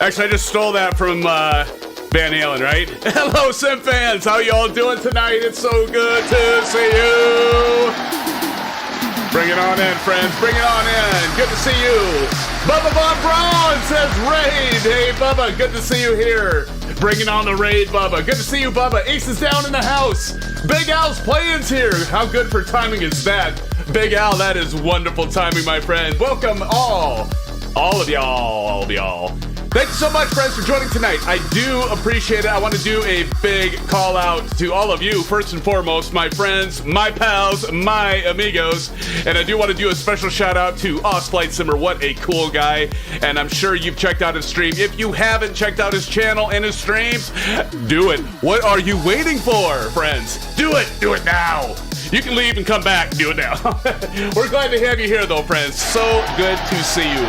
Actually, I just stole that from Van Halen, right? Hello, SimFans. How y'all doing tonight? It's so good to see you. Bring it on in, friends. Bring it on in. Good to see you. Bubba Bob Brown says raid. Hey, Bubba. Good to see you here. Bringing on the raid, Bubba. Good to see you, Bubba. Ace is down in the house. Big Al's playing's here. How good for timing is that? Big Al, that is wonderful timing, my friend. Welcome all of y'all. Thank you so much, friends, for joining tonight. I do appreciate it. I want to do a big call out to all of you, first and foremost, my friends, my pals, my amigos. And I do want to do a special shout out to Flight Simmer. What a cool guy. And I'm sure you've checked out his stream. If you haven't checked out his channel and his streams, do it. What are you waiting for, friends? Do it. Do it now. You can leave and come back. Do it now. We're glad to have you here, though, friends. So good to see you.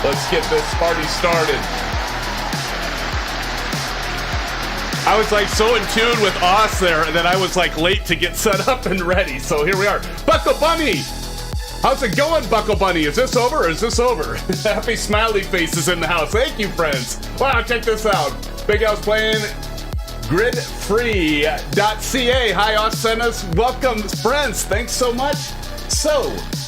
Let's get this party started. I was like so in tune with Oz there that I was like late to get set up and ready. So here we are. Buckle Bunny! How's it going, Buckle Bunny? Is this over or is this over? Happy smiley faces in the house. Thank you, friends. Wow, check this out. Big Al's playing gridfree.ca. Hi, Oz sent us. Welcome, friends. Thanks so much.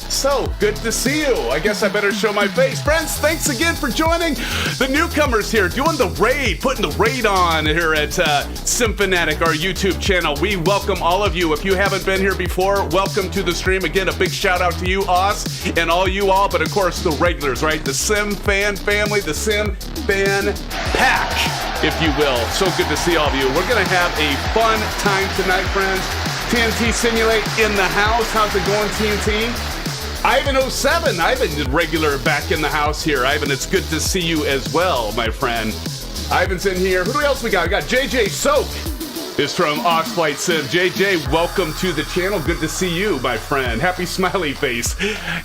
So good to see you. I guess I better show my face. Friends, thanks again for joining. The newcomers here doing the raid, putting the raid on here at SimFanatic, our YouTube channel. We welcome all of you. If you haven't been here before, welcome to the stream. Again, a big shout out to you, Oz, and all you all, but of course the regulars, right? The SimFan family, the SimFan pack, if you will. So good to see all of you. We're going to have a fun time tonight, friends. TNT Simulate in the house. How's it going, TNT? Ivan07, Ivan, regular back in the house here. Ivan, it's good to see you as well, my friend. Ivan's in here. Who else we got? We got JJ Soak is from Flight Sim. JJ, welcome to the channel. Good to see you, my friend. Happy smiley face.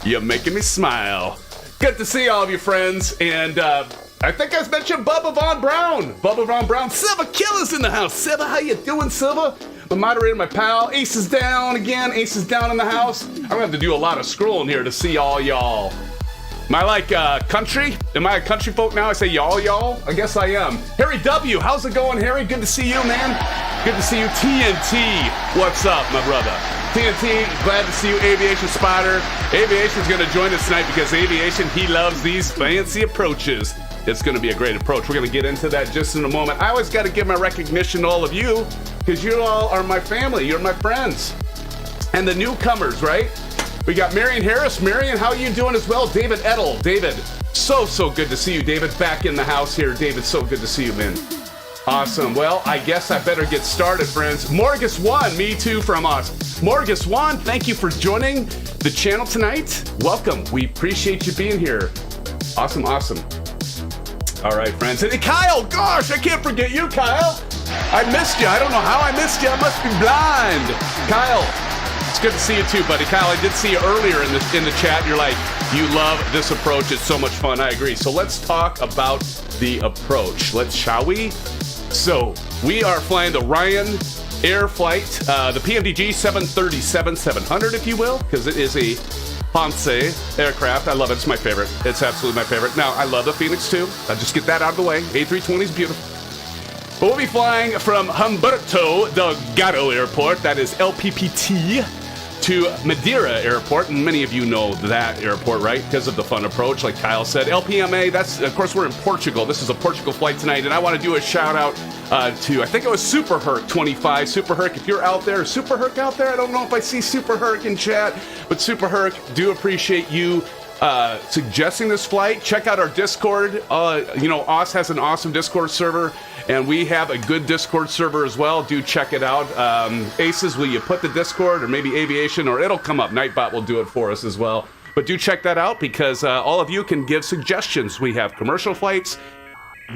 You're making me smile. Good to see all of you, friends. And I think I mentioned Bubba Von Brown. Bubba Von Brown. Silva Killer's in the house. Silva, how you doing, Silva? My moderator, my pal. Ace is down again. Ace is down in the house. I'm gonna have to do a lot of scrolling here to see all y'all. Am I like country? Am I a country folk now? I say y'all? I guess I am. Harry W, how's it going, Harry? Good to see you, man. Good to see you. TNT, what's up, my brother? TNT, glad to see you. Aviation Spider. Aviation's gonna join us tonight because Aviation, he loves these fancy approaches. It's going to be a great approach. We're going to get into that just in a moment. I always got to give my recognition to all of you because you all are my family. You're my friends. And the newcomers, right? We got Marion Harris. Marion, how are you doing as well? David Edel. David, so good to see you. David, back in the house here. David, so good to see you, man. Awesome. Well, I guess I better get started, friends. Morgus One, me too from us. Morgus One, thank you for joining the channel tonight. Welcome. We appreciate you being here. Awesome. All right, friends. And Kyle, gosh, I can't forget you, Kyle. I missed you. I don't know how I missed you. I must be blind. Kyle, it's good to see you too, buddy. Kyle, I did see you earlier in the chat. You're like, you love this approach. It's so much fun. I agree. So let's talk about the approach. Shall we? So we are flying the Ryan Air Flight, the PMDG 737-700, if you will, because it is a Ponce aircraft. I love it. It's my favorite. It's absolutely my favorite. Now, I love the Phoenix too. I'll just get that out of the way. A320 is beautiful. But we'll be flying from Humberto Delgado Airport, that is LPPT, to Madeira Airport. And many of you know that airport, right? Because of the fun approach, like Kyle said. LPMA, that's, of course, we're in Portugal. This is a Portugal flight tonight. And I want to do a shout out to, I think it was Super Herc 25. Super Herc, if you're out there, Super Herc out there, I don't know if I see Super Herc in chat, but Super Herc, do appreciate you suggesting this flight. Check out our Discord. Oz has an awesome Discord server, and we have a good Discord server as well. Do check it out. Aces, will you put the Discord, or maybe Aviation, or it'll come up. Nightbot will do it for us as well. But do check that out because all of you can give suggestions. We have commercial flights.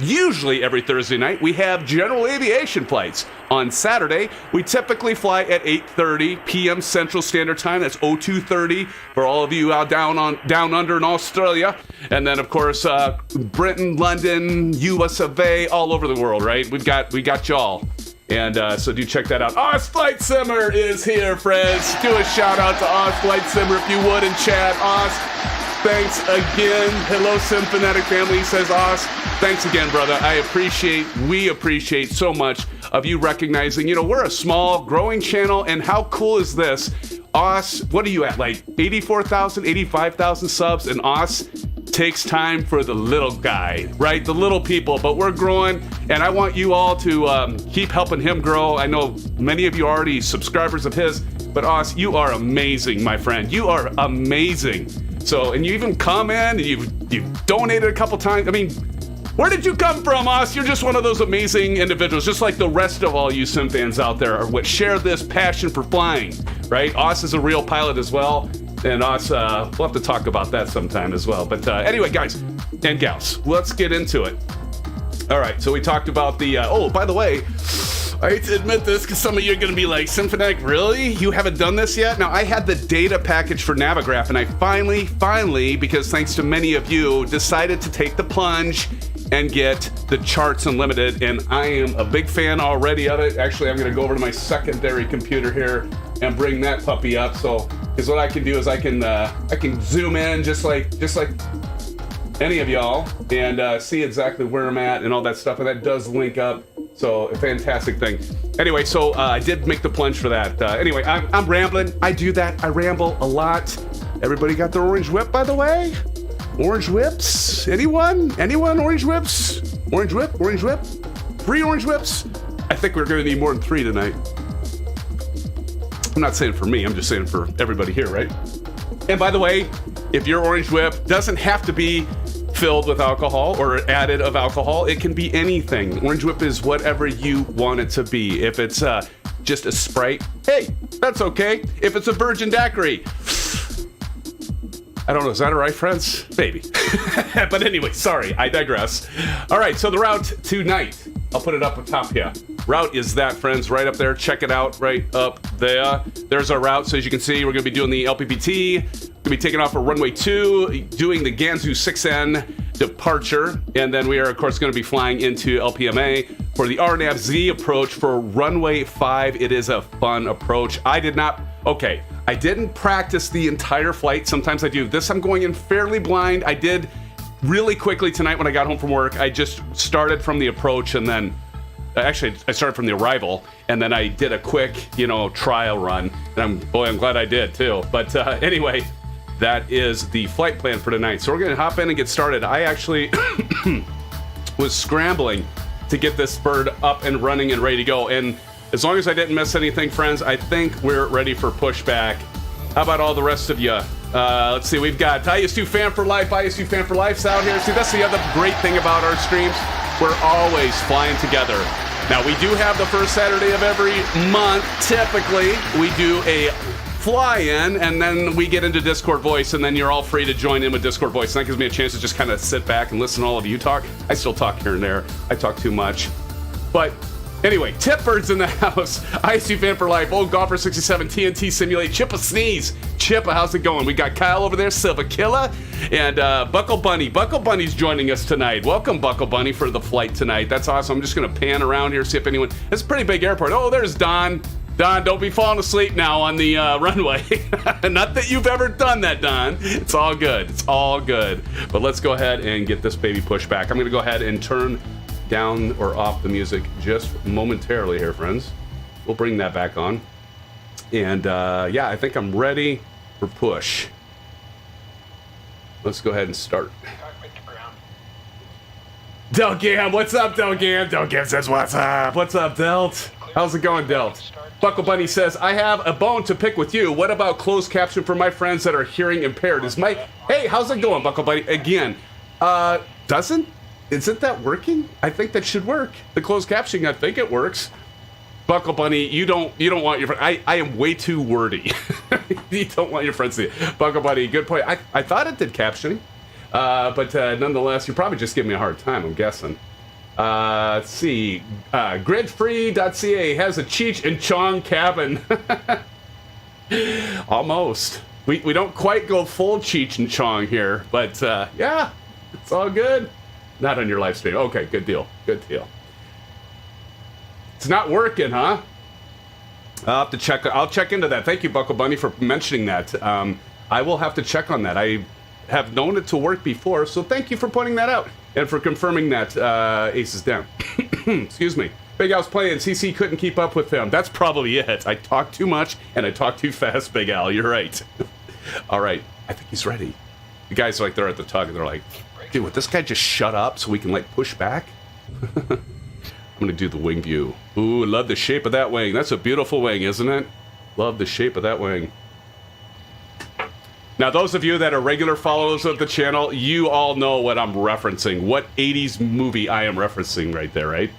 Usually every Thursday night, we have general aviation flights. On Saturday, we typically fly at 8:30 p.m. Central Standard Time. That's 02:30 for all of you out down under in Australia. And then, of course, Britain, London, US of A, all over the world, right? We got y'all. And so do check that out. Oz Flight Simmer is here, friends. Do a shout out to Oz Flight Simmer if you would in chat. Oz, thanks again. Hello, SimFanatic family, says Oz. Thanks again, brother. We appreciate so much of you recognizing, you know, we're a small, growing channel, and how cool is this? ASUS, what are you at, like 84,000, 85,000 subs, and ASUS takes time for the little guy, right? The little people, but we're growing, and I want you all to keep helping him grow. I know many of you are already subscribers of his, but ASUS, you are amazing, my friend. You are amazing. So, and you even come in, and you've donated a couple times. I mean, where did you come from, ASUS? You're just one of those amazing individuals, just like the rest of all you Sim fans out there are what share this passion for flying, right? ASUS is a real pilot as well, and ASUS, we'll have to talk about that sometime as well. But anyway, guys and gals, let's get into it. All right, so we talked about the, oh, by the way, I hate to admit this because some of you are going to be like, SimFanatic, really? You haven't done this yet? Now, I had the data package for Navigraph, and I finally, because thanks to many of you, decided to take the plunge and get the Charts Unlimited, and I am a big fan already of it. Actually, I'm going to go over to my secondary computer here and bring that puppy up. So, because what I can do is I can zoom in just like any of y'all and see exactly where I'm at and all that stuff, and that does link up. So, a fantastic thing. Anyway, so I did make the plunge for that. Anyway, I'm rambling. I do that. I ramble a lot. Everybody got their orange whip, by the way? Orange whips? Anyone? Orange whips? Orange whip? Orange whip? 3 orange whips? I think we're going to need more than 3 tonight. I'm not saying for me, I'm just saying for everybody here, right? And by the way, if your orange whip doesn't have to be filled with alcohol or added of alcohol, it can be anything. Orange whip is whatever you want it to be. If it's just a Sprite, hey, that's okay. If it's a virgin daiquiri, I don't know, is that all right, friends? Maybe. But anyway, sorry, I digress. All right, so the route tonight, I'll put it up on top here. Route is that, friends, right up there. Check it out, right up there. There's our route. So as you can see, we're going to be doing the LPPT. We're going to be taking off for runway 2, doing the GANSU 6N departure. And then we are, of course, going to be flying into LPMA for the RNAV-Z approach for runway 5. It is a fun approach. I didn't practice the entire flight. Sometimes I do. This I'm going in fairly blind. I did really quickly tonight when I got home from work. I just started from the approach, and then actually I started from the arrival, and then I did a quick, trial run. And I'm glad I did too. But anyway, that is the flight plan for tonight. So we're gonna hop in and get started. I actually was scrambling to get this bird up and running and ready to go. And as long as I didn't miss anything, friends, I think we're ready for pushback. How about all the rest of you? Let's see, we've got ISU Fan for Life. ISU Fan for Life's out here. See, that's the other great thing about our streams. We're always flying together. Now, we do have the first Saturday of every month. Typically, we do a fly-in, and then we get into Discord Voice, and then you're all free to join in with Discord Voice. And that gives me a chance to just kind of sit back and listen to all of you talk. I still talk here and there. I talk too much. But anyway, Tipbird's in the house. ISU Fan for Life, Old Golfer 67, TNT Simulate, Chippa Sneeze. Chippa, how's it going? We got Kyle over there, Silva Killa, and Buckle Bunny. Buckle Bunny's joining us tonight. Welcome, Buckle Bunny, for the flight tonight. That's awesome. I'm just going to pan around here, see if anyone... It's a pretty big airport. Oh, there's Don. Don, don't be falling asleep now on the runway. Not that you've ever done that, Don. It's all good. It's all good. But let's go ahead and get this baby pushed back. I'm going to go ahead and turn down or off the music just momentarily here, friends. We'll bring that back on. And yeah, I think I'm ready for push. Let's go ahead and start. Delgam, what's up, Delgam? Delgam says, what's up? What's up, Delt? How's it going, Delt? Buckle Bunny says, I have a bone to pick with you. What about closed caption for my friends that are hearing impaired? Hey, how's it going, Buckle Bunny? Again, isn't that working? I think that should work. The closed captioning, I think it works. Buckle Bunny, you don't want your friend. I am way too wordy. You don't want your friends to see it. Buckle Bunny, good point. I thought it did captioning, but nonetheless, you're probably just giving me a hard time, I'm guessing. Let's see. Gridfree.ca has a Cheech and Chong cabin. Almost. We don't quite go full Cheech and Chong here, but yeah, it's all good. Not on your live stream. Okay, good deal. Good deal. It's not working, huh? I'll have to check. I'll check into that. Thank you, Buckle Bunny, for mentioning that. I will have to check on that. I have known it to work before, so thank you for pointing that out. and for confirming that Ace is down. Excuse me. Big Al's playing. CC couldn't keep up with him. That's probably it. I talk too much and I talk too fast, Big Al. You're right. All right. I think he's ready. The guys are like, they're at the tug and they're like, dude, would this guy just shut up so we can like push back? I'm gonna do the wing view. Ooh, love the shape of that wing. That's a beautiful wing, isn't it? Love the shape of that wing. Now, those of you that are regular followers of the channel, you all know what I'm referencing. What 80s movie I am referencing right there, right?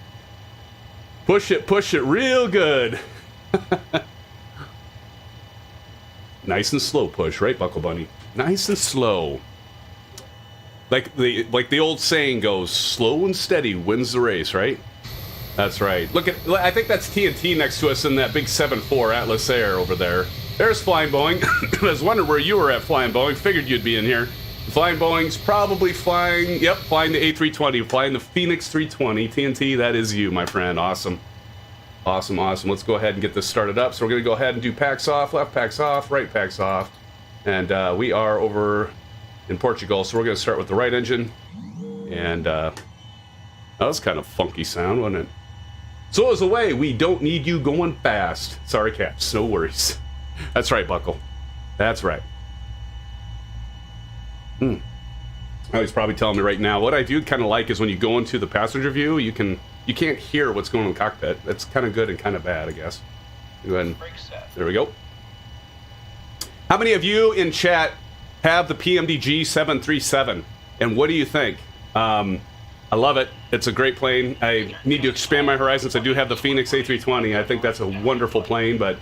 Push it real good. Nice and slow push, right, Buckle Bunny? Nice and slow. Like the old saying goes, slow and steady wins the race, right? That's right. Look at, I think that's TNT next to us in that big 7.4 Atlas Air over there. There's Flying Boeing. I was wondering where you were at, Flying Boeing. Figured you'd be in here. Flying Boeing's probably flying, yep, flying the A320, flying the Phoenix 320. TNT, that is you, my friend. Awesome. Awesome, awesome. Let's go ahead and get this started up. So we're going to go ahead and do packs off, left packs off, right packs off. And we are over in Portugal, so we're going to start with the right engine. And that was kind of funky sound, wasn't it? So as away, we don't need you going fast. Sorry, Caps, no worries. That's right, Buckle. That's right. Oh, he's probably telling me right now. What I do kind of like is when you go into the passenger view, you can't hear what's going on in the cockpit. That's kind of good and kind of bad, I guess. Go ahead. There we go. How many of you in chat have the PMDG 737? And what do you think? I love it. It's a great plane. I need to expand my horizons. I do have the Phoenix A320. I think that's a wonderful plane, but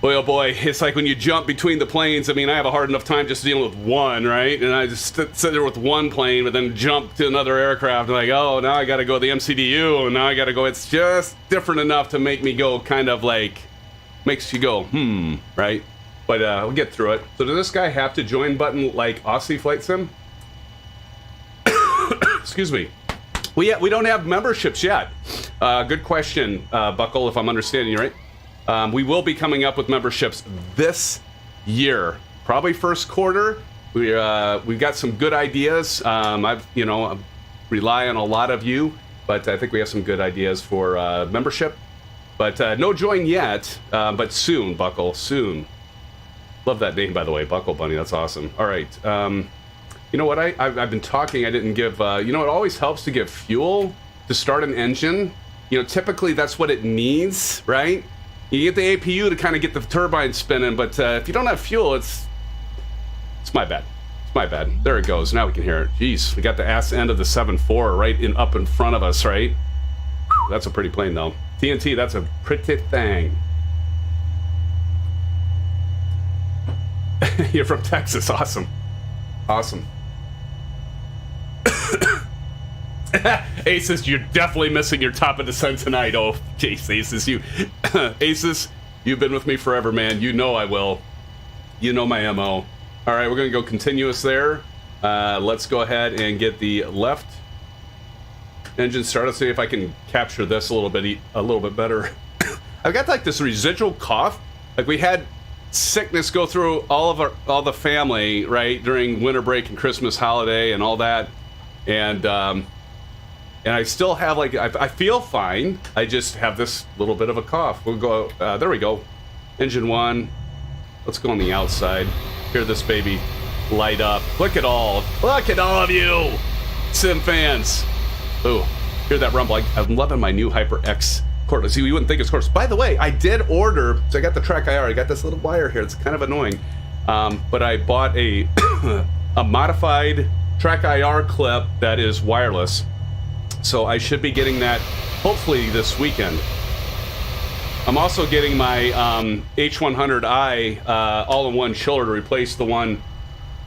boy, oh boy, it's like when you jump between the planes. I mean, I have a hard enough time just dealing with one, right? And I just sit there with one plane, but then jump to another aircraft. And like, oh, now I got to go to the MCDU, and now I got to go. It's just different enough to make me go kind of like, makes you go, right? But we'll get through it. So does this guy have to join button like Aussie Flight Sim? Excuse me. We don't have memberships yet. Good question, Buckle, if I'm understanding you right. We will be coming up with memberships this year, probably first quarter. We've got some good ideas. I rely on a lot of you, but I think we have some good ideas for membership. But no join yet, but soon, Buckle, soon. Love that name, by the way, Buckle Bunny. That's awesome. All right. You know what? I've been talking. I didn't give. It always helps to give fuel to start an engine. Typically that's what it needs, right? You get the APU to kind of get the turbine spinning, but if you don't have fuel, it's my bad. It's my bad. There it goes. Now we can hear it. Jeez, we got the ass end of the 7.4 right up in front of us, right? Whew, that's a pretty plane, though. TNT, that's a pretty thing. You're from Texas. Awesome. Awesome. Asus, you're definitely missing your top of descent tonight. Oh, jeez, Asus, Asus, you've been with me forever, man. You know I will. You know my MO. All right, we're gonna go continuous there. Let's go ahead and get the left engine started. See if I can capture this a little bit better. I've got like this residual cough. Like we had sickness go through all the family, right, during winter break and Christmas holiday and all that, and I still have like I feel fine. I just have this little bit of a cough. We'll go. There we go. Engine 1. Let's go on the outside. Hear this baby light up. Look at all of you, Sim fans. Ooh, hear that rumble. I'm loving my new HyperX cordless. See, you wouldn't think it's cordless. By the way, I did order. So I got the Track IR. I got this little wire here. It's kind of annoying, but I bought a a modified Track IR clip that is wireless. So I should be getting that hopefully this weekend. I'm also getting my H100i all-in-one chiller to replace the one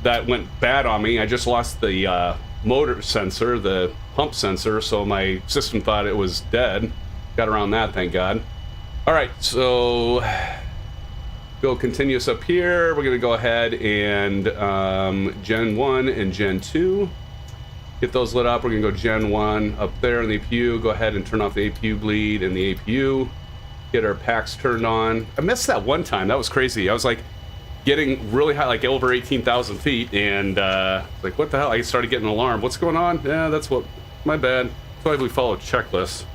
that went bad on me. I just lost the motor sensor, the pump sensor, so my system thought it was dead. Got around that, thank God. All right, so go continuous up here. We're gonna go ahead and Gen 1 and Gen 2. Get those lit up. We're gonna go Gen 1 up there in the APU. Go ahead and turn off the APU bleed and the APU. Get our packs turned on. I missed that one time. That was crazy. I was like getting really high, like over 18,000 feet, and like, what the hell? I started getting an alarm. What's going on? Yeah, that's what, my bad. That's why we follow checklists.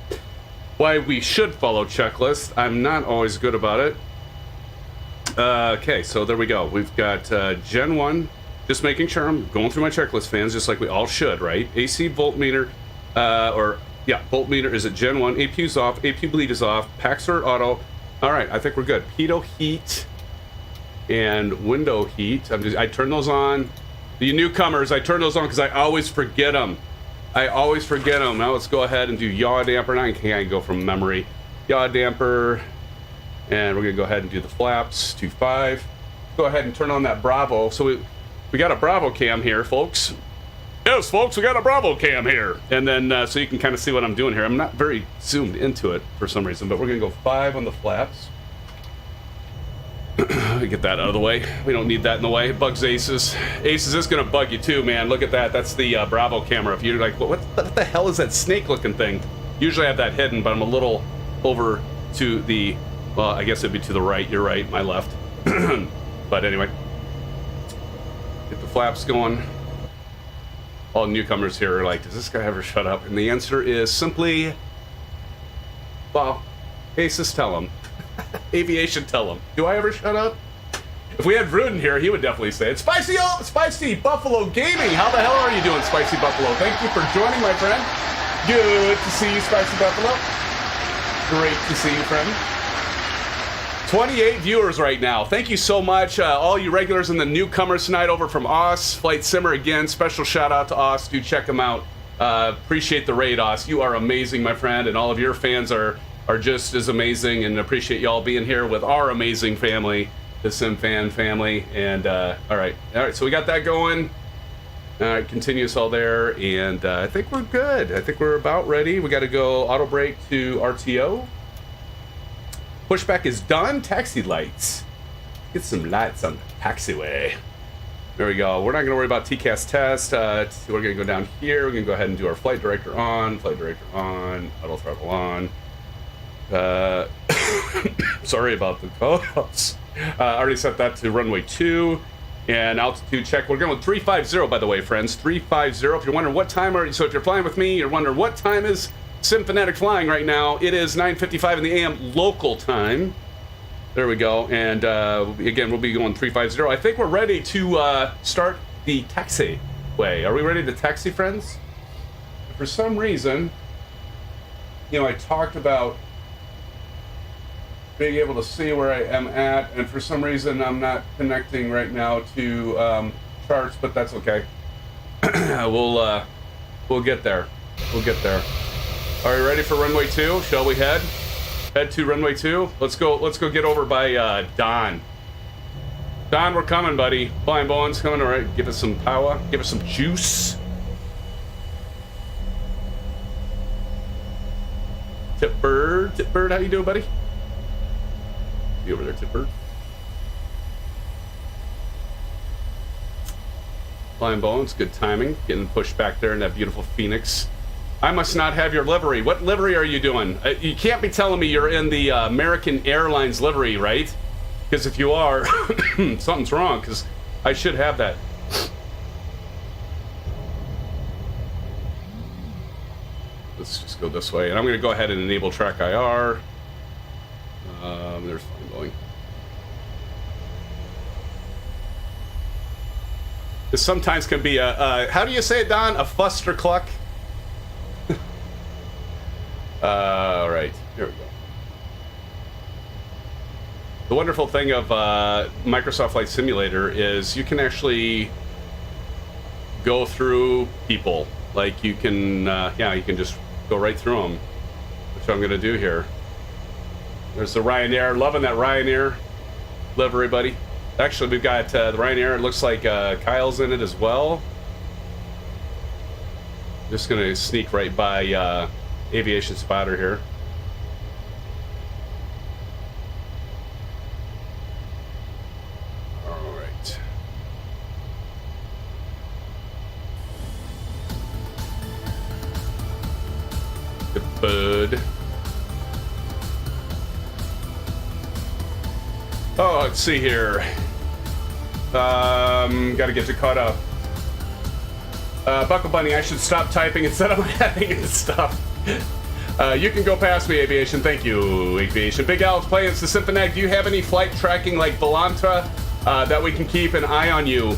Why we should follow checklists. I'm not always good about it. Okay, so there we go. We've got Gen 1. Just making sure I'm going through my checklist, fans, just like we all should, right? AC voltmeter, voltmeter is at Gen 1. APU's off. APU bleed is off. Packs are auto. All right, I think we're good. Pitot heat and window heat. I turn those on. The newcomers, I turn those on because I always forget them. Now let's go ahead and do yaw damper. Now I can go from memory. Yaw damper, and we're gonna go ahead and do the flaps. 2.5. Go ahead and turn on that Bravo. So we got a Bravo cam here, folks. Yes, folks, we got a Bravo cam here. And then so you can kind of see what I'm doing here. I'm not very zoomed into it for some reason, but we're gonna go 5 on the flaps. Get that out of the way. We don't need that in the way. It bugs ASUS. ASUS is gonna bug you too, man. Look at that. That's the Bravo camera. If you're like, what the hell is that snake-looking thing? Usually I have that hidden, but I'm a little over to the, well, I guess it'd be to the right. You're right, my left. But anyway, get the flaps going. All newcomers here are like, does this guy ever shut up? And the answer is simply, well, ASUS tell him. Aviation tell him. Do I ever shut up? If we had Rudin here, he would definitely say it. Spicy Buffalo Gaming. How the hell are you doing, Spicy Buffalo? Thank you for joining, my friend. Good to see you, Spicy Buffalo. Great to see you, friend. 28 viewers right now. Thank you so much, all you regulars and the newcomers tonight over from Aus Flight Simmer. Again, special shout out to Aus. Do check them out. Appreciate the raid, Aus. You are amazing, my friend, and all of your fans are just as amazing, and appreciate y'all being here with our amazing family, the SimFan family. And all right, so we got that going. Continuous all there, and I think we're good. I think we're about ready. We got to go auto brake to RTO. Pushback is done. Taxi lights. Get some lights on the taxiway. There we go. We're not going to worry about TCAS test. We're going to go down here. We're going to go ahead and do our flight director on, auto throttle on. Sorry about the calls. I already set that to runway 2 and altitude check. We're going with 350, by the way, friends. 350. If you're wondering what time so if you're flying with me, you're wondering what time is SimFanatic flying right now. It is 9:55 in the AM local time. There we go. And again, we'll be going 350. I think we're ready to start the taxiway. Are we ready to taxi, friends? For some reason, I talked about being able to see where I am at, and for some reason I'm not connecting right now to charts, but that's okay. We'll get there. We'll get there. Are you ready for runway 2? Shall we head to runway 2? Let's go get over by Don. Don, we're coming, buddy. Flying Bowen's coming. All right, give us some power. Give us some juice. Tipbird, how you doing, buddy? You over there, Tipbird? Flying Bones, good timing. Getting pushed back there in that beautiful Phoenix. I must not have your livery. What livery are you doing? You can't be telling me you're in the American Airlines livery, right? Because if you are, something's wrong, because I should have that. Let's just go this way. And I'm going to go ahead and enable track IR. There's Flying Boeing. This sometimes can be a, how do you say it, Don? A fustercluck? All right, here we go. The wonderful thing of Microsoft Flight Simulator is you can actually go through people. Like you can, you can just go right through them, which I'm gonna do here. There's the Ryanair, loving that Ryanair livery, buddy. Actually, we've got the Ryanair. It looks like Kyle's in it as well. Just gonna sneak right by Aviation Spotter here. All right. The bud. Oh, let's see here. Gotta get you caught up. Buckle Bunny, I should stop typing instead of adding in stuff. You can go past me, Aviation. Thank you, Aviation. Big Al's playing. It's the SimFanatic. Do you have any flight tracking like Volantra that we can keep an eye on you?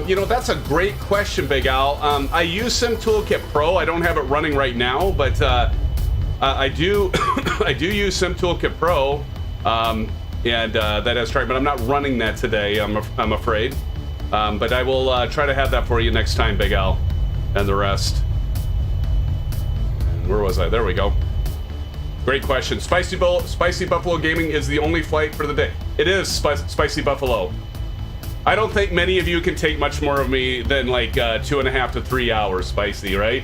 You know, that's a great question, Big Al. I use SimToolkit Pro. I don't have it running right now, but I do I do use SimToolkit Pro, and that has track, but I'm not running that today, I'm afraid. But I will try to have that for you next time, Big Al, and the rest. And where was I? There we go. Great question. Spicy Buffalo Gaming is the only flight for the day. It is Spicy Buffalo. I don't think many of you can take much more of me than like 2.5 to 3 hours, Spicy, right?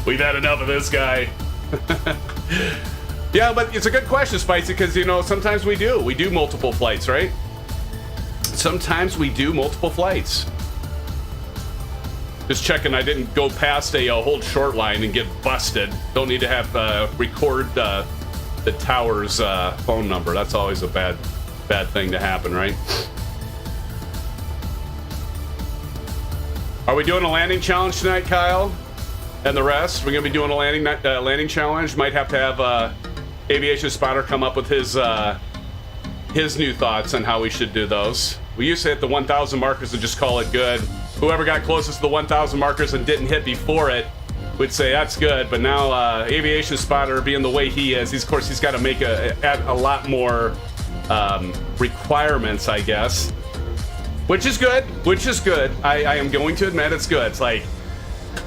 We've had enough of this guy. Yeah, but it's a good question, Spicy, because, you know, sometimes we do multiple flights, right? Sometimes we do multiple flights. Just checking I didn't go past a hold short line and get busted. Don't need to have record the tower's phone number. That's always a bad thing to happen, right? Are we doing a landing challenge tonight, Kyle? And the rest? We're gonna be doing a landing challenge. Might have to have Aviation Spotter come up with his new thoughts on how we should do those. We used to hit the 1,000 markers and just call it good. Whoever got closest to the 1,000 markers and didn't hit before it would say that's good. But now Aviation Spotter, being the way he is, of course he's got to add a lot more requirements, I guess. Which is good. I am going to admit it's good. It's like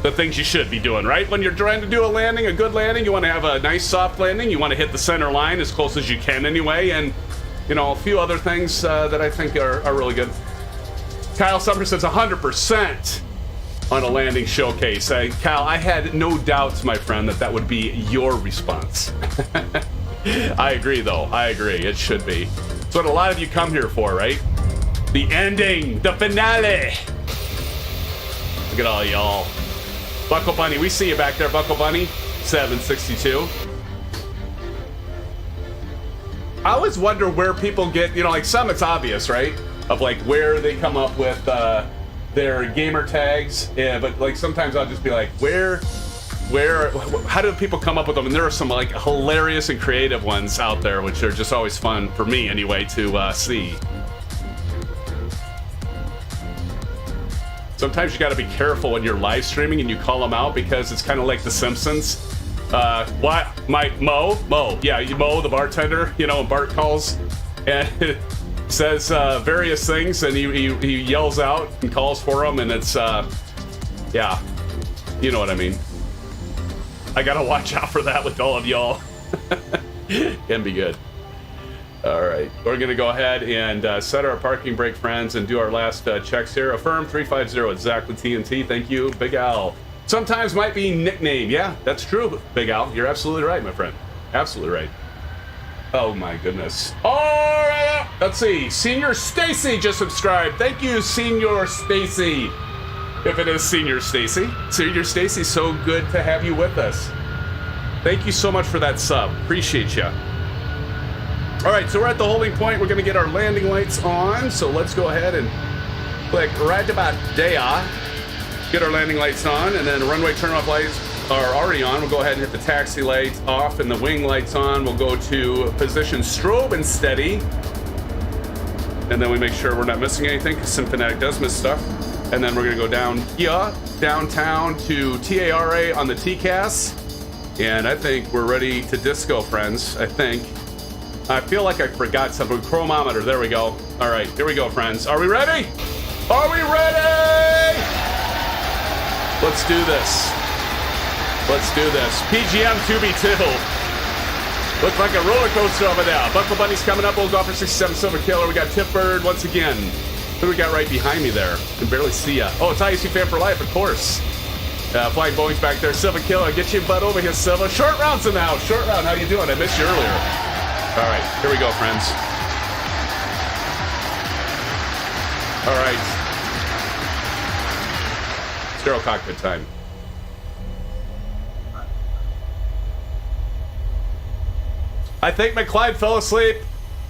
the things you should be doing, right? When you're trying to do a landing, a good landing, you want to have a nice soft landing. You want to hit the center line as close as you can anyway. And, you know, a few other things that I think are really good. Kyle Summer says 100% on a landing showcase. Kyle, I had no doubts, my friend, that would be your response. I agree, though. I agree. It should be. It's what a lot of you come here for, right? The ending, the finale. Look at all y'all. Buckle Bunny, we see you back there, Buckle Bunny. 762. I always wonder where people get, you know, like some it's obvious, right? Of like where they come up with their gamer tags. Yeah, but like sometimes I'll just be like, how do people come up with them? And there are some like hilarious and creative ones out there, which are just always fun for me anyway to see. Sometimes you got to be careful when you're live streaming and you call them out because it's kind of like The Simpsons. What? Mo? Yeah, Mo, the bartender, you know, and Bart calls and says various things and he yells out and calls for them and it's, yeah, you know what I mean. I got to watch out for that with all of y'all. Can be good. All right, we're going to go ahead and set our parking brake, friends, and do our last checks here. Affirm 350 exactly TNT. Thank you, Big Al. Sometimes might be nickname. Yeah, that's true, Big Al. You're absolutely right, my friend. Absolutely right. Oh, my goodness. All right, let's see. Senior Stacy just subscribed. Thank you, Senior Stacy. If it is Senior Stacy. Senior Stacy, so good to have you with us. Thank you so much for that sub. Appreciate you. All right, so we're at the holding point. We're going to get our landing lights on. So let's go ahead and click right about there. Get our landing lights on, and then the runway turn-off lights are already on. We'll go ahead and hit the taxi lights off and the wing lights on. We'll go to position strobe and steady. And then we make sure we're not missing anything, because SimFanatic does miss stuff. And then we're going to go down here, downtown to TARA on the TCAS. And I think we're ready to disco, friends. I think. I feel like I forgot something. Chronometer, there we go. All right, here we go, friends. Are we ready? Are we ready? Let's do this. Let's do this. PGM 2B2. Looks like a roller coaster over there. Buckle Bunny's coming up. Old Golfer 67 Silver Killer. We got Tip Bird once again. What do we got right behind me there? I can barely see ya. Oh, it's IUC Fan for Life, of course. Flying Boeing's back there. Silver Killer, get your butt over here, Silver. Short rounds in the house. Short round, how you doing? I missed you earlier. All right, here we go, friends. All right. Sterile cockpit time. I think McClyde fell asleep.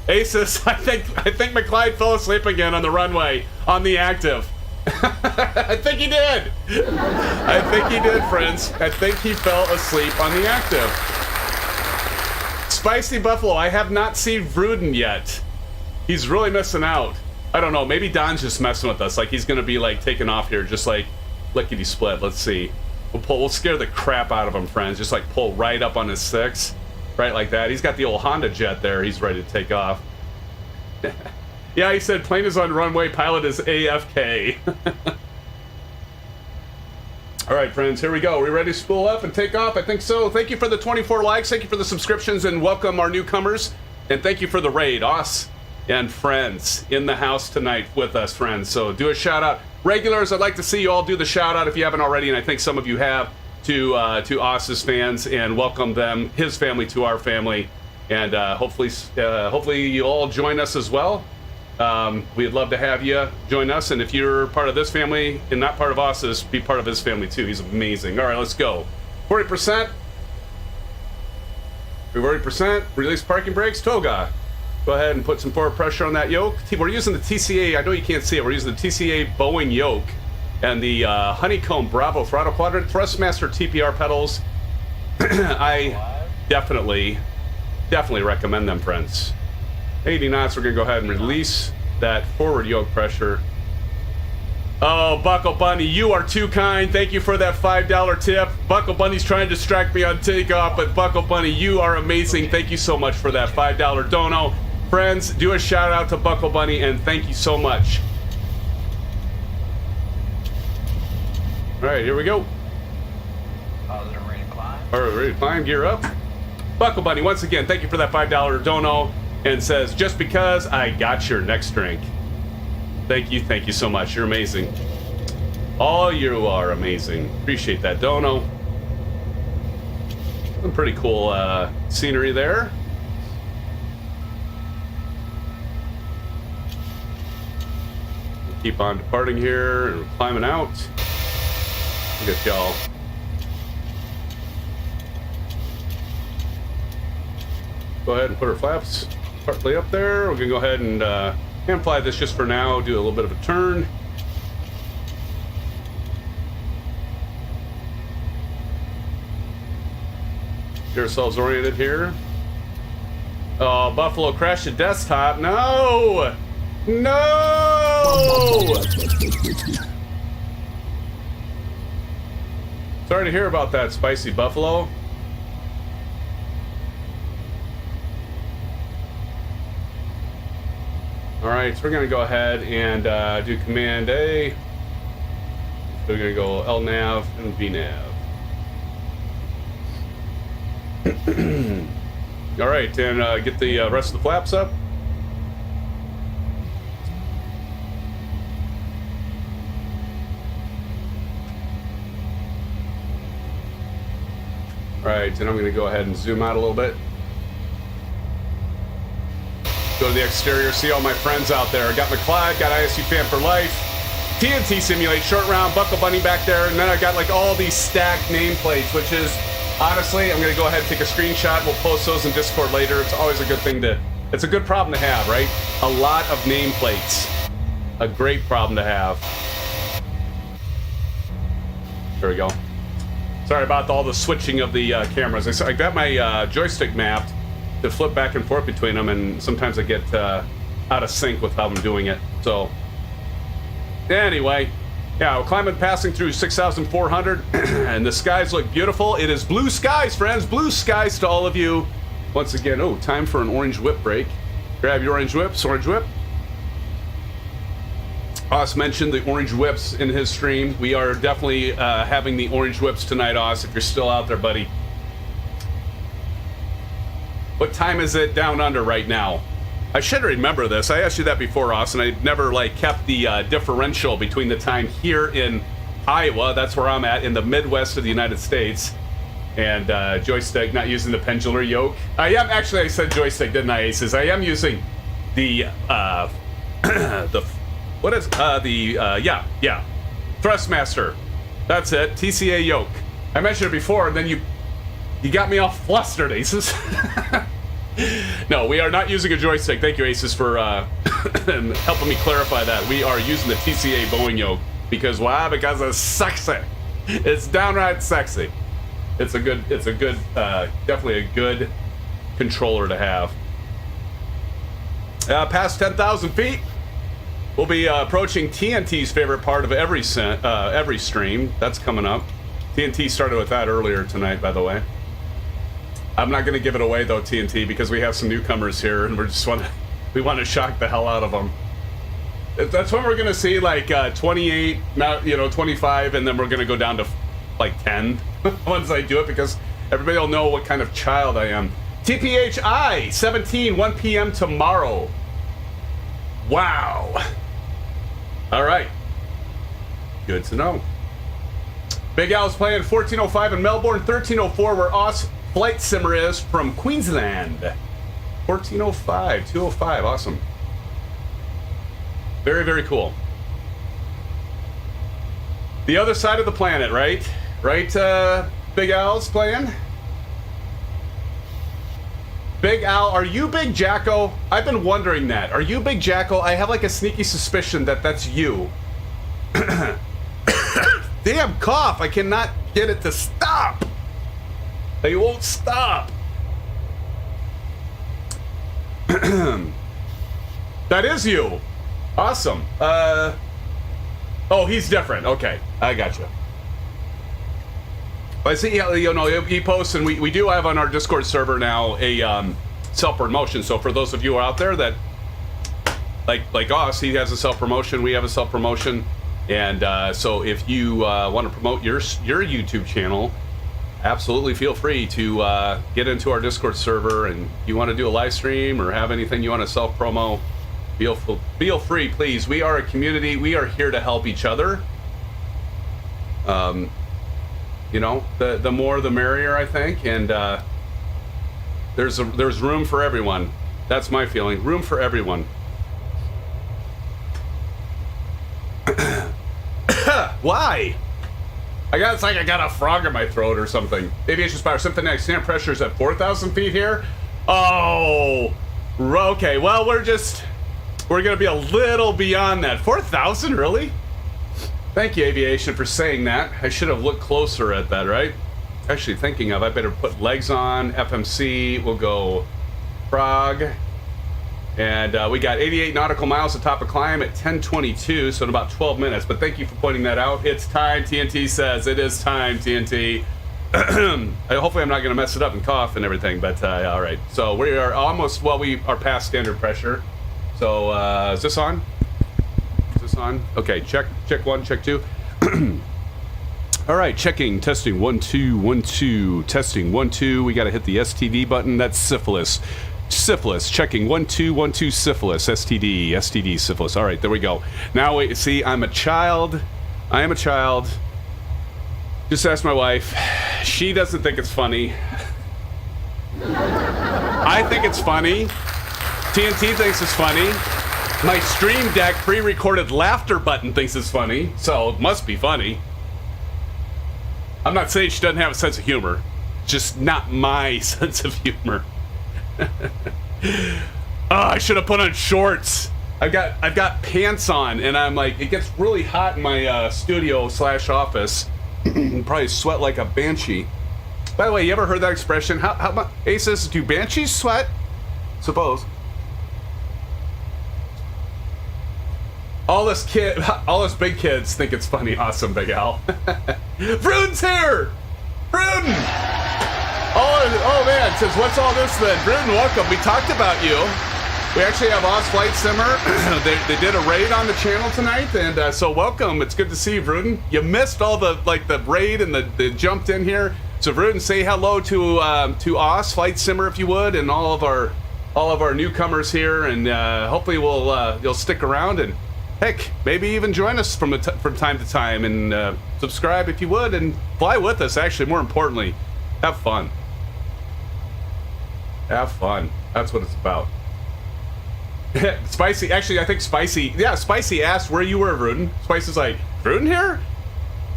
ASUS, I think McClyde fell asleep again on the runway on the active. I think he did. I think he did, friends. I think he fell asleep on the active. Spicy Buffalo, I have not seen Vruden yet. He's really missing out. I don't know, maybe Don's just messing with us. Like he's gonna be like taking off here, just like lickety split. Let's see. We'll scare the crap out of him, friends. Just like pull right up on his 6. Right like that. He's got the old Honda jet there. He's ready to take off. Yeah, he said plane is on runway, pilot is AFK. All right, friends, here we go. Are we ready to spool up and take off? I think so. Thank you for the 24 likes. Thank you for the subscriptions and welcome our newcomers. And thank you for the raid. Us and friends in the house tonight with us, friends. So do a shout out. Regulars, I'd like to see you all do the shout out if you haven't already, and I think some of you have. To ASUS fans and welcome them, his family, to our family, and hopefully you all join us as well. We'd love to have you join us, and if you're part of this family and not part of ASUS, be part of his family too. He's amazing. All right, let's go. 40%. We've already release parking brakes. Toga, go ahead and put some forward pressure on that yoke. We're using the TCA. I know you can't see it. We're using the TCA Boeing yoke. And the Honeycomb Bravo Throttle Quadrant Thrustmaster TPR pedals. I definitely recommend them, friends. 80 knots, we're gonna go ahead and release that forward yoke pressure. Oh, Buckle Bunny, you are too kind. Thank you for that $5 tip. Buckle Bunny's trying to distract me on takeoff, but Buckle Bunny, you are amazing. Thank you so much for that $5 dono. Friends, do a shout out to Buckle Bunny and thank you so much. All right, here we go. Positive, ready to climb. All right, ready to climb, gear up. Buckle Bunny, once again, thank you for that $5 dono, and says, just because I got your next drink. Thank you so much. You're amazing. All you are amazing. Appreciate that dono. Some pretty cool scenery there. We'll keep on departing here and climbing out. Look at y'all. Go ahead and put our flaps partly up there. We're gonna go ahead and hand fly this just for now. Do a little bit of a turn. Get ourselves oriented here. Oh, Buffalo crashed the desktop. No! No! Sorry to hear about that, Spicy Buffalo. All right, so we're gonna go ahead and do Command A. So we're gonna go LNAV and VNAV. All right, and get the rest of the flaps up. All right, and I'm going to go ahead and zoom out a little bit. Go to the exterior, see all my friends out there. Got McClyde, got ISU Fan for Life, TNT Simulate, Short Round, Buckle Bunny back there, and then I got like all these stacked nameplates, which is, honestly, I'm going to go ahead and take a screenshot. We'll post those in Discord later. It's always a good thing to, it's a good problem to have, right? A lot of nameplates. A great problem to have. There we go. Sorry about all the switching of the cameras. I got my joystick mapped to flip back and forth between them, and sometimes I get out of sync with how I'm doing it. So, anyway, yeah, we're climbing, passing through 6,400, and the skies look beautiful. It is blue skies, friends. Blue skies to all of you. Once again, oh, time for an orange whip break. Grab your orange whips, orange whip. Oz mentioned the orange whips in his stream. We are definitely having the orange whips tonight, Oz, if you're still out there, buddy. What time is it down under right now? I should remember this. I asked you that before, Oz, and I never like kept the differential between the time here in Iowa, that's where I'm at, in the Midwest of the United States, and joystick, not using the pendular yoke. I am, actually, I said joystick, didn't I, Aces? I am using the, what is, yeah, thrustmaster. That's it, TCA yoke. I mentioned it before, and then you got me all flustered, Aces. No, we are not using a joystick. Thank you, ASUS, for helping me clarify that. We are using the TCA Boeing yoke because why? Because it's sexy. It's downright sexy. It's a good, definitely a good controller to have. Past 10,000 feet, we'll be approaching TNT's favorite part of every stream. That's coming up. TNT started with that earlier tonight, by the way. I'm not going to give it away though, TNT, because we have some newcomers here, and we want to shock the hell out of them. That's when we're going to see like 28, 25, and then we're going to go down to like 10 once I do it, because everybody will know what kind of child I am. TPHI 17, 1 p.m. tomorrow. Wow. All right. Good to know. Big Al's playing 14:05 in Melbourne, 13:04 where Aus Flight Simmer is from Queensland. 14:05, 2:05, awesome. Very, very cool. The other side of the planet, right? Right, Big Al's playing? Big Al, are you Big Jacko? I've been wondering that. Are you Big Jacko? I have like a sneaky suspicion that that's you. Damn cough, I cannot get it to stop. They won't stop. That is you. Awesome. Oh, he's different. Okay, I got you. I see, he posts, and we do have on our Discord server now a self-promotion. So for those of you out there that, like us, he has a self-promotion, we have a self-promotion. And so if you want to promote your YouTube channel, absolutely feel free to get into our Discord server, and you want to do a live stream or have anything you want to self-promo, feel free, please. We are a community. We are here to help each other. The more the merrier, I think, and there's room for everyone. That's my feeling. Room for everyone. Why? It's like I got a frog in my throat or something. Aviation Spire, SimFanatic, stand pressures at 4,000 feet here. Oh, okay. Well, we're gonna be a little beyond that. 4,000, really? Thank you, Aviation, for saying that. I should have looked closer at that, right? Actually, thinking of, I better put legs on. FMC, we'll go frog. And we got 88 nautical miles to top of climb at 10:22, so in about 12 minutes. But thank you for pointing that out. It's time, TNT says. It is time, TNT. Hopefully I'm not going to mess it up and cough and everything, but all right. So we are almost, we are past standard pressure. So is this on? Is this on? Okay, check one, check two. All right, checking, testing, 1 2 1 2, testing 1 2. We got to hit the STD button. That's syphilis. Syphilis, checking 1 2 1 2, syphilis, STD, syphilis. All right, there we go. Now wait, see, I'm a child. I am a child. Just ask my wife. She doesn't think it's funny. I think it's funny. TNT thinks it's funny. My Stream Deck pre-recorded laughter button thinks it's funny, so it must be funny. I'm not saying she doesn't have a sense of humor. Just not my sense of humor. Oh, I should have put on shorts. I've got pants on, and I'm like, it gets really hot in my studio/office. Probably sweat like a banshee. By the way, you ever heard that expression? How much, ASUS, do banshees sweat? Suppose. All us big kids think it's funny. Awesome, Big Al. Vroon's here. Vroon. Oh man, says, what's all this then? Bruton, welcome. We talked about you. We actually have Oz Flight Simmer. they did a raid on the channel tonight, and so welcome. It's good to see you, Bruton. You missed all the raid and the jumped in here. So Bruton, say hello to Oz Flight Simmer if you would, and all of our newcomers here, and hopefully you'll stick around and heck, maybe even join us from time to time, and subscribe if you would, and fly with us. Actually, more importantly, have fun. Have fun. That's what it's about. Spicy, actually, I think Spicy asked where you were, Vruden. Spicy's like, Vruden here?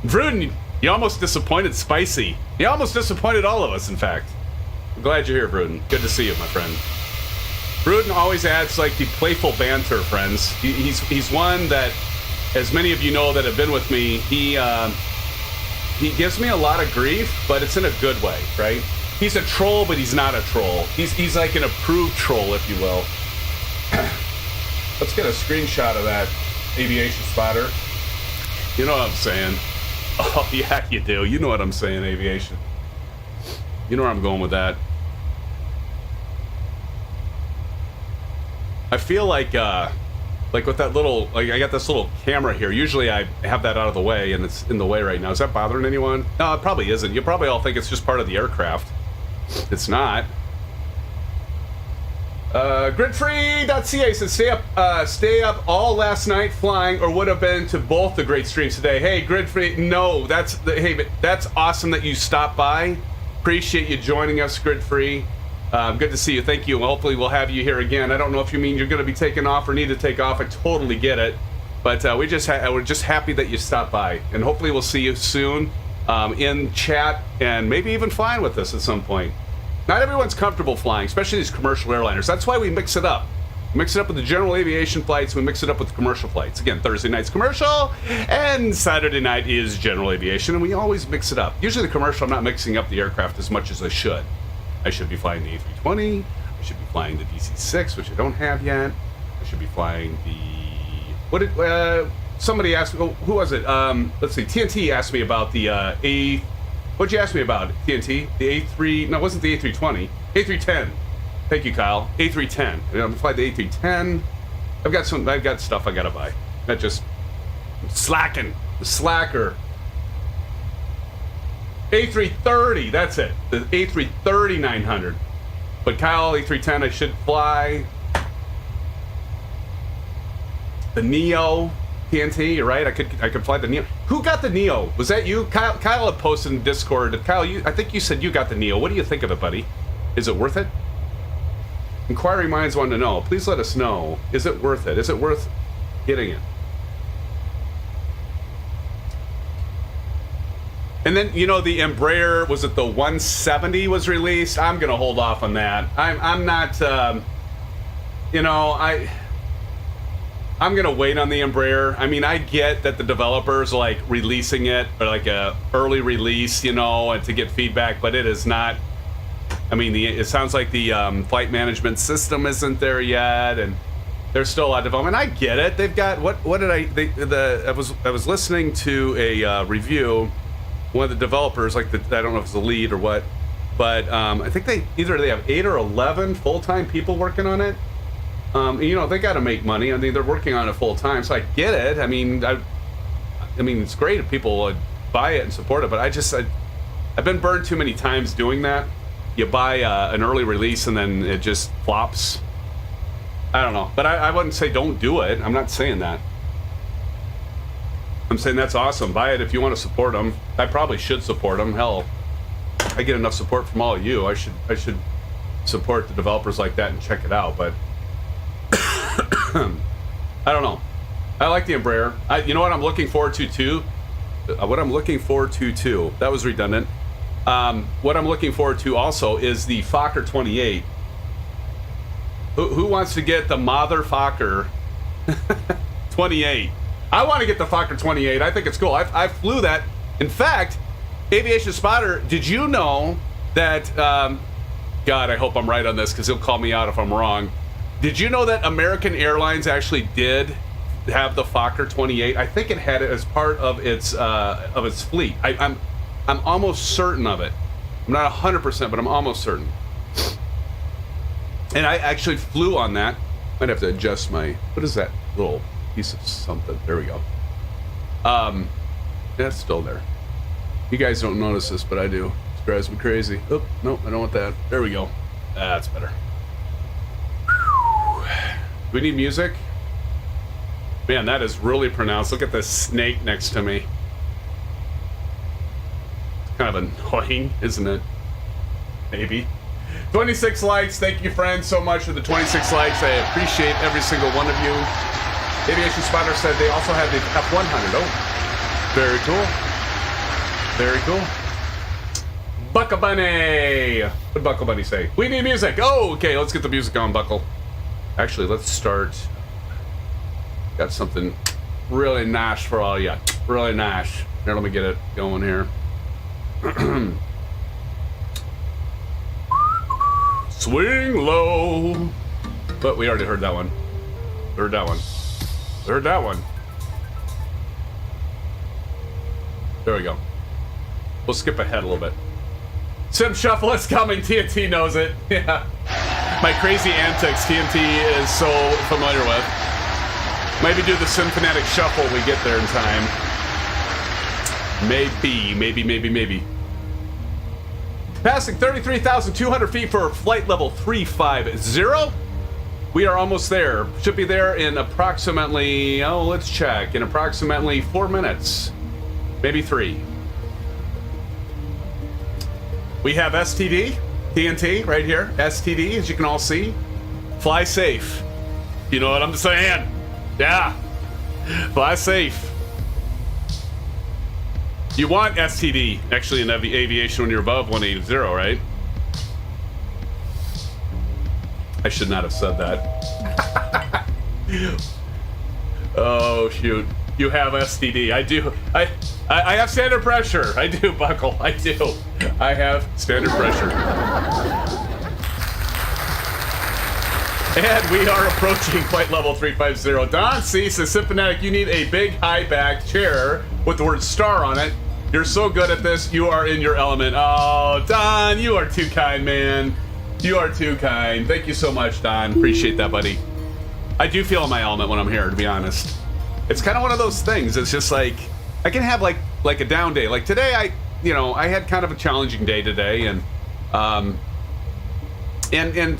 Vruden, you almost disappointed Spicy. You almost disappointed all of us, in fact. I'm glad you're here, Bruden. Good to see you, my friend. Bruden always adds like the playful banter, friends. He's one that, as many of you know that have been with me, he gives me a lot of grief, but it's in a good way, right? He's a troll, but he's not a troll. He's like an approved troll, if you will. Let's get a screenshot of that aviation spotter. You know what I'm saying? Oh, yeah, you do. You know what I'm saying, aviation. You know where I'm going with that. I feel like with that little, like I got this little camera here. Usually I have that out of the way, and it's in the way right now. Is that bothering anyone? No, it probably isn't. You probably all think it's just part of the aircraft. It's not. Gridfree.ca says stay up all last night flying, or would have been to both the great streams today. Hey, Gridfree, no, that's awesome that you stopped by. Appreciate you joining us, Gridfree. Good to see you. Thank you. Hopefully we'll have you here again. I don't know if you mean you're going to be taking off or need to take off. I totally get it, but we're just happy that you stopped by, and hopefully we'll see you soon in chat and maybe even flying with us at some point. Not everyone's comfortable flying, especially these commercial airliners. That's why we mix it up. We mix it up with the general aviation flights. We mix it up with the commercial flights. Again, Thursday night's commercial, and Saturday night is general aviation, and we always mix it up. Usually the commercial, I'm not mixing up the aircraft as much as I should. I should be flying the A320. I should be flying the DC-6, which I don't have yet. I should be flying the... somebody asked me... Oh, who was it? Let's see. TNT asked me about the What'd you ask me about, TNT? The A3... No, it wasn't the A320. A310. Thank you, Kyle. A310. I'm going to fly the A310. I've got stuff I got to buy. That just... I'm slacking. The slacker. A330, that's it. The A330-900. But Kyle, A310 I should fly. The Neo, TNT, you're right. I could fly the Neo. Who got the Neo? Was that you? Kyle had posted in Discord. Kyle, I think you said you got the Neo. What do you think of it, buddy? Is it worth it? Inquiring minds want to know. Please let us know. Is it worth it? Is it worth getting it? And then, you know, the Embraer, was it the 170 was released? I'm going to hold off on that. I'm not, you know, I'm going to wait on the Embraer. I mean, I get that the developers like releasing it, or like a early release, you know, and to get feedback, but it is not, I mean, it sounds like the flight management system isn't there yet, and there's still a lot of development. I get it. They've got, what did I was listening to a review. One of the developers, like I don't know if it's the lead or what, but I think they have 8 or 11 full-time people working on it. You know, they got to make money. I mean, they're working on it full-time, so I get it. I mean, it's great if people would buy it and support it, but I've been burned too many times doing that. You buy an early release and then it just flops. I don't know, but I wouldn't say don't do it. I'm not saying that. I'm saying that's awesome. Buy it if you want to support them. I probably should support them. Hell, I get enough support from all of you. I should support the developers like that and check it out. But I don't know. I like the Embraer. You know what I'm looking forward to too? That was redundant. What I'm looking forward to also is the Fokker 28. Who wants to get the Mother Fokker 28? I want to get the Fokker 28. I think it's cool. I flew that. In fact, Aviation Spotter, did you know that, God, I hope I'm right on this because he'll call me out if I'm wrong. Did you know that American Airlines actually did have the Fokker 28? I think it had it as part of its fleet. I'm almost certain of it. I'm not 100%, but I'm almost certain. And I actually flew on that. Might have to adjust my, what is that little piece of something? There we go. That's still there. You guys don't notice this, but I do. It drives me crazy. Oh, no, I don't want that. There we go. That's better. Do we need music? Man, that is really pronounced. Look at this snake next to me. It's kind of annoying, isn't it? Maybe. 26 likes. Thank you, friends, so much for the 26 likes. I appreciate every single one of you. Aviation Spotter said they also have the F100. Oh, very cool. Very cool. Buckle Bunny. What did Buckle Bunny say? We need music. Oh, okay. Let's get the music on, Buckle. Actually, let's start. Got something really nice for all ya. Really nice. Here, let me get it going here. Swing low. But we already heard that one. Heard that one. Heard that one. There we go. We'll skip ahead a little bit. Sim Shuffle is coming. TNT knows it. Yeah. My crazy antics TNT is so familiar with. Maybe do the SimFanatic Shuffle when we get there in time. Maybe. Passing 33,200 feet for flight level 350. We are almost there. Should be there in approximately, let's check. In approximately 4 minutes. Maybe 3. We have STD, TNT right here. STD, as you can all see. Fly safe. You know what I'm saying? Yeah. Fly safe. You want STD, actually, in aviation when you're above 180, right? I should not have said that. Oh, shoot. You have STD. I do. I have standard pressure. I do, Buckle. I do. I have standard pressure. And we are approaching flight level 350. Don C says, SimFanatic, you need a big high-back chair with the word star on it. You're so good at this. You are in your element. Oh, Don, you are too kind, man. You are too kind. Thank you so much, Don. Appreciate that, buddy. I do feel in my element when I'm here, to be honest. It's kind of one of those things. It's just like, I can have like a down day. Like today, I had kind of a challenging day today, and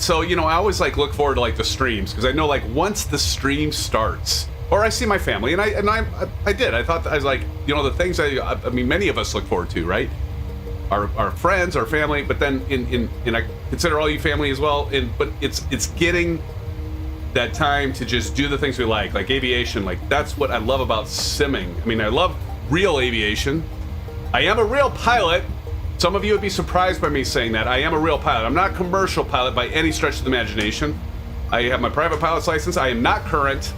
so, I always like look forward to like the streams, because I know like once the stream starts, or I see my family, and I did. I thought, I was like, the things I mean, many of us look forward to, right? Our friends, our family, but then and I consider all you family as well. But it's getting that time to just do the things we like aviation. Like that's what I love about simming. I mean, I love real aviation. I am a real pilot. Some of you would be surprised by me saying that. I am a real pilot. I'm not a commercial pilot by any stretch of the imagination. I have my private pilot's license. I am not current,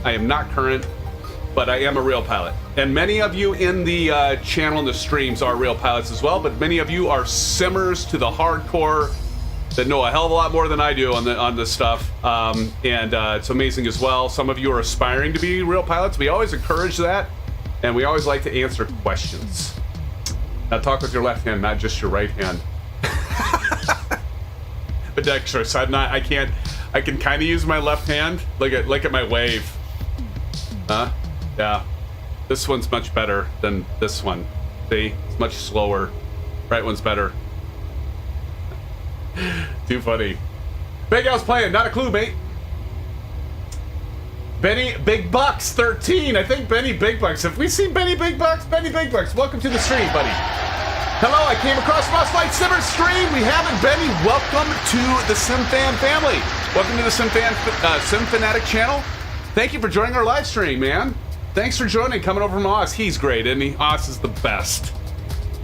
but I am a real pilot. And many of you in the channel and the streams are real pilots as well, but many of you are simmers to the hardcore that know a hell of a lot more than I do on this stuff. And it's amazing as well. Some of you are aspiring to be real pilots. We always encourage that, and we always like to answer questions. Now talk with your left hand, not just your right hand. But dexterous. I can kind of use my left hand. Look at my wave. Huh? Yeah. This one's much better than this one. See? It's much slower. Right one's better. Too funny. Big Al's playing. Not a clue, mate. Benny Big Bucks 13. I think Benny Big Bucks. Have we seen Benny Big Bucks? Benny Big Bucks. Welcome to the stream, buddy. Hello, I came across Moss Flight Simmer stream. We haven't, Benny. Welcome to the SimFan family. Welcome to the SimFanatic channel. Thank you for joining our live stream, man. Thanks for joining, coming over from Oz. He's great, isn't he? Oz is the best.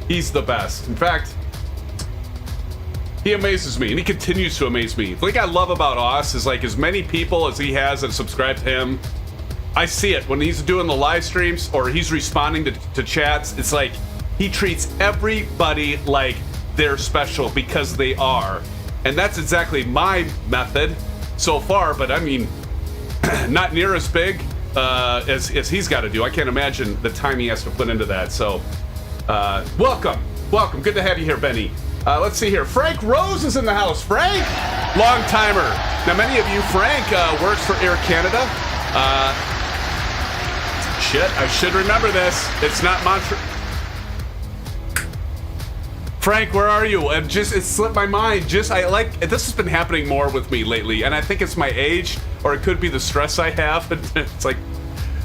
He's the best. In fact, he amazes me, and he continues to amaze me. The thing I love about Oz is like as many people as he has that subscribe to him, I see it when he's doing the live streams or he's responding to chats. It's like he treats everybody like they're special because they are. And that's exactly my method so far, but I mean, not near as big as he's got to do. I can't imagine the time he has to put into that. So, welcome. Good to have you here, Benny. Let's see here. Frank Rose is in the house. Frank, long timer. Now, many of you, Frank works for Air Canada. Shit, I should remember this. It's not Montreal. Frank, where are you? It slipped my mind. This has been happening more with me lately, and I think it's my age, or it could be the stress I have. It's like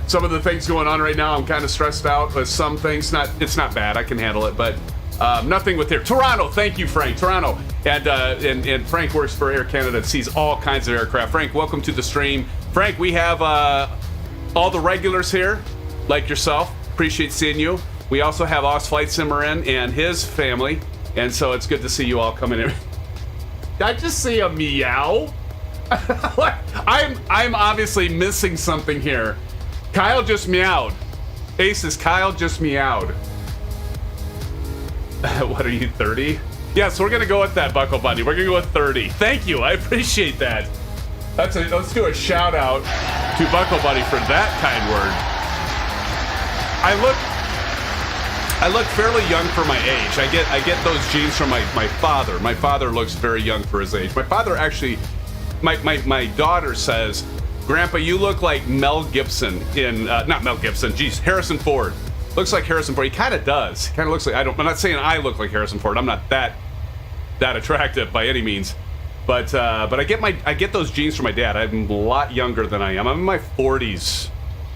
some of the things going on right now. I'm kind of stressed out, but some things it's not bad. I can handle it, but nothing with here. Toronto, thank you, Frank. Toronto, and Frank works for Air Canada and sees all kinds of aircraft. Frank, welcome to the stream. Frank, we have all the regulars here, like yourself. Appreciate seeing you. We also have Oz Flight Simmer in and his family. And so it's good to see you all coming in. Did I just see a meow? I'm obviously missing something here. Kyle just meowed. Aces, Kyle just meowed. What are you, 30? Yes, we're gonna go with that, Buckle Bunny. We're gonna go with 30. Thank you, I appreciate that. Let's do a shout out to Buckle Bunny for that kind word. I look fairly young for my age. I get those genes from my father. My father looks very young for his age. My father actually, my daughter says, Grandpa, you look like Mel Gibson in, not Mel Gibson, geez, Harrison Ford. Looks like Harrison Ford. He kind of does. Kind of looks like, I'm not saying I look like Harrison Ford. I'm not that attractive by any means. But I get those genes from my dad. I'm a lot younger than I am. I'm in my 40s,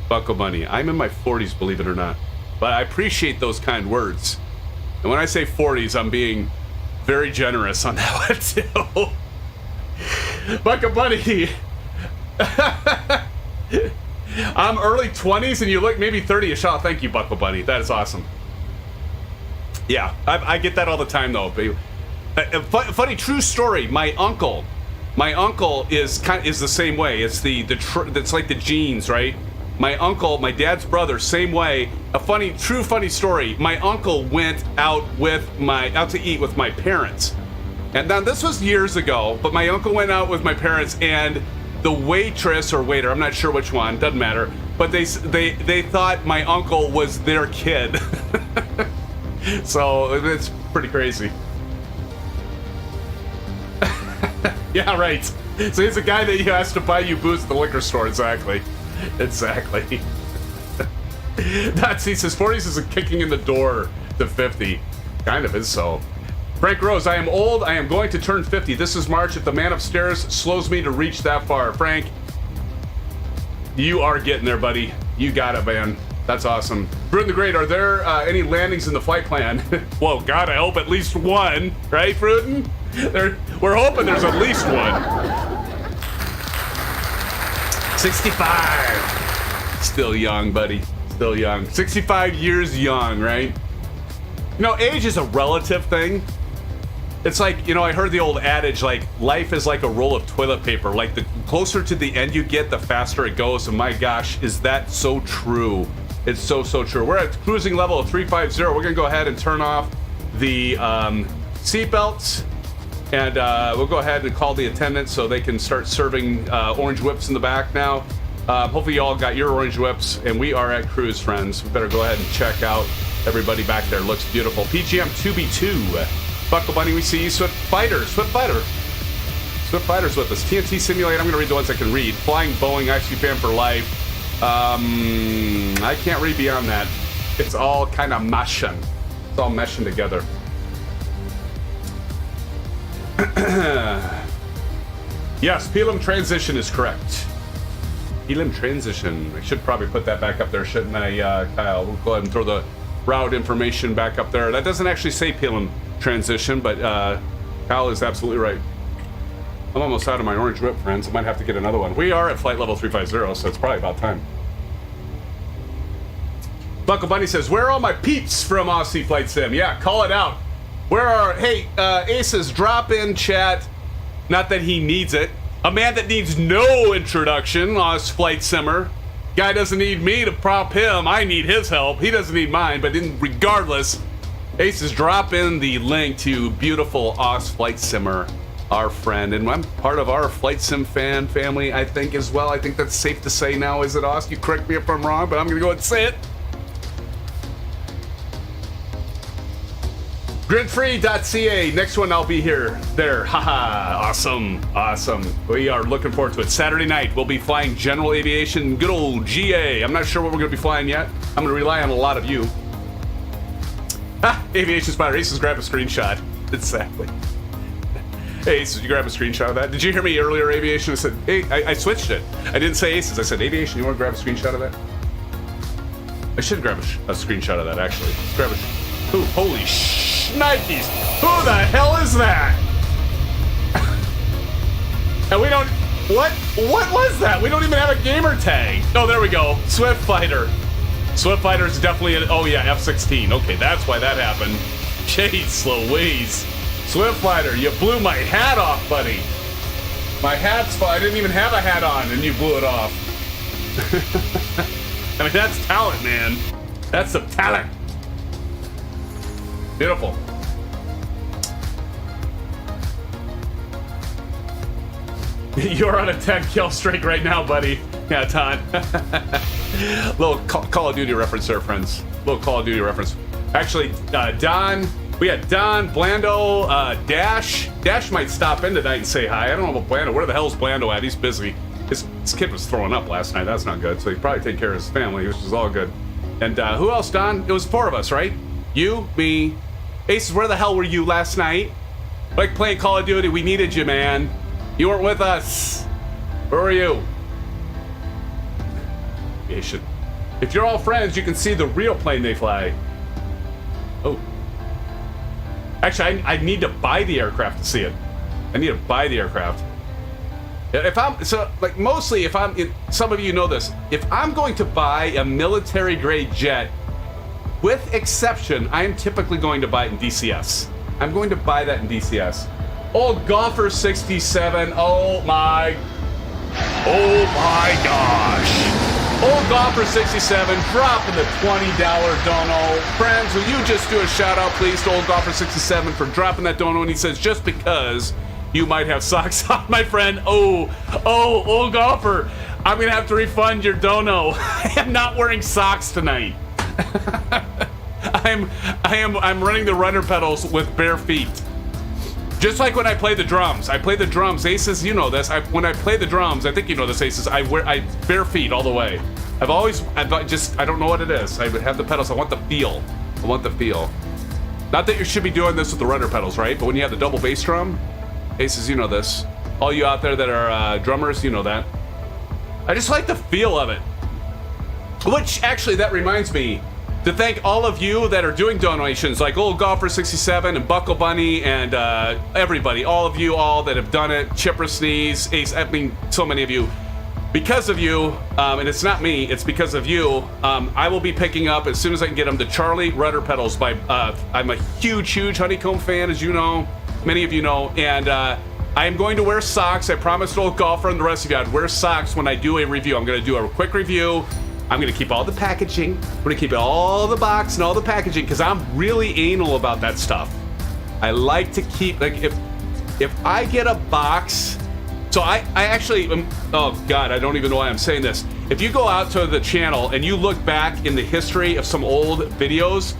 Buckle Bunny. I'm in my 40s, believe it or not. But I appreciate those kind words. And when I say 40s, I'm being very generous on that one too. Buckle Bunny. I'm early 20s and you look maybe 30ish. Oh, thank you, Buckle Bunny. That is awesome. Yeah, I get that all the time though. Funny true story. My uncle is the same way. It's it's like the genes, right? My uncle, my dad's brother, same way. A funny story. My uncle went out to eat with my parents, and now this was years ago. But my uncle went out with my parents, and the waitress or waiter, I'm not sure which one, doesn't matter. But they thought my uncle was their kid. So it's pretty crazy. Yeah, right. So he's a guy that has to buy you booze at the liquor store. Exactly. He says 40s is a kicking in the door to 50. Kind of is so. Frank Rose, I am old. I am going to turn 50. This is March. If the man upstairs slows me to reach that far. Frank, you are getting there, buddy. You got it, man. That's awesome. Fruit the Great, are there any landings in the flight plan? Whoa, God, I hope at least one. Right, Fruitin? We're hoping there's at least one. 65. Still young, buddy. Still young. 65 years young, right? You know, age is a relative thing. It's like, I heard the old adage, like, life is like a roll of toilet paper. Like, the closer to the end you get, the faster it goes. And my gosh, is that so true? It's so true. We're at cruising level of 350. We're going to go ahead and turn off the seatbelts. And we'll go ahead and call the attendants so they can start serving orange whips in the back now. Hopefully you all got your orange whips, and we are at cruise, friends. We better go ahead and check out everybody back there. Looks beautiful. PGM 2B2. Buckle Bunny, we see you. Swift Fighter's with us. TNT Simulator, I'm going to read the ones I can read. Flying Boeing, SimFan for life. I can't read beyond that. It's all kind of meshing. It's all meshing together. Yes, Pelham transition is correct. Pelham transition. I should probably put that back up there, shouldn't I, Kyle? We'll go ahead and throw the route information back up there. That doesn't actually say Pelham transition, but Kyle is absolutely right. I'm almost out of my orange whip, friends. I might have to get another one. We are at flight level 350, so it's probably about time. Buckle Bunny says, where are all my peeps from Aussie Flight Sim? Yeah, call it out. Aces, drop in chat. Not that he needs it. A man that needs no introduction, Oz Flight Simmer. Guy doesn't need me to prop him. I need his help. He doesn't need mine, but regardless, Aces, drop in the link to beautiful Oz Flight Simmer, our friend. And I'm part of our Flight Sim fan family, I think, as well. I think that's safe to say now, is it, Oz? You correct me if I'm wrong, but I'm going to go ahead and say it. Gridfree.ca. Next one, I'll be there. Haha. Awesome. We are looking forward to it. Saturday night, we'll be flying general aviation, good old GA. I'm not sure what we're going to be flying yet. I'm going to rely on a lot of you. Aviation Spider. Aces, grab a screenshot. Exactly. Hey, Aces, you grab a screenshot of that? Did you hear me earlier, Aviation? I said, hey, I switched it. I didn't say Aces. I said, Aviation, you want to grab a screenshot of that? I should grab a screenshot of that, actually. Let's grab it. Ooh, holy shnikes! Who the hell is that? And we don't... What was that? We don't even have a gamer tag. Oh, there we go. Swift Fighter. Swift Fighter is definitely an... Oh, yeah, F-16. Okay, that's why that happened. Jeez Louise. Swiftfighter, you blew my hat off, buddy. My hat's I didn't even have a hat on, and you blew it off. I mean, that's talent, man. That's some talent. Beautiful. You're on a 10 kill streak right now, buddy. Yeah, Todd. Little Call of Duty reference there, friends. Little Call of Duty reference. Actually, Don, we had Don, Blando, Dash. Dash might stop in tonight and say hi. I don't know about Blando. Where the hell's Blando at? He's busy. His kid was throwing up last night. That's not good. So he probably take care of his family, which is all good. And who else, Don? It was 4 of us, right? You, me, Aces. Where the hell were you last night? Like playing Call of Duty. We needed you, man. You weren't with us. Where were you? You should. If you're all friends, you can see the real plane they fly. Oh. Actually, I need to buy the aircraft to see it. I need to buy the aircraft. If I'm mostly if I'm some of you know this, if I'm going to buy a military grade jet, with exception, I am typically going to buy it in DCS. I'm going to buy that in DCS. Old Golfer 67. Oh my gosh. Old Golfer 67 dropping the $20 dono. Friends, will you just do a shout out please to Old Golfer 67 for dropping that dono? And he says, just because you might have socks on, my friend. Oh, Old Golfer, I'm gonna have to refund your dono. I am not wearing socks tonight. I'm running the runner pedals with bare feet. Just like when I play the drums. I play the drums. Aces, you know this. When I play the drums, I think you know this, Aces, I bare feet all the way. I don't know what it is. I have the pedals. I want the feel. Not that you should be doing this with the runner pedals, right? But when you have the double bass drum, Aces, you know this. All you out there that are drummers, you know that. I just like the feel of it. Which, actually, that reminds me to thank all of you that are doing donations, like Old Golfer 67 and Buckle Bunny and everybody, all of you all that have done it, Chipper Sneeze, Ace, I mean, so many of you. Because of you, and it's not me, it's because of you, I will be picking up, as soon as I can get them, the Charlie rudder pedals by, I'm a huge Honeycomb fan, as you know, many of you know, and I am going to wear socks. I promised Old Golfer and the rest of you I'd wear socks when I do a review. I'm going to do a quick review. I'm going to keep all the packaging. I'm going to keep all the box and all the packaging because I'm really anal about that stuff. I like to keep, like, if I get a box, so I actually, oh God, I don't even know why I'm saying this. If you go out to the channel and you look back in the history of some old videos,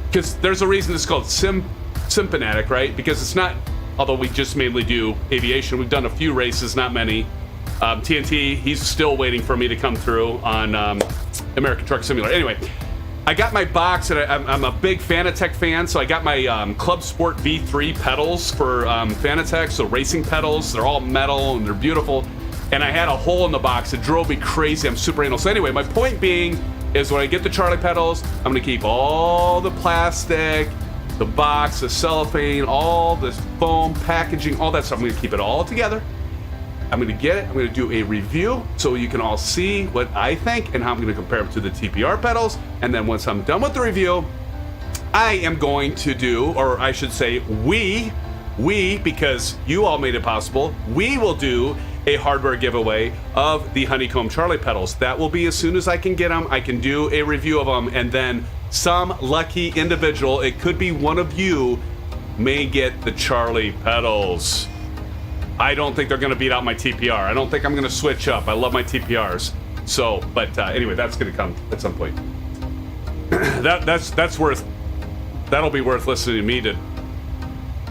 because there's a reason it's called SimFanatic, right? Because it's not, although we just mainly do aviation, we've done a few races, not many. TNT, he's still waiting for me to come through on American Truck Simulator. Anyway, I got my box, and I'm a big Fanatec fan, so I got my Club Sport V3 pedals for Fanatec, so racing pedals. They're all metal, and they're beautiful. And I had a hole in the box. It drove me crazy. I'm super anal. So anyway, my point being is when I get the Charlie pedals, I'm going to keep all the plastic, the box, the cellophane, all this foam, packaging, all that stuff. I'm going to keep it all together. I'm going to get it. I'm going to do a review so you can all see what I think and how I'm going to compare them to the TPR pedals. And then once I'm done with the review, I am going to do, or I should say we, because you all made it possible, we will do a hardware giveaway of the Honeycomb Charlie pedals. That will be as soon as I can get them. I can do a review of them, and then some lucky individual, it could be one of you, may get the Charlie pedals. I don't think they're going to beat out my TPR. I don't think I'm going to switch up. I love my TPRs. So, but anyway, that's going to come at some point. That'll be worth listening to me to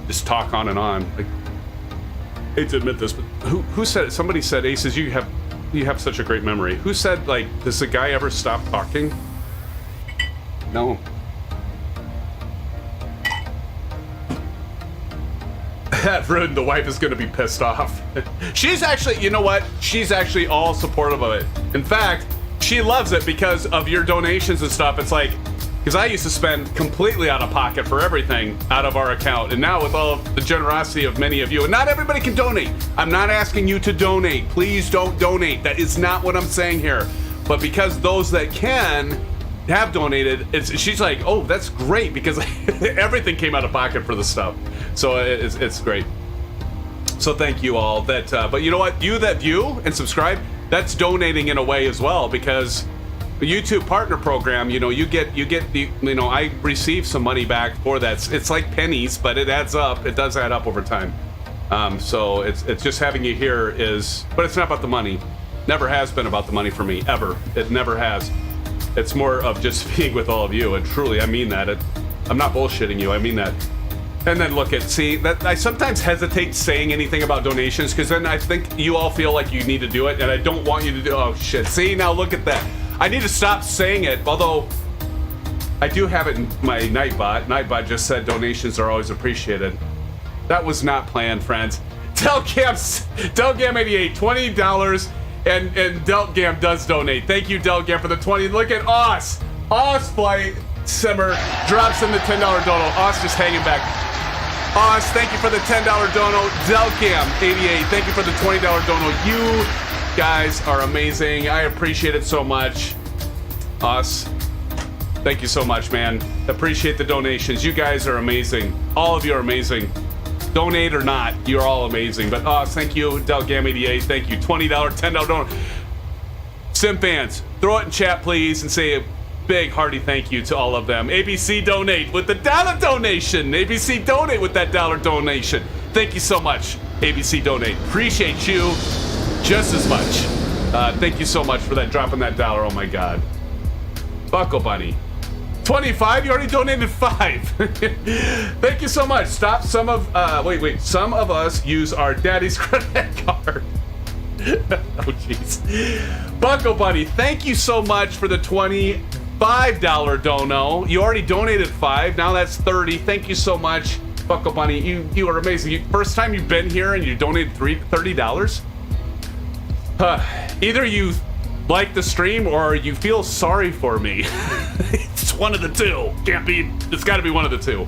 just talk on and on. I hate to admit this, but who said it? Somebody said, Aces, you have such a great memory. Who said, like, does the guy ever stop talking? No. That rude, the wife is going to be pissed off. She's actually, you know what? She's actually all supportive of it. In fact, she loves it because of your donations and stuff. It's like, because I used to spend completely out of pocket for everything out of our account. And now with all of the generosity of many of you, and not everybody can donate. I'm not asking you to donate. Please don't donate. That is not what I'm saying here. But because those that can, have donated, she's like, oh, that's great, because everything came out of pocket for the stuff. So it's great. So thank you all that, but you know what? You that view and subscribe, that's donating in a way as well, because the YouTube partner program, you know, you get the, you know, I receive some money back for that. It's like pennies, but it adds up. It does add up over time. So it's just having you here is, but it's not about the money. Never has been about the money for me, ever. It never has. It's more of just being with all of you, and truly, I mean that. I'm not bullshitting you, I mean that. And then look at, see, that I sometimes hesitate saying anything about donations, because then I think you all feel like you need to do it, and I don't want you to do, oh shit, see, now look at that. I need to stop saying it, although I do have it in my Nightbot. Nightbot just said donations are always appreciated. That was not planned, friends. Delgam88, $20, and Delgam does donate. Thank you, Delgam, for the 20. Look at Oz. Oz Flight Simmer drops in the $10 dono. Oz just hanging back. Oz, thank you for the $10 dono. Delgam88, thank you for the $20 dono. You guys are amazing. I appreciate it so much. Us, thank you so much, man. Appreciate the donations. You guys are amazing. All of you are amazing. Donate or not, you're all amazing. But thank you, Delgam88. Thank you. $20, $10 donor. SimFans, throw it in chat, please, and say a big hearty thank you to all of them. ABC Donate with the $1 donation. ABC Donate with that $1 donation. Thank you so much, ABC Donate. Appreciate you just as much. Thank you so much for that, dropping that $1. Oh my God. Buckle Bunny. 25? You already donated 5. Thank you so much. Stop. Some of, wait. Some of us use our daddy's credit card. Oh, jeez. Buckle Bunny, thank you so much for the $25 dono. You already donated 5. Now that's 30. Thank you so much, Buckle Bunny. You are amazing. First time you've been here and you donated $30? Either you like the stream or you feel sorry for me. It's one of the two. Can't be. It's got to be one of the two.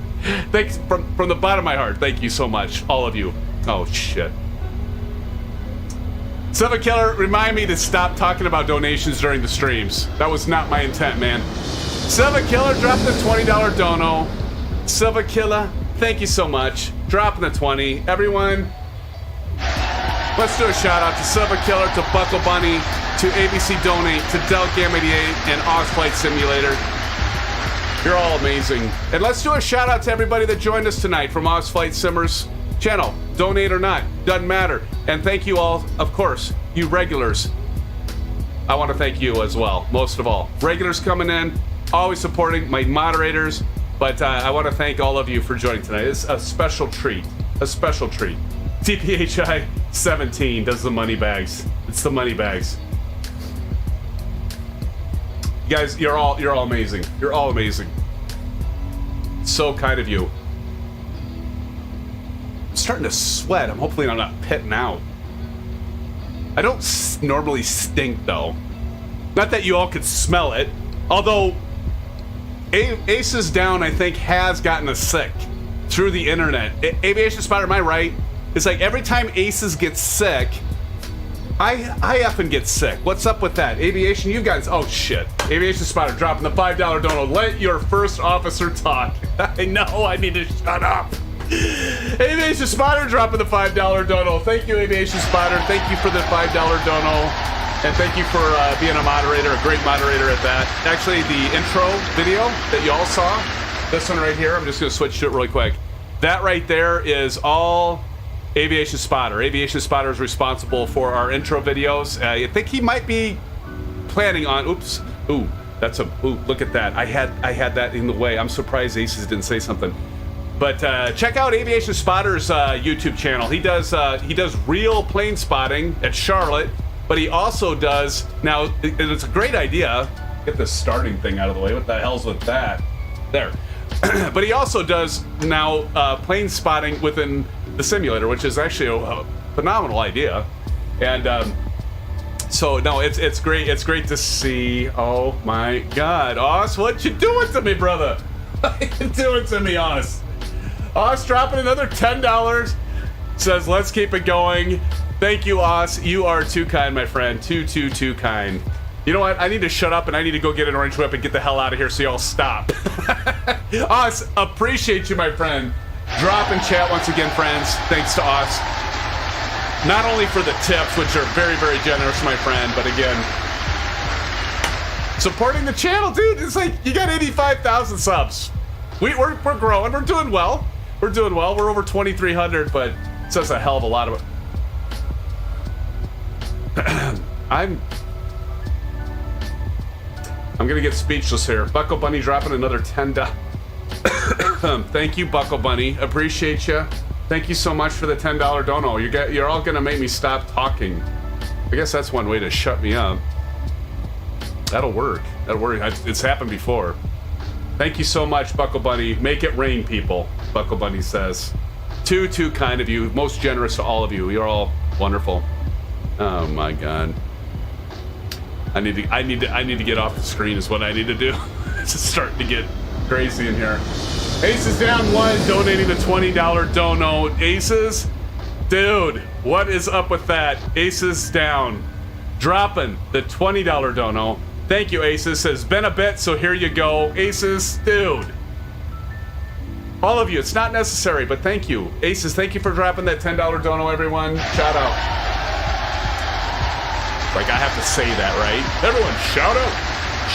Thanks from the bottom of my heart. Thank you so much, all of you. Oh shit. Silva Killer, remind me to stop talking about donations during the streams. That was not my intent, man. Silva Killer dropped the $20 dono. Silva Killer, thank you so much. Dropping the 20. Everyone, let's do a shout out to Silva Killer, to Buckle Bunny, to ABC Donate, to Delgam88, and Oz Flight Simulator. You're all amazing. And let's do a shout out to everybody that joined us tonight from Oz Flight Simmer's channel. Donate or not, doesn't matter. And thank you all, of course, you regulars. I want to thank you as well, most of all. Regulars coming in, always supporting my moderators, but I want to thank all of you for joining tonight. It's a special treat, a special treat. TPHI 17 does the money bags. It's the money bags. You guys, you're all amazing. You're all amazing. So kind of you. I'm starting to sweat. I'm hopefully I'm not pitting out. I don't normally stink though. Not that you all could smell it. Although Aces Down, I think, has gotten us sick through the internet. Aviation Spider, am I right? It's like every time Aces gets sick, I often get sick. What's up with that? Aviation, you guys, oh shit. Aviation Spider dropping the $5 dono. Let your first officer talk. I know, I need to shut up. Aviation Spider dropping the $5 dono. Thank you, Aviation Spider. Thank you for the $5 dono. And thank you for being a moderator, a great moderator at that. Actually, the intro video that you all saw, this one right here, I'm just gonna switch to it really quick. That right there is all Aviation Spotter. Aviation Spotter is responsible for our intro videos. I think he might be planning on, oops, ooh, that's a, ooh, look at that. I had that in the way. I'm surprised Aces didn't say something. But check out Aviation Spotter's YouTube channel. He does real plane spotting at Charlotte, but he also does, now, it's a great idea. Get this starting thing out of the way. What the hell's with that? There. But he also does now plane spotting within the simulator, which is actually a phenomenal idea. And so no, it's great. It's great to see. Oh my God, Oz, what you doing to me, brother? What you doing to me, Oz? Oz dropping another $10. Says let's keep it going. Thank you, Oz. You are too kind, my friend. Too kind. You know what? I need to shut up and I need to go get an orange whip and get the hell out of here so y'all stop. Us, appreciate you, my friend. Drop in chat once again, friends. Thanks to us. Not only for the tips, which are very, very generous, my friend, but again, supporting the channel, dude. It's like you got 85,000 subs. We're growing. We're doing well. We're doing well. We're over 2,300, but it says a hell of a lot of it. I'm gonna get speechless here. Buckle Bunny dropping another $10. Thank you, Buckle Bunny. Appreciate you. Thank you so much for the $10 dono. You're all gonna make me stop talking. I guess that's one way to shut me up. That'll work. That'll work. It's happened before. Thank you so much, Buckle Bunny. Make it rain, people. Buckle Bunny says. Too kind of you. Most generous to all of you. You're all wonderful. Oh my God. I need to get off the screen is what I need to do. It's just starting to get crazy in here. Aces down one, donating the $20 dono. Aces, dude, what is up with that? Aces down, dropping the $20 dono. Thank you, Aces. Says been a bit, so here you go. Aces, dude. All of you, it's not necessary, but thank you. Aces, thank you for dropping that $10 dono, everyone. Shout out. Like I have to say that, right? Everyone, shout out.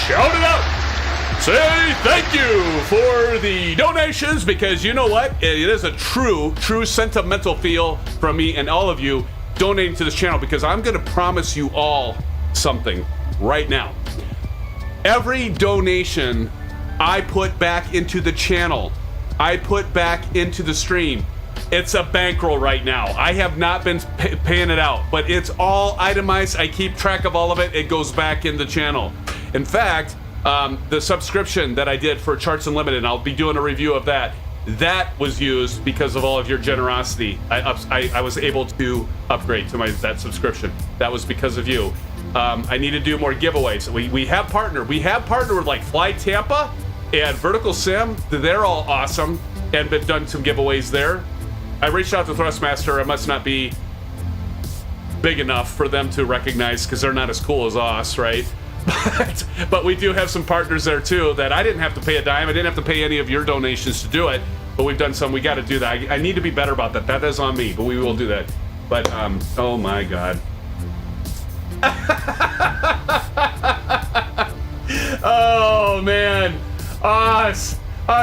Shout it out. Say thank you for the donations, because you know what? It is a true sentimental feel from me and all of you donating to this channel, because I'm going to promise you all something right now. Every donation I put back into the channel, I put back into the stream, it's a bankroll right now. I have not been paying it out, but it's all itemized. I keep track of all of it. It goes back in the channel. In fact, the subscription that I did for Charts Unlimited, and I'll be doing a review of that, that was used because of all of your generosity. I was able to upgrade to that subscription. That was because of you. I need to do more giveaways. We have partnered. We have partnered with like Fly Tampa and Vertical Sim. They're all awesome and been done some giveaways there. I reached out to Thrustmaster. I must not be big enough for them to recognize because they're not as cool as us, right? But we do have some partners there too that I didn't have to pay a dime. I didn't have to pay any of your donations to do it, but we've done some. We got to do that. I need to be better about that. That is on me, but we will do that. But oh my God. Oh man. Oz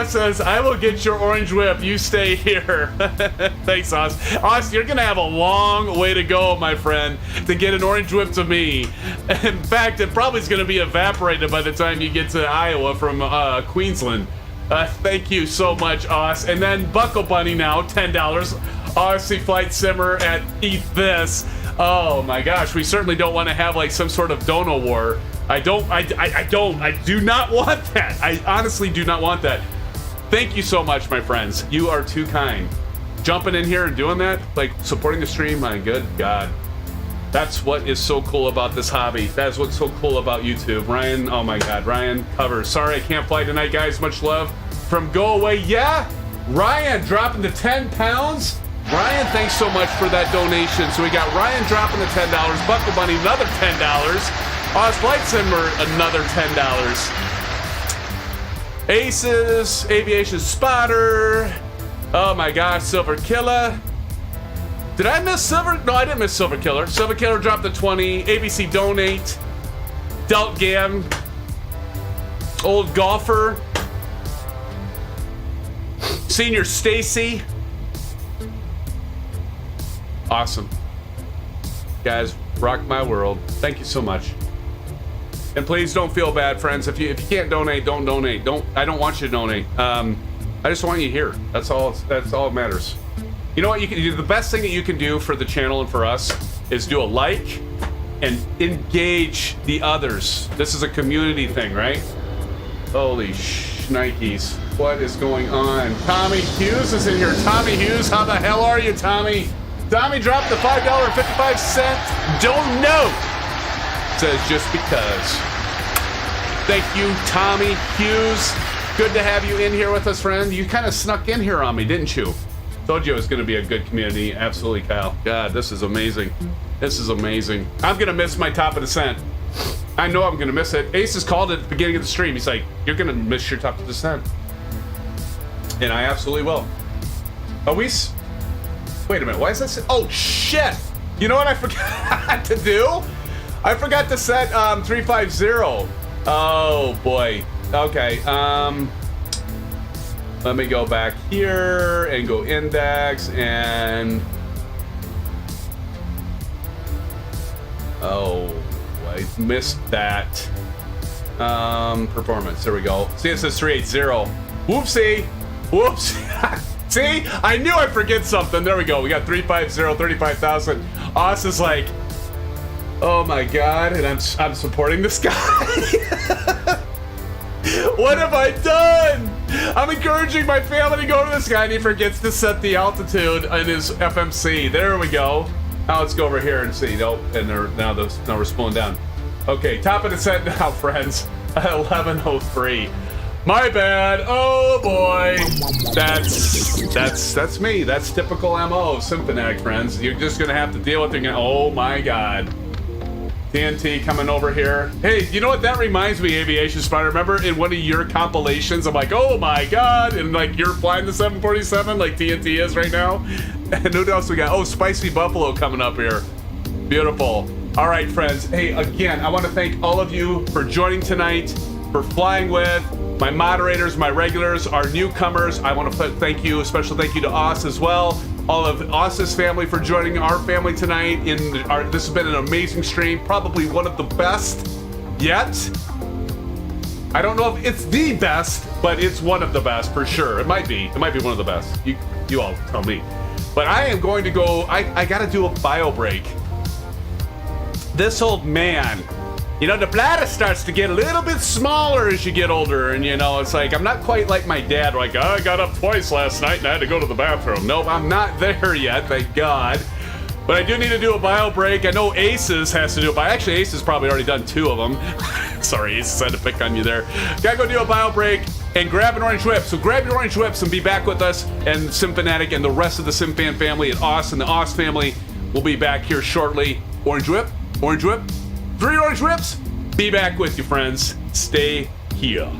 says, I will get your orange whip. You stay here. Thanks, Oz. Oz, you're going to have a long way to go, my friend, to get an orange whip to me. In fact, it probably is going to be evaporated by the time you get to Iowa from Queensland. Thank you so much, Oz. And then Buckle Bunny now, $10. RC Flight Simmer at Eat This. Oh my gosh, we certainly don't want to have like some sort of dono war. I do not want that. I honestly do not want that. Thank you so much, my friends. You are too kind. Jumping in here and doing that, like supporting the stream, my good God. That's what is so cool about this hobby. That's what's so cool about YouTube. Ryan, oh my God, Ryan covers. Sorry I can't fly tonight, guys. Much love from Go Away. Yeah, Ryan dropping the 10 pounds. Ryan, thanks so much for that donation. So we got Ryan dropping the $10, Buckle Bunny another $10. Oz Flight Simmer, another $10. Aces, Aviation Spotter. Oh my gosh, Silver Killer. Did I miss Silver? No, I didn't miss Silver Killer. Silver Killer dropped the 20. ABC Donate. Delt Gam. Old Golfer. Senior Stacy. Awesome. Guys, rock my world. Thank you so much. And please don't feel bad, friends. If you can't donate, don't donate. I don't want you to donate. I just want you here. That's all that matters. You know what you can do? The best thing that you can do for the channel and for us is do a like and engage the others. This is a community thing, right? Holy shnikes. What is going on? Tommy Hughes is in here. Tommy Hughes, how the hell are you, Tommy? Tommy dropped the $5.55. Don't know. Says just because. Thank you, Tommy Hughes. Good to have you in here with us, friend. You kind of snuck in here on me, didn't you? Told you it was going to be a good community. Absolutely, Kyle. God, this is amazing. This is amazing. I'm going to miss my top of the cent. I know I'm gonna miss it. Ace has called it at the beginning of the stream. He's like, you're gonna miss your top descent. And I absolutely will. Are we... Wait a minute, why is this... Oh, shit! You know what I forgot to do? I forgot to set 350. Oh, boy. Okay, let me go back here and go index and... Oh, I missed that. Performance, there we go. See, it says 380. Whoopsie. Whoops. See, I knew I'd forget something. There we go. We got 350, 35,000. Oz is like, oh my God, and I'm supporting this guy. What have I done? I'm encouraging my family to go to this guy, and he forgets to set the altitude in his FMC. There we go. Now let's go over here and see. Nope, and now we're spooling down. Okay, top of the set now, friends. 11:03. My bad. Oh boy. That's me. That's typical MO of SimFanatic, friends. You're just gonna have to deal with it. Oh my God. TNT coming over here. Hey, you know what that reminds me, Aviation Spider? Remember in one of your compilations, I'm like, oh my God, and like you're flying the 747 like TNT is right now. And who else we got? Oh, Spicy Buffalo coming up here. Beautiful. All right, friends. Hey, again, I want to thank all of you for joining tonight, for flying with. My moderators, my regulars, our newcomers. I want to thank you, a special thank you to Oz as well. All of Oz's family for joining our family tonight. This has been an amazing stream, probably one of the best yet. I don't know if it's the best, but it's one of the best for sure. It might be one of the best. You all tell me. But I am going to go, I gotta do a bio break. This old man, you know, the bladder starts to get a little bit smaller as you get older, and you know, it's like, I'm not quite like my dad, like, I got up twice last night and I had to go to the bathroom. Nope, I'm not there yet, thank God. But I do need to do a bio break. I know ASUS has to do it, but actually ASUS probably already done 2 of them. Sorry, ASUS, I had to pick on you there. Gotta go do a bio break and grab an orange whip. So grab your orange whips and be back with us and SimFanatic and the rest of the SimFan family and Oz and the Oz family. We'll be back here shortly. Orange whip, 3 orange whips. Be back with you, friends. Stay here.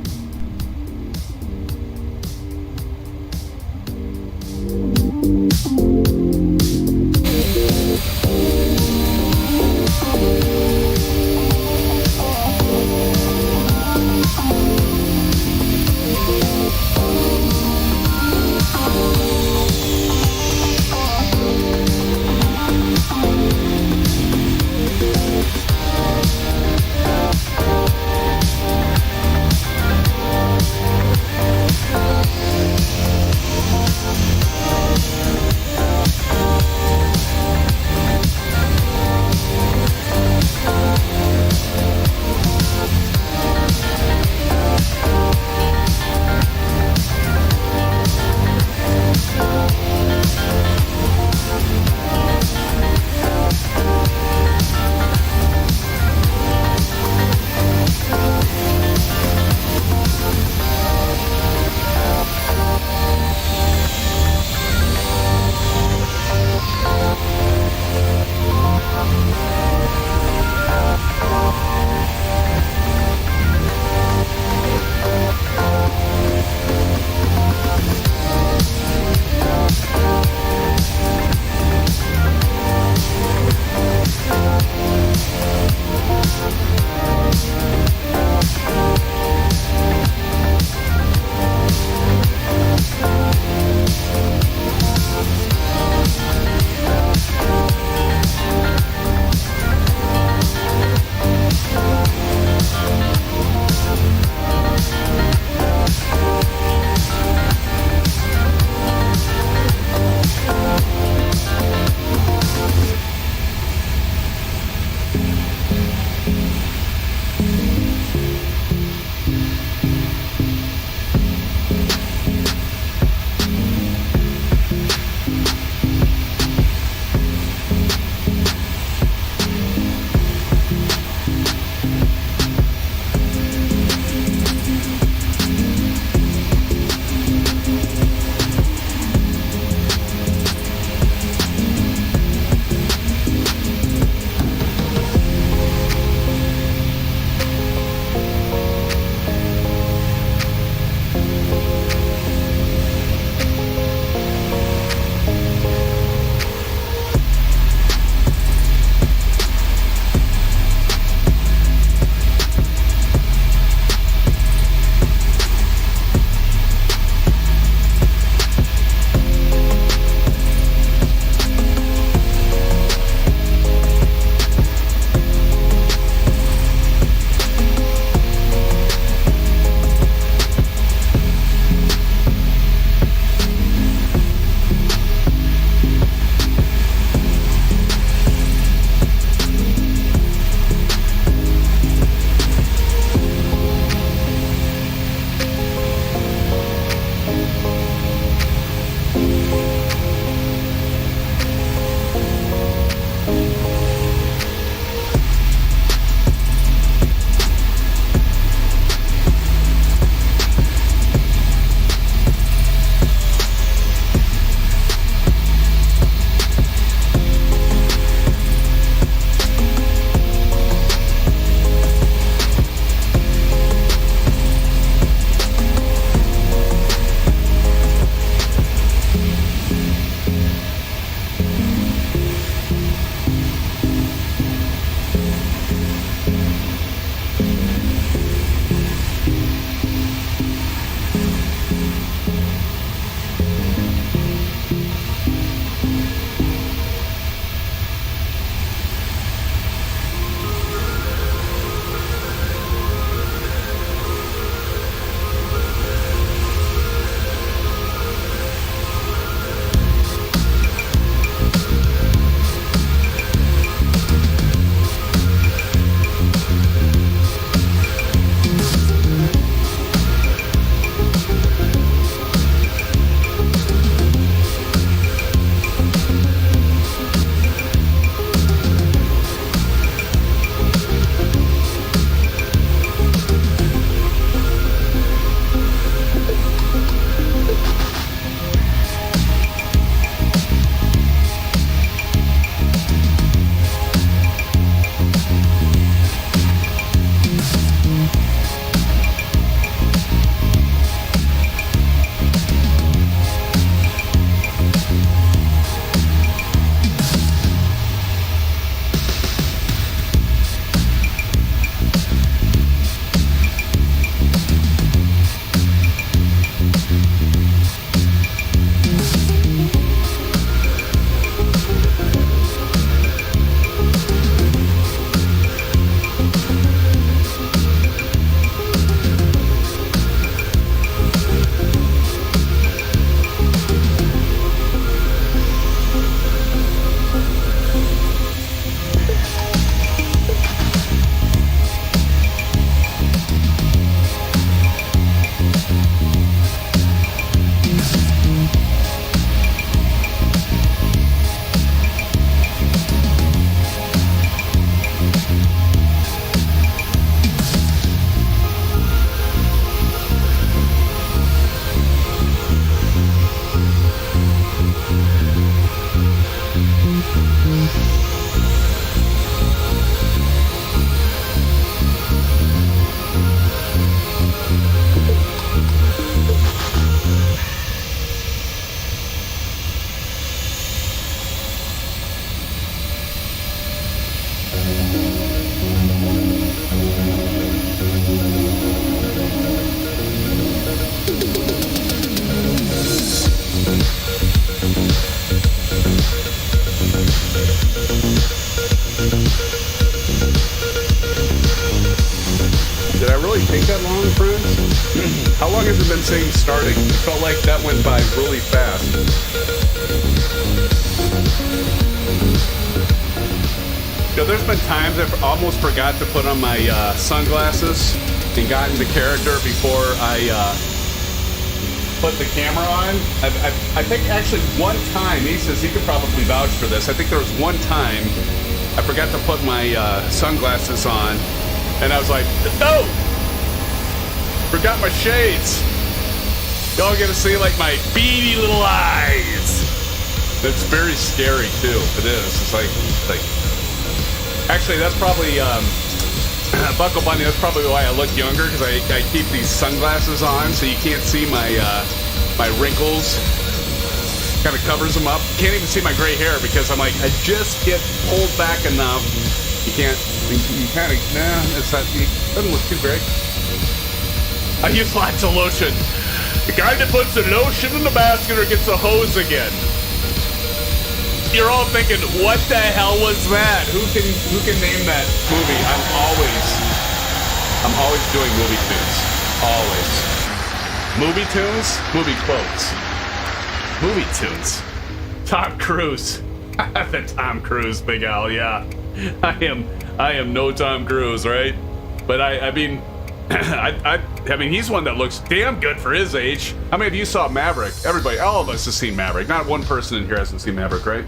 How long has it been saying starting? It felt like that went by really fast. You know, there's been times I've almost forgot to put on my sunglasses and got into character before I put the camera on. I think actually one time, he says he could probably vouch for this. I think there was one time I forgot to put my sunglasses on, and I was like, no! Forgot my shades. Y'all get to see like my beady little eyes. It's very scary too. It is. It's like actually, that's probably Buckle Bunny. That's probably why I look younger, because I keep these sunglasses on, so you can't see my my wrinkles. Kind of covers them up. Can't even see my gray hair because I'm like, I just get pulled back enough. You can't. You kind of. Nah, it's not. It doesn't look too great. I use lots of lotion. The guy that puts the lotion in the basket or gets a hose again. You're all thinking, what the hell was that? Who can name that movie? I'm always doing movie tunes. Always. Movie tunes? Movie quotes. Movie tunes. Tom Cruise. The Tom Cruise, Big Al, yeah. I am no Tom Cruise, right? But I mean, I mean, he's one that looks damn good for his age. How many of you saw Maverick? Everybody, all of us have seen Maverick. Not one person in here hasn't seen Maverick, right?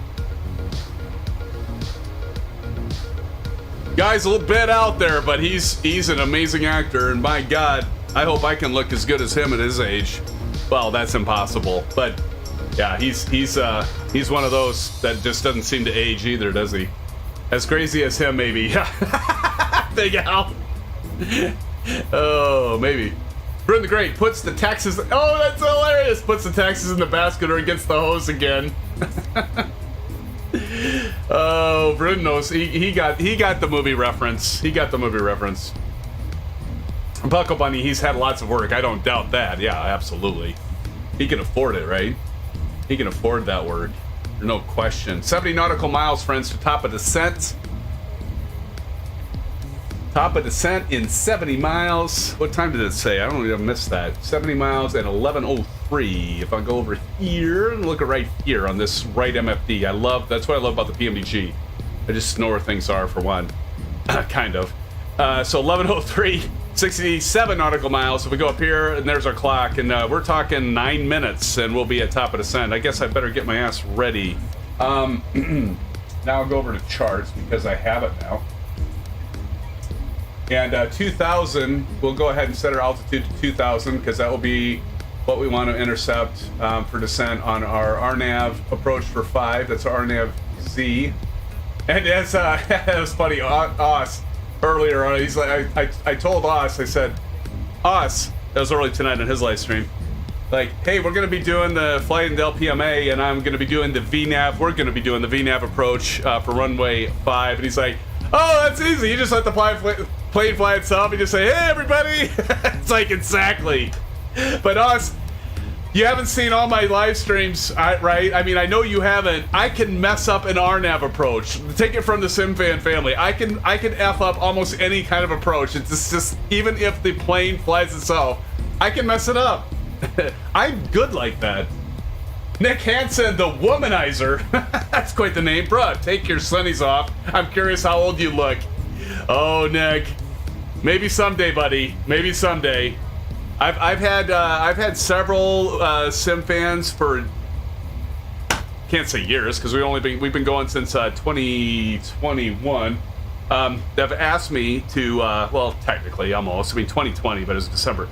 Guy's a little bit out there, but he's an amazing actor, and my God, I hope I can look as good as him at his age. Well, that's impossible, but yeah, he's one of those that just doesn't seem to age either, does he? As crazy as him, maybe. Big Al. Oh, maybe. Bryn the Great puts the taxes. Oh, that's hilarious. Puts the taxes in the basket or gets the hose again. Oh, Bryn knows. He got the movie reference. He got the movie reference. Buckle Bunny, he's had lots of work. I don't doubt that. Yeah, absolutely. He can afford it, right? He can afford that work. No question. 70 nautical miles, friends, to top of descent. Top of descent in 70 miles. What time did it say? I don't even miss that. 70 miles at 11:03. If I go over here and look at right here on this right MFD, that's what I love about the PMDG. I just know where things are for one. Kind of. So 11:03, 67 nautical miles. If we go up here, and there's our clock, and we're talking 9 minutes, and we'll be at top of descent. I guess I better get my ass ready. Now I'll go over to charts because I have it now. And 2,000, we'll go ahead and set our altitude to 2,000 because that will be what we want to intercept for descent on our RNAV approach for 5. That's our RNAV Z. And as that was funny, Os earlier on, he's like, I told Os, I said, Os, that was early tonight on his live stream, like, hey, we're going to be doing the flight in the LPMA, and I'm going to be doing the VNAV. We're going to be doing the VNAV approach for runway 5. And he's like, oh, that's easy. You just let the plane fly itself. You just say, hey, everybody. It's like, exactly. But Os, you haven't seen all my live streams, right? I mean, I know you haven't. I can mess up an RNAV approach. Take it from the SimFan family. I can F up almost any kind of approach. It's just even if the plane flies itself, I can mess it up. I'm good like that. Nick Hansen, the womanizer. That's quite the name. Bruh, take your sunnies off. I'm curious how old you look. Oh, Nick. Maybe someday, buddy. Maybe someday. I've had several SimFans for, can't say years because we've been going since 2021. They've asked me to well, technically almost, I mean 2020, but it's December.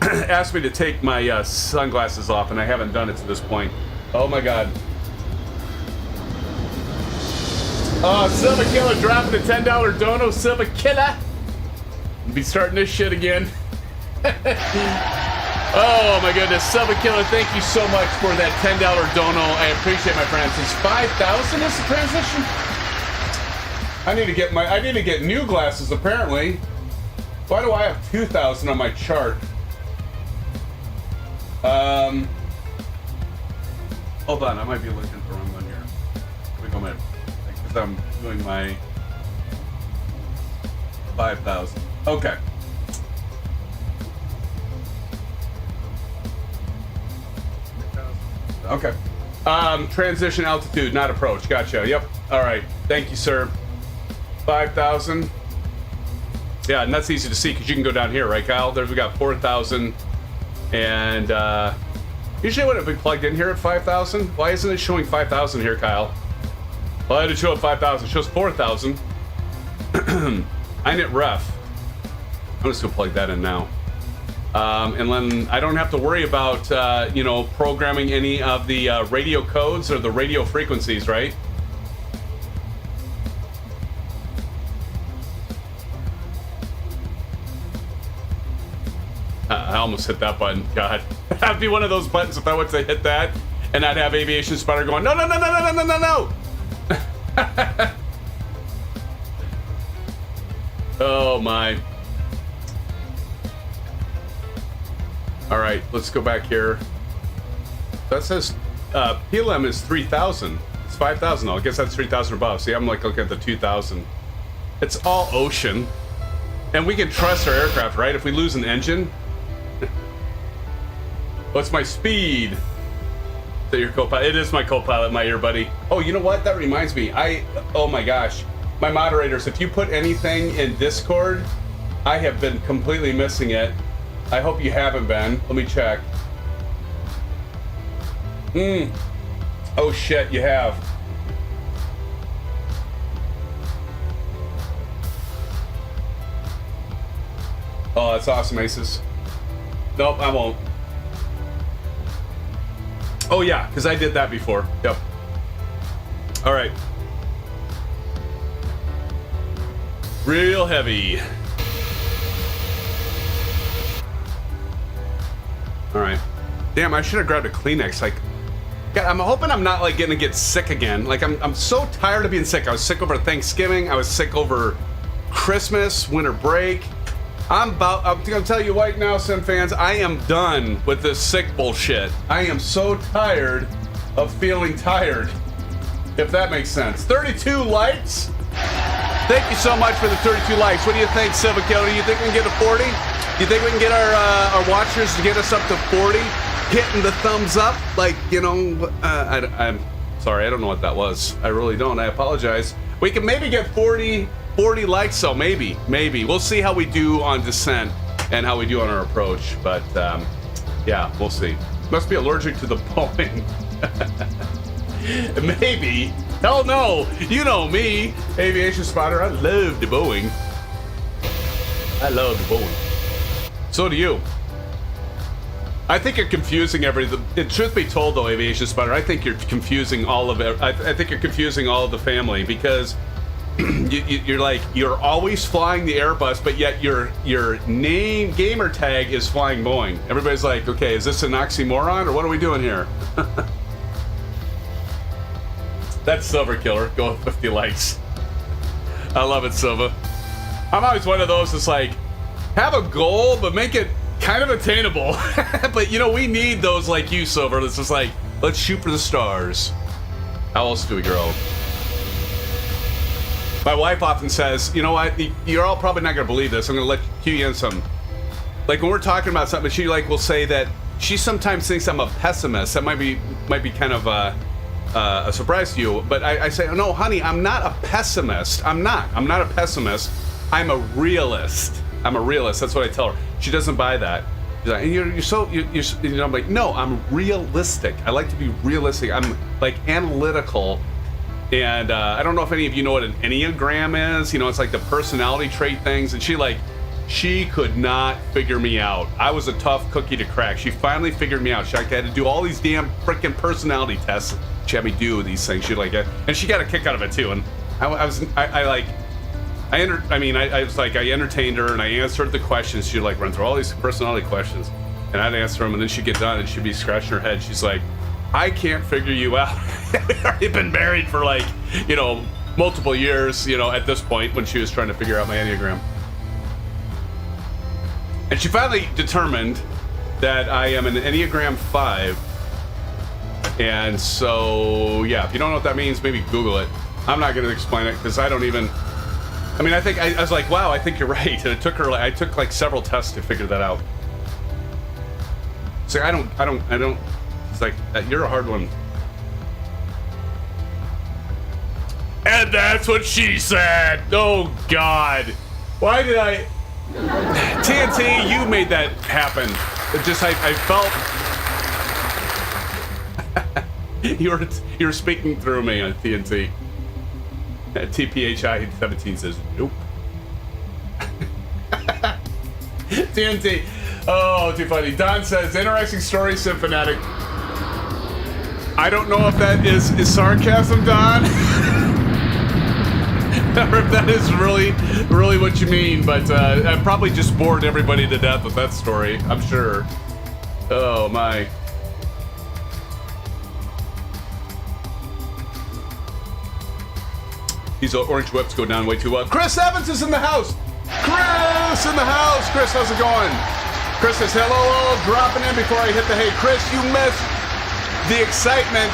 Asked me to take my sunglasses off, and I haven't done it to this point. Oh my God. Silva Killer dropping a $10 dono. Silva Killer. Be starting this shit again. Oh my goodness, Silva Killer, thank you so much for that $10 dono. I appreciate my friends. It's 5,000 is the transition. I need to get new glasses apparently. Why do I have 2,000 on my chart? Hold on, I might be looking for the wrong one here. Let me go back because I'm doing my 5,000. Okay. Okay. Transition altitude, not approach. Gotcha. Yep. All right. Thank you, sir. 5,000. Yeah, and that's easy to see because you can go down here, right, Kyle? There's, we got 4,000. And usually when it be plugged in here at 5,000, why isn't it showing 5,000 here, Kyle? Why did it show at 5,000? It shows 4,000. init ref. I'm just gonna plug that in now. And then I don't have to worry about, you know, programming any of the radio codes or the radio frequencies, right? I almost hit that button. God, that'd be one of those buttons if I went to hit that, and I'd have Aviation Spider going, no, no, no, no, no, no, no, no, no. Oh my. All right, let's go back here. That says PLM is 3,000. It's 5,000. I guess that's 3,000 above. See, I'm like looking at the 2,000. It's all ocean, and we can trust our aircraft, right? If we lose an engine, what's my speed? Is that your co-pilot? It is my co-pilot, my ear buddy. Oh, you know what? That reminds me. Oh my gosh, my moderators. If you put anything in Discord, I have been completely missing it. I hope you haven't been. Let me check. Oh shit, you have. Oh, that's awesome, Aces. Nope, I won't. Oh yeah, because I did that before. Yep. All right. Real heavy. All right. Damn, I should have grabbed a Kleenex. Like, God, I'm hoping I'm not like gonna get sick again. Like, I'm so tired of being sick. I was sick over Thanksgiving. I was sick over Christmas, winter break. I'm gonna tell you right now, SimFans, I am done with this sick bullshit. I am so tired of feeling tired, if that makes sense. 32 likes? Thank you so much for the 32 likes. What do you think, Silva Killer? Do you think we can get to 40? Do you think we can get our watchers to get us up to 40? Hitting the thumbs up, like, you know, I'm sorry, I don't know what that was. I really don't. I apologize. We can maybe get 40 likes, so maybe. We'll see how we do on descent and how we do on our approach, but yeah, we'll see. Must be allergic to the Boeing. Maybe. Hell no. You know me, Aviation Spotter. I love the Boeing. I love the Boeing. So do you. I think you're confusing everything. Truth be told, though, Aviation Spotter, I think you're confusing all of it. I think you're confusing all of the family because you're like, you're always flying the Airbus, but yet your name gamer tag is flying Boeing. Everybody's like, okay, is this an oxymoron or what are we doing here? That's Silver Killer. Go with 50 likes. I love it, Silva. I'm always one of those that's like, have a goal, but make it kind of attainable. But you know, we need those like you, Silver. That's just like, let's shoot for the stars. How else do we grow? My wife often says, you know what, you're all probably not gonna believe this. I'm gonna let you in some. Like when we're talking about something, she like will say that she sometimes thinks I'm a pessimist. That might be kind of a surprise to you. But I say, no, honey, I'm not a pessimist. I'm not a pessimist. I'm a realist. I'm a realist. That's what I tell her. She doesn't buy that. She's like, you know, I'm like, no, I'm realistic. I like to be realistic. I'm like analytical. And I don't know if any of you know what an Enneagram is. You know, it's like the personality trait things. And she could not figure me out. I was a tough cookie to crack. She finally figured me out. She had to do all these damn freaking personality tests. She had me do these things. She like, and she got a kick out of it too. And I entertained her and I answered the questions. She'd like run through all these personality questions, and I'd answer them, and then she'd get done and she'd be scratching her head. She's like, I can't figure you out. We've already been married for like, you know, multiple years, you know, at this point when she was trying to figure out my Enneagram. And she finally determined that I am an Enneagram 5. And so, yeah, if you don't know what that means, maybe Google it. I'm not going to explain it because I don't even, I mean, I was like, wow, I think you're right. And it took her, I took like several tests to figure that out. So I don't It's like, you're a hard one. And that's what she said. Oh, God. Why did I... TNT, you made that happen. It just, I felt... you were speaking through me on TNT. TPHI 17 says, nope. TNT. Oh, too funny. Don says, interesting story, SimFanatic. I don't know if that is sarcasm, Don. Or if that is really what you mean, but I probably just bored everybody to death with that story, I'm sure. Oh, my. These orange whips go down way too well. Chris Evans is in the house. Chris in the house. Chris, how's it going? Chris says, hello, dropping in before I hit the hay. Chris, you missed the excitement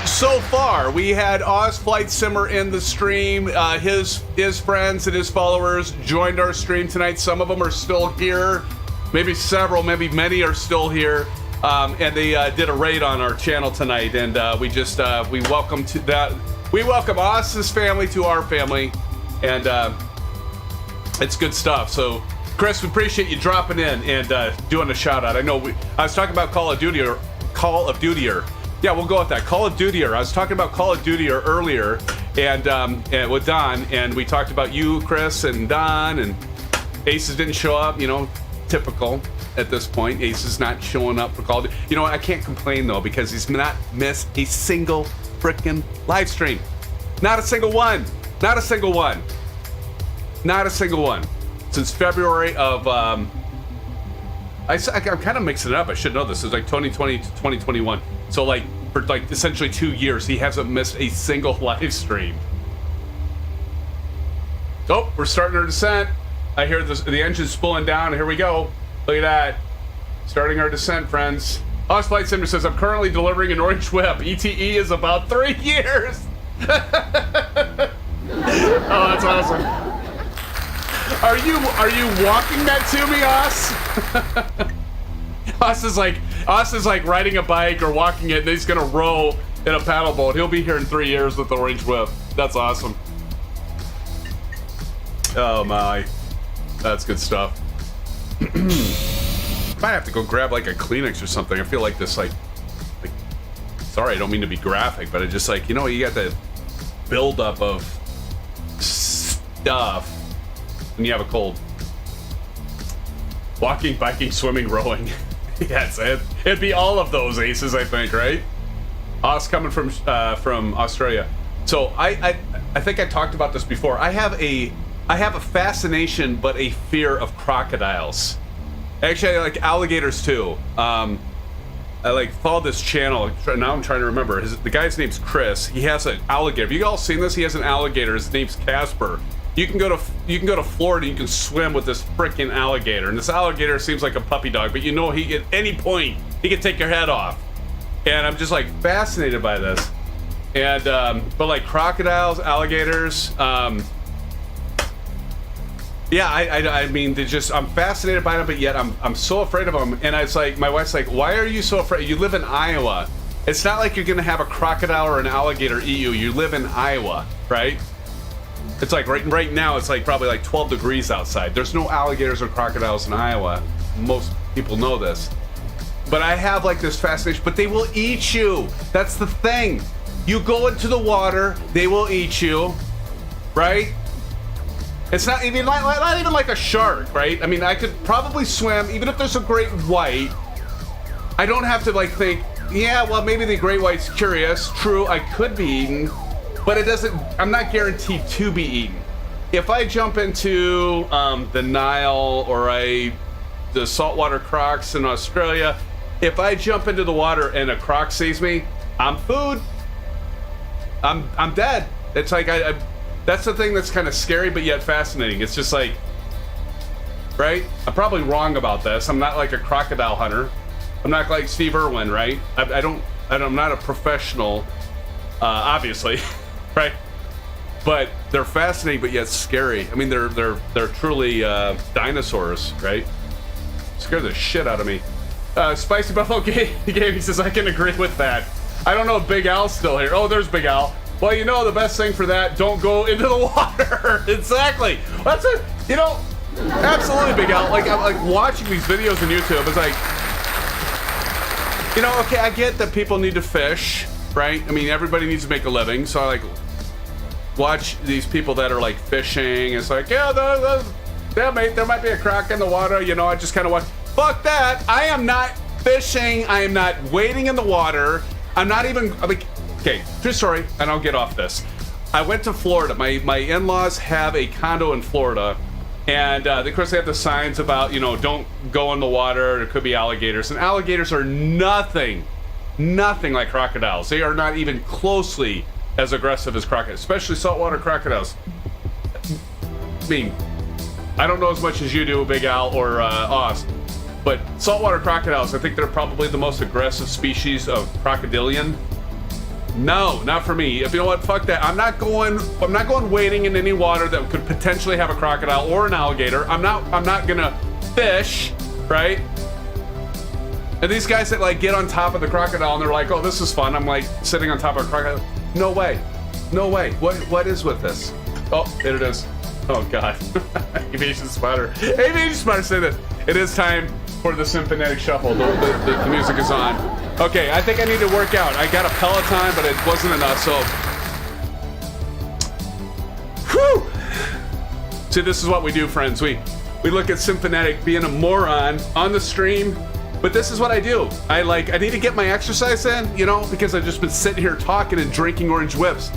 so far. We had Oz Flight Simmer in the stream. His friends and his followers joined our stream tonight. Some of them are still here. Maybe several, maybe many are still here. And they did a raid on our channel tonight. And we welcome to that. We welcome Oz's family to our family. And it's good stuff. So, Chris, we appreciate you dropping in and doing a shout out. I know I was talking about Call of Duty. Yeah, we'll go with that. Call of Duty. I was talking about Call of Duty earlier, and with Don, and we talked about you, Chris, and Don, and Aces didn't show up. You know, typical at this point. Aces not showing up for Call of Duty. You know what? I can't complain though because he's not missed a single freaking live stream. Not a single one. Not a single one. Not a single one. Since February of, I'm kind of mixing it up. I should know this. It's like 2020 to 2021. So like, for like essentially 2 years, he hasn't missed a single live stream. Oh, we're starting our descent. I hear the engine's pulling down. Here we go. Look at that. Starting our descent, friends. Oz Flight Simmer says, I'm currently delivering an orange whip. ETE is about 3 years. Oh, that's awesome. Are you walking that to me, Oz? Oz is like riding a bike or walking it, and he's gonna row in a paddle boat. He'll be here in 3 years with the orange whip. That's awesome. Oh my, that's good stuff. Might have to go grab like a Kleenex or something. I feel like this like sorry, I don't mean to be graphic, but I just like, you know, you got the buildup of stuff. And you have a cold. Walking, biking, swimming, rowing. Yes, it'd be all of those Aces, I think, right? Us coming from Australia. So I think I talked about this before. I have a fascination but a fear of crocodiles. Actually, I like alligators too. I like follow this channel. Now I'm trying to remember. The guy's name's Chris. He has an alligator. Have you all seen this? He has an alligator. His name's Casper. You can go to Florida. You can swim with this freaking alligator, and this alligator seems like a puppy dog, but you know he at any point he can take your head off. And I'm just like fascinated by this. And but like crocodiles, alligators, yeah, I mean they just I'm fascinated by them, but yet I'm so afraid of them. And it's like my wife's like, why are you so afraid? You live in Iowa. It's not like you're gonna have a crocodile or an alligator eat you. You live in Iowa, right? It's like right now, it's like probably like 12 degrees outside. There's no alligators or crocodiles in Iowa. Most people know this. But I have like this fascination, but they will eat you. That's the thing. You go into the water, they will eat you, right? It's not even like a shark, right? I mean, I could probably swim, even if there's a great white. I don't have to like think, yeah, well, maybe the great white's curious. True, I could be eaten. But it doesn't, I'm not guaranteed to be eaten. If I jump into the Nile or the saltwater crocs in Australia, if I jump into the water and a croc sees me, I'm food. I'm dead. It's like, that's the thing that's kind of scary, but yet fascinating. It's just like, right? I'm probably wrong about this. I'm not like a crocodile hunter. I'm not like Steve Irwin, right? I'm not a professional, obviously. Right, but they're fascinating, but yet scary. I mean, they're truly dinosaurs, right? Scare the shit out of me. Spicy Buffalo Game, he says, I can agree with that. I don't know if Big Al's still here. Oh, there's Big Al. Well, you know, the best thing for that, don't go into the water. Exactly. That's it. You know, absolutely, Big Al. Like, I'm like watching these videos on YouTube. It's like, you know, okay, I get that people need to fish, right? I mean, everybody needs to make a living. So I like watch these people that are like fishing. It's like, yeah, there might be a crack in the water. You know, I just kind of watch. Fuck that. I am not fishing. I am not wading in the water. I'm not even, like, okay, true story, and I'll get off this. I went to Florida. My in-laws have a condo in Florida, and of course they have the signs about, you know, don't go in the water. There could be alligators, and alligators are nothing like crocodiles. They are not even closely as aggressive as crocodiles, especially saltwater crocodiles. I mean, I don't know as much as you do, Big Al or Oz. But saltwater crocodiles, I think they're probably the most aggressive species of crocodilian. No, not for me. If you know what, fuck that. I'm not going wading in any water that could potentially have a crocodile or an alligator. I'm not gonna fish, right? And these guys that like get on top of the crocodile and they're like, oh, this is fun. I'm like sitting on top of a crocodile. No way. No way. What is with this? Oh, there it is. Oh God. Aviation Spotter. Aviation Spotter said that it is time for the SimFanatic Shuffle. The music is on. Okay, I think I need to work out. I got a Peloton, but it wasn't enough, so. Whew! See, this is what we do, friends. We look at SimFanatic being a moron on the stream, but this is what I do. I need to get my exercise in, you know, because I've just been sitting here talking and drinking orange whips.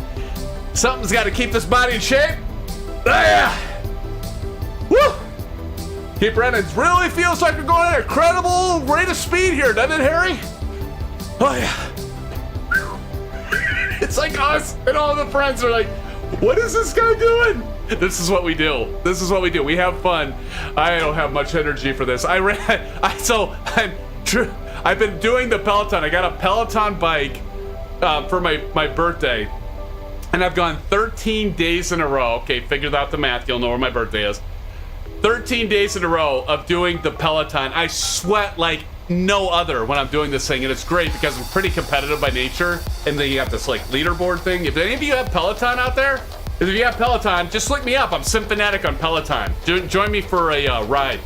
Something's got to keep this body in shape. Ah, yeah! Woo! Keep running. It really feels like we're going at an incredible rate of speed here, doesn't it, Harry? Oh, yeah. It's like us and all the friends are like, what is this guy doing? This is what we do. This is what we do. We have fun. I don't have much energy for this. I've been doing the Peloton. I got a Peloton bike for my birthday. And I've gone 13 days in a row. Okay, figure out the math. You'll know where my birthday is. 13 days in a row of doing the Peloton. I sweat like no other when I'm doing this thing, and it's great because I'm pretty competitive by nature. And then you have this like leaderboard thing. If any of you have Peloton out there, if you have Peloton, just look me up. I'm SimFanatic on Peloton. Join me for a ride.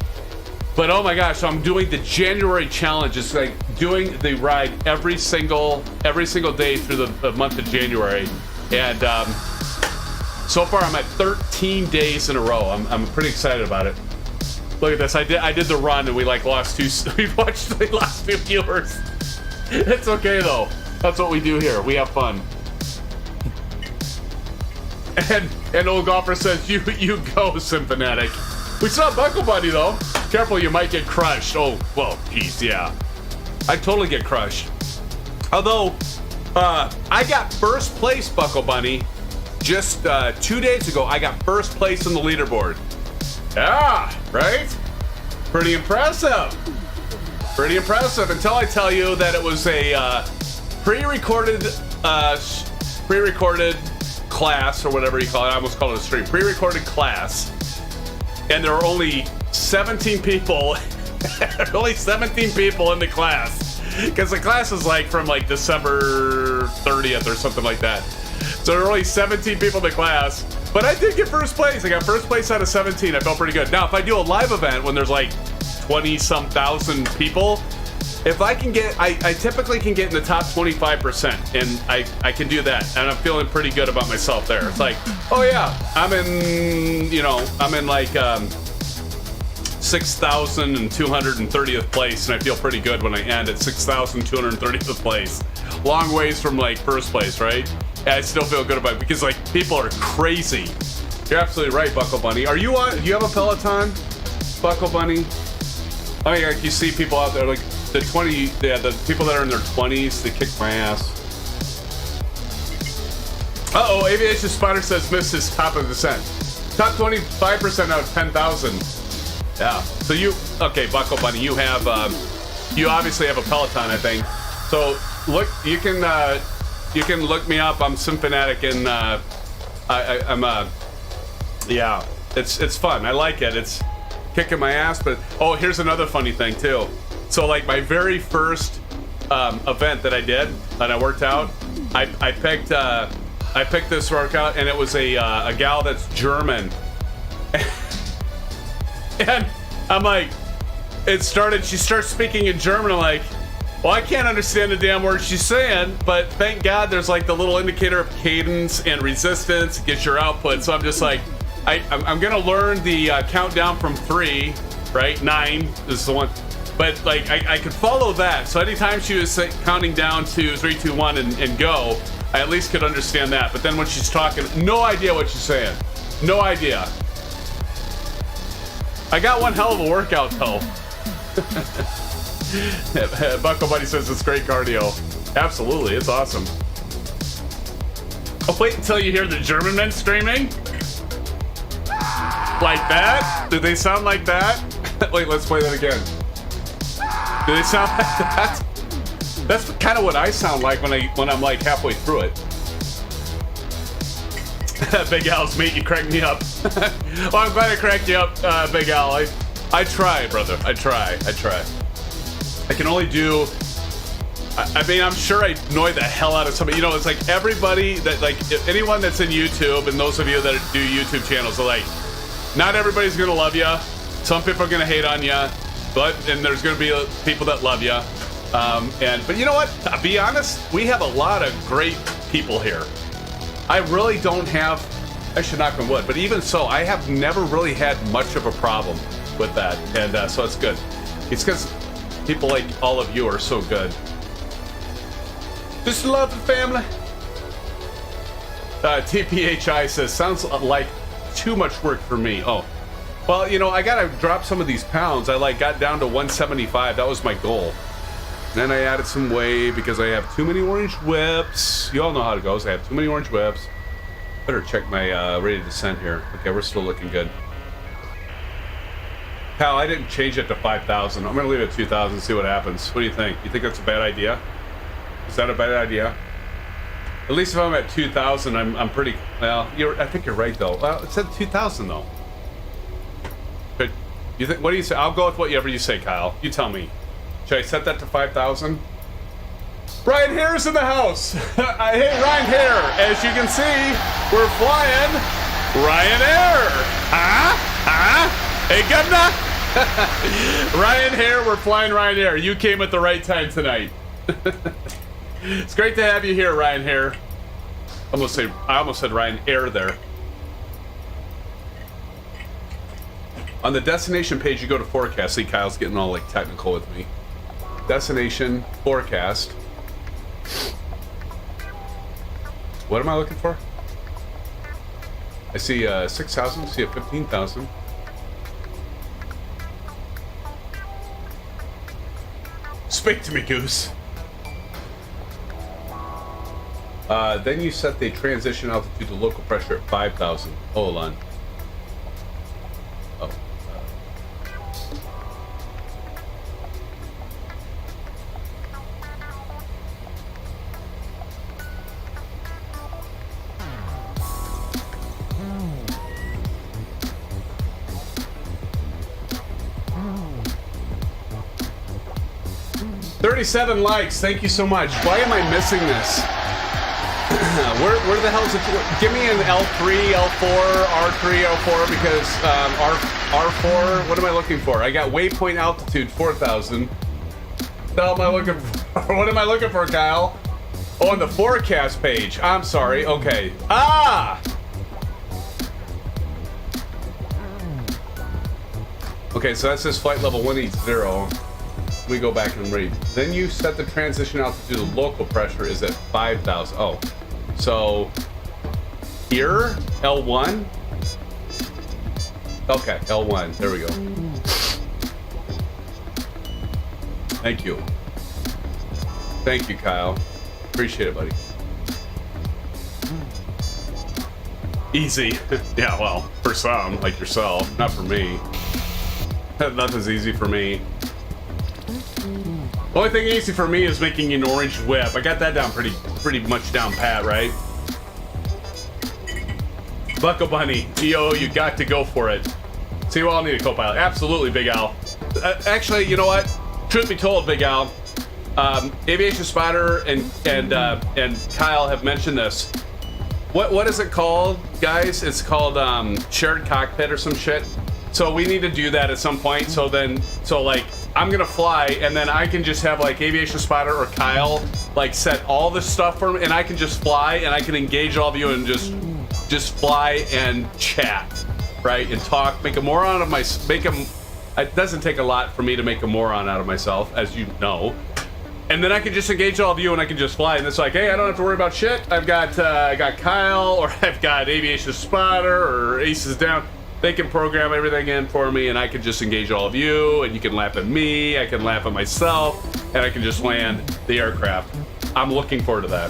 But oh my gosh, so I'm doing the January challenge. It's like doing the ride every single day through the month of January. And so far, I'm at 13 days in a row. I'm pretty excited about it. Look at this. I did the run, and we like lost two. We lost two viewers. It's okay though. That's what we do here. We have fun. And old golfer says, "You go, SimFanatic." We saw Buckle Buddy though. Careful, you might get crushed. Oh well, geez, yeah. I totally get crushed. Although I got first place, Buckle Bunny. Just 2 days ago, I got first place on the leaderboard. Yeah, right? Pretty impressive. Pretty impressive until I tell you that it was a pre-recorded class or whatever you call it. I almost called it a stream. Pre-recorded class. And there were only 17 people. Only 17 people in the class. Because the class is like from like December 30th or something like that. So there were only 17 people in the class, but I did get first place. I got first place out of 17. I felt pretty good. Now, if I do a live event when there's like 20-some thousand people, if I can get, I typically can get in the top 25%, and I can do that, and I'm feeling pretty good about myself there. It's like, oh yeah, I'm in like 6,230th place, and I feel pretty good when I end at 6,230th place. Long ways from like first place, right? I still feel good about it because like people are crazy. You're absolutely right, Buckle Bunny. Are you on? Do you have a Peloton, Buckle Bunny? I mean, like you see people out there like the people that are in their 20s. They kick my ass. Uh-oh, Aviation Spider says missed his top of descent. Top 25% out of 10,000. Yeah. So okay, Buckle Bunny, you obviously have a Peloton, I think. So look, you can look me up. I'm SimFanatic, and yeah, it's fun. I like it. It's kicking my ass, but oh, here's another funny thing too. So like my very first event that I did, and I worked out, I picked this workout, and it was a gal that's German. And I'm like, she starts speaking in German. I'm like, well, I can't understand a damn word she's saying, but thank God there's like the little indicator of cadence and resistance, gets your output. So I'm just like, I'm gonna learn the countdown from 3, right? 9 is the one. But like I could follow that. So anytime she was counting down to 3, 2, 1 and go, I at least could understand that. But then when she's talking, no idea what she's saying. No idea. I got one hell of a workout though. Bucko Buddy says it's great cardio. Absolutely, it's awesome. Oh, wait until you hear the German men screaming. Like that? Do they sound like that? Wait, let's play that again. Do they sound like that? That's kind of what I sound like when I'm like halfway through it. Big Al's mate, you cracked me up. Well, I'm glad I cracked you up, Big Al. I try, brother. I try. I can only do. I mean, I'm sure I annoy the hell out of somebody. You know, it's like everybody that, like, anyone that's in YouTube, and those of you that do YouTube channels are like, not everybody's gonna love you. Some people are gonna hate on you, and there's gonna be people that love you. But you know what? To be honest, we have a lot of great people here. I really don't have. I should knock on wood, but even so, I have never really had much of a problem with that, and so it's good. It's because people like all of you are so good. Just love the family. TPHI says, sounds like too much work for me. Oh, well, you know, I gotta drop some of these pounds. I like got down to 175. That was my goal. Then I added some weight because I have too many orange whips. You all know how it goes. I have too many orange whips. Better check my rate of descent here. Okay, we're still looking good. Pal, I didn't change it to 5,000. I'm gonna leave it at 2,000 and see what happens. What do you think? You think that's a bad idea? Is that a bad idea? At least if I'm at 2,000, I'm pretty. Well, I think you're right though. Well, it said 2,000 though. But you think? What do you say? I'll go with whatever you say, Kyle. You tell me. Should I set that to 5,000? Ryan Hare's in the house. Hey, Ryan Hare. As you can see, we're flying Ryan Air. Huh? Hey, governor. Ryan Hare, we're flying Ryan Air. You came at the right time tonight. It's great to have you here, Ryan Hare. I almost said Ryan Air there. On the destination page, you go to forecast. See, Kyle's getting all like technical with me. Destination forecast. What am I looking for? I see 6,000. I see a 15,000. Speak to me, Goose. Then you set the transition altitude to local pressure at 5,000. Hold on. Oh. 37 likes. Thank you so much. Why am I missing this? Where the hell is it? Give me an L3, L4, R3, L4 because R4. What am I looking for? I got waypoint altitude 4,000. What the hell am I looking for? What am I looking for, Kyle? Oh, on the forecast page. I'm sorry. Okay. Ah. Okay, so that says flight level 180. We go back and read. Then you set the transition altitude to local pressure is at 5,000. Oh, so here, L1. Okay, L1. There we go. Thank you. Thank you, Kyle. Appreciate it, buddy. Easy. Yeah, well, for some, like yourself. Not for me. Nothing's easy for me. The only thing easy for me is making an orange whip. I got that down pretty much down pat, right? Bucko Bunny, yo, you got to go for it. So you all need a co-pilot. Absolutely, Big Al. Actually, you know what? truth be told, Big Al, Aviation Spotter and Kyle have mentioned this. What is it called, guys? It's called shared cockpit or some shit. So we need to do that at some point. So like I'm gonna fly, and then I can just have like Aviation Spotter or Kyle like set all this stuff for me, and I can just fly, and I can engage all of you and just fly and chat, right, and talk, make a moron of it doesn't take a lot for me to make a moron out of myself, as you know. And then I can just engage all of you, and I can just fly. And it's like, hey, I don't have to worry about shit. I got Kyle, or I've got Aviation Spotter, or Aces Down. They can program everything in for me, and I can just engage all of you, and you can laugh at me, I can laugh at myself, and I can just land the aircraft. I'm looking forward to that.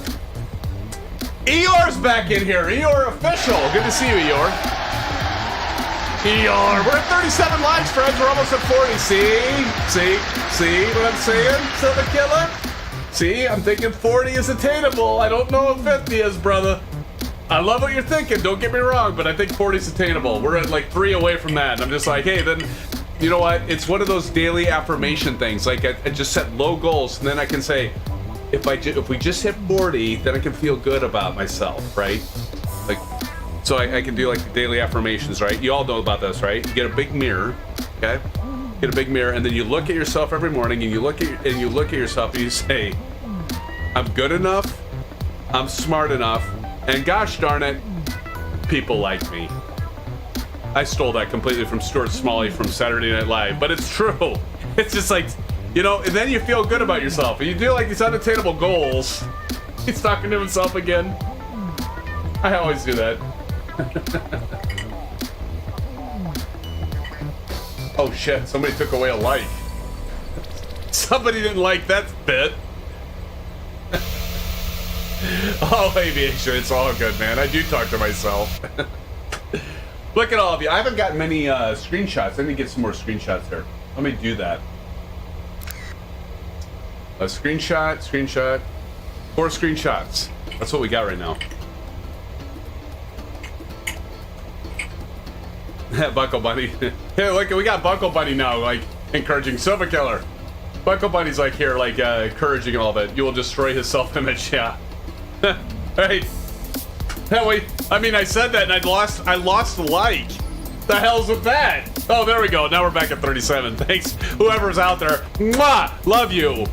Eeyore's back in here. Eeyore official. Good to see you, Eeyore. Eeyore. We're at 37 likes, friends. We're almost at 40. See what I'm saying, Silver Killer? See, I'm thinking 40 is attainable. I don't know if 50 is, brother. I love what you're thinking, don't get me wrong, but I think 40 is attainable. We're at like 3 away from that, and I'm just like, hey, then, you know what? It's one of those daily affirmation things. Like, I just set low goals, and then I can say, if we just hit 40, then I can feel good about myself, right? Like, so I can do like the daily affirmations, right? You all know about this, right? You get a big mirror, okay? Get a big mirror, and then you look at yourself every morning, and you look at yourself, and you say, I'm good enough, I'm smart enough, and gosh darn it, people like me. I stole that completely from Stuart Smalley from Saturday Night Live, but it's true. It's just like, you know, and then you feel good about yourself. And you do like these unattainable goals. He's talking to himself again. I always do that. Oh shit, somebody took away a like. Somebody didn't like that bit. Oh, aviation, it's all good, man. I do talk to myself. Look at all of you. I haven't gotten many screenshots. I need to get some more screenshots here. Let me do that. A screenshot. 4 screenshots. That's what we got right now. Buckle Bunny. Hey, look, we got Buckle Bunny now, like, encouraging Silver Killer. Buckle Bunny's like here, like, encouraging all of it. You will destroy his self-image, yeah. Right. That way, I mean, I said that and I lost the like. The hell's with that? Oh, there we go. Now we're back at 37. Thanks, whoever's out there. Mwah! Love you.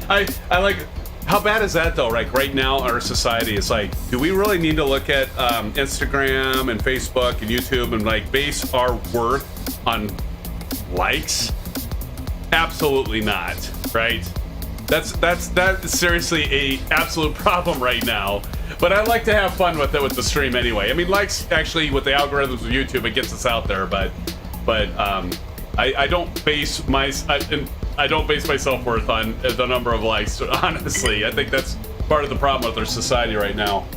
I like, how bad is that though? Like right now, our society is like, do we really need to look at Instagram and Facebook and YouTube and like base our worth on likes? Absolutely not, right? That's seriously a absolute problem right now. But I like to have fun with it with the stream anyway. I mean, likes actually with the algorithms of YouTube, it gets us out there. But I don't base my I don't base my self-worth on the number of likes. Honestly, I think that's part of the problem with our society right now,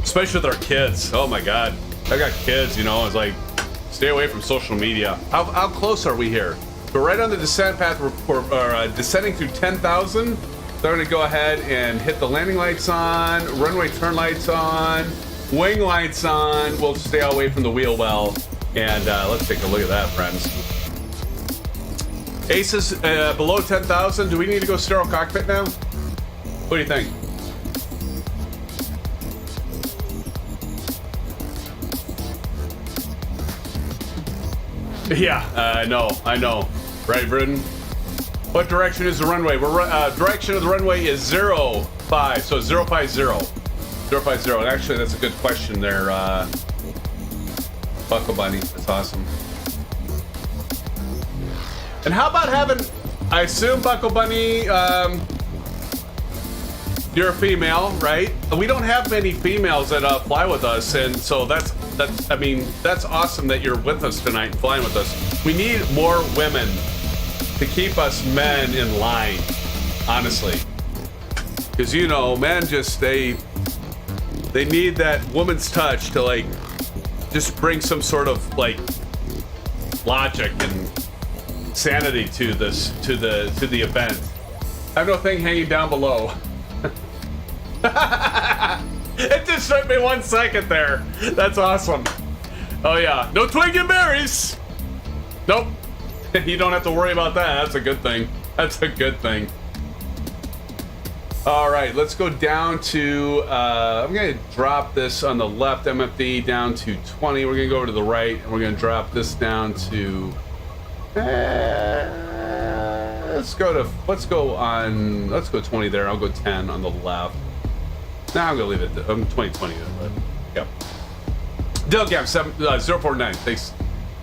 especially with our kids. Oh my God, I got kids. You know, it's like stay away from social media. How close are we here? We're right on the descent path. We're descending through 10,000. So I'm going to go ahead and hit the landing lights on, runway turn lights on, wing lights on. We'll stay away from the wheel well. And let's take a look at that, friends. Aces below 10,000. Do we need to go sterile cockpit now? What do you think? Yeah, I know. Right, Britain? What direction is the runway? Direction of the runway is 05, so 050. 050, and actually that's a good question there, Buckle Bunny, that's awesome. And how about having, I assume Buckle Bunny, you're a female, right? We don't have many females that fly with us, and so that's awesome that you're with us tonight and flying with us. We need more women to keep us men in line, honestly. Because, you know, men just, they need that woman's touch to, like, just bring some sort of, like, logic and sanity to this, to the event. I have no thing hanging down below. It just took me 1 second there. That's awesome. Oh yeah, no twig and berries. Nope. You don't have to worry about that. That's a good thing. That's a good thing. All right, let's go down to, I'm going to drop this on the left MFD down to 20. We're going to go over to the right, and we're going to drop this down to, let's go 20 there. I'll go 10 on the left. Now I'm going to leave it, 2020. Yep. Delgam 049, thanks.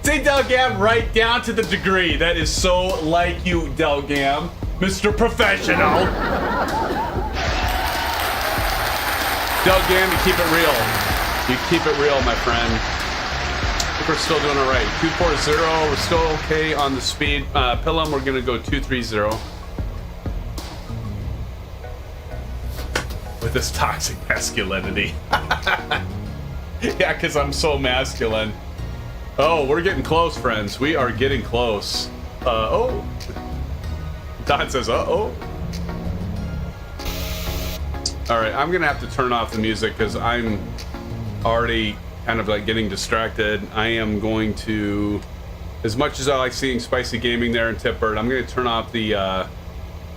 Say Delgam right down to the degree. That is so like you, Delgam, Mr. Professional. Delgam, you keep it real. You keep it real, my friend. I think we're still doing all right. 240, we're still okay on the speed. Pilum, we're gonna go 230. With this toxic masculinity. Yeah, because I'm so masculine. Oh, we're getting close, friends. We are getting close. Oh. Don says, uh-oh. All right, I'm gonna have to turn off the music because I'm already kind of like getting distracted. I am going to, as much as I like seeing spicy gaming there in Tipbird, I'm gonna turn off the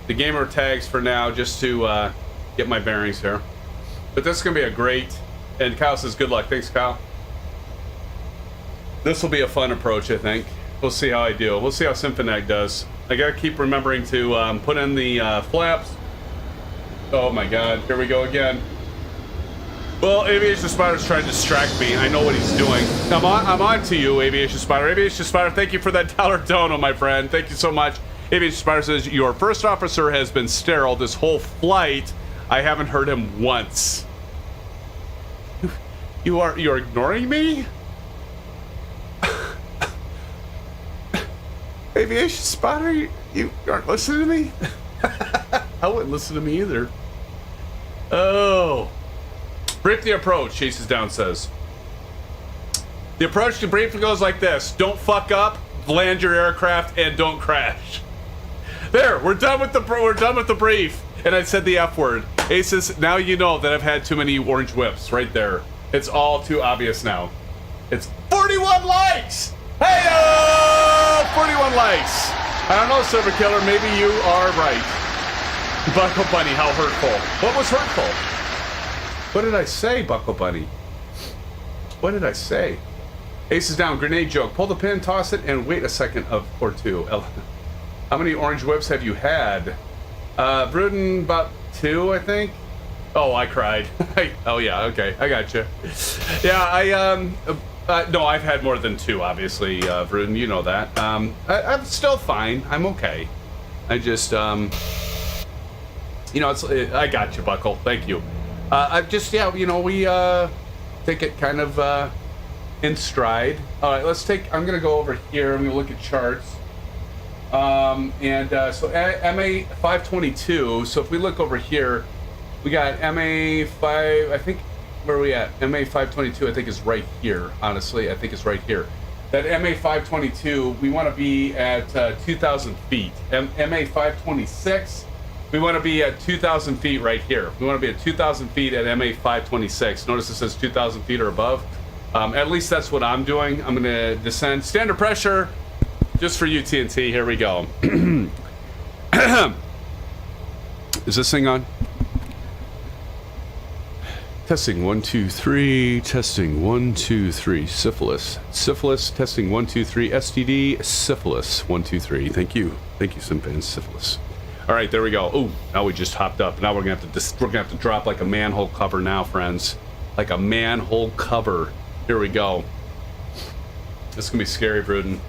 gamer tags for now just to get my bearings here. But this is gonna be a great, and Kyle says good luck. Thanks, Kyle. This will be a fun approach, I think. We'll see how I do. We'll see how SimFanatic does. I gotta keep remembering to put in the flaps. Oh my god, here we go again. Well, Aviation Spider's trying to distract me. I know what he's doing. I'm on to you, Aviation Spider. Aviation Spider, thank you for that $1 dono, my friend. Thank you so much. Aviation Spider says, your first officer has been sterile this whole flight. I haven't heard him once. You're ignoring me? Aviation Spider, you aren't listening to me? I wouldn't listen to me either. Oh. Brief the approach, Chases Down says. The approach to briefly goes like this. Don't fuck up, land your aircraft, and don't crash. There, we're done with the brief. And I said the F word. Aces, now you know that I've had too many orange whips right there. It's all too obvious now. It's 41 likes! Hey, 41 likes. I don't know, Server Killer, maybe you are right. Buckle Bunny, how hurtful. What was hurtful? What did I say, Buckle Bunny? What did I say? Ace is down, grenade joke. Pull the pin, toss it, and wait a second or two. How many orange whips have you had? Bruden, about 2, I think. Oh, I cried. Oh yeah, okay, I got you. Yeah, no, I've had more than 2, obviously, Bruden, you know that. I'm still fine. I'm okay. I just, you know, I got you, Buckle. Thank you. I just, yeah, you know, we take it kind of in stride. All right, I'm going to go over here. I'm going to look at charts. So MA 522. So if we look over here, we got MA 5, I think, where are we at? MA 522, I think, is right here. Honestly, I think it's right here. That MA 522, we want to be at 2,000 feet. MA 526, we want to be at 2,000 feet right here. We want to be at 2,000 feet at MA 526. Notice it says 2,000 feet or above. At least that's what I'm doing. I'm going to descend. Standard pressure, just for you, TNT. Here we go. Is this thing on? Testing 1 2 3. Testing 1 2 3. Syphilis. Syphilis. Testing 1 2 3. STD. Syphilis. 1 2 3. Thank you. Thank you, SimFans. Syphilis. All right, there we go. Oh, now we just hopped up. Now we're gonna have to drop like a manhole cover now, friends. Like a manhole cover. Here we go. This is gonna be scary, Bruden.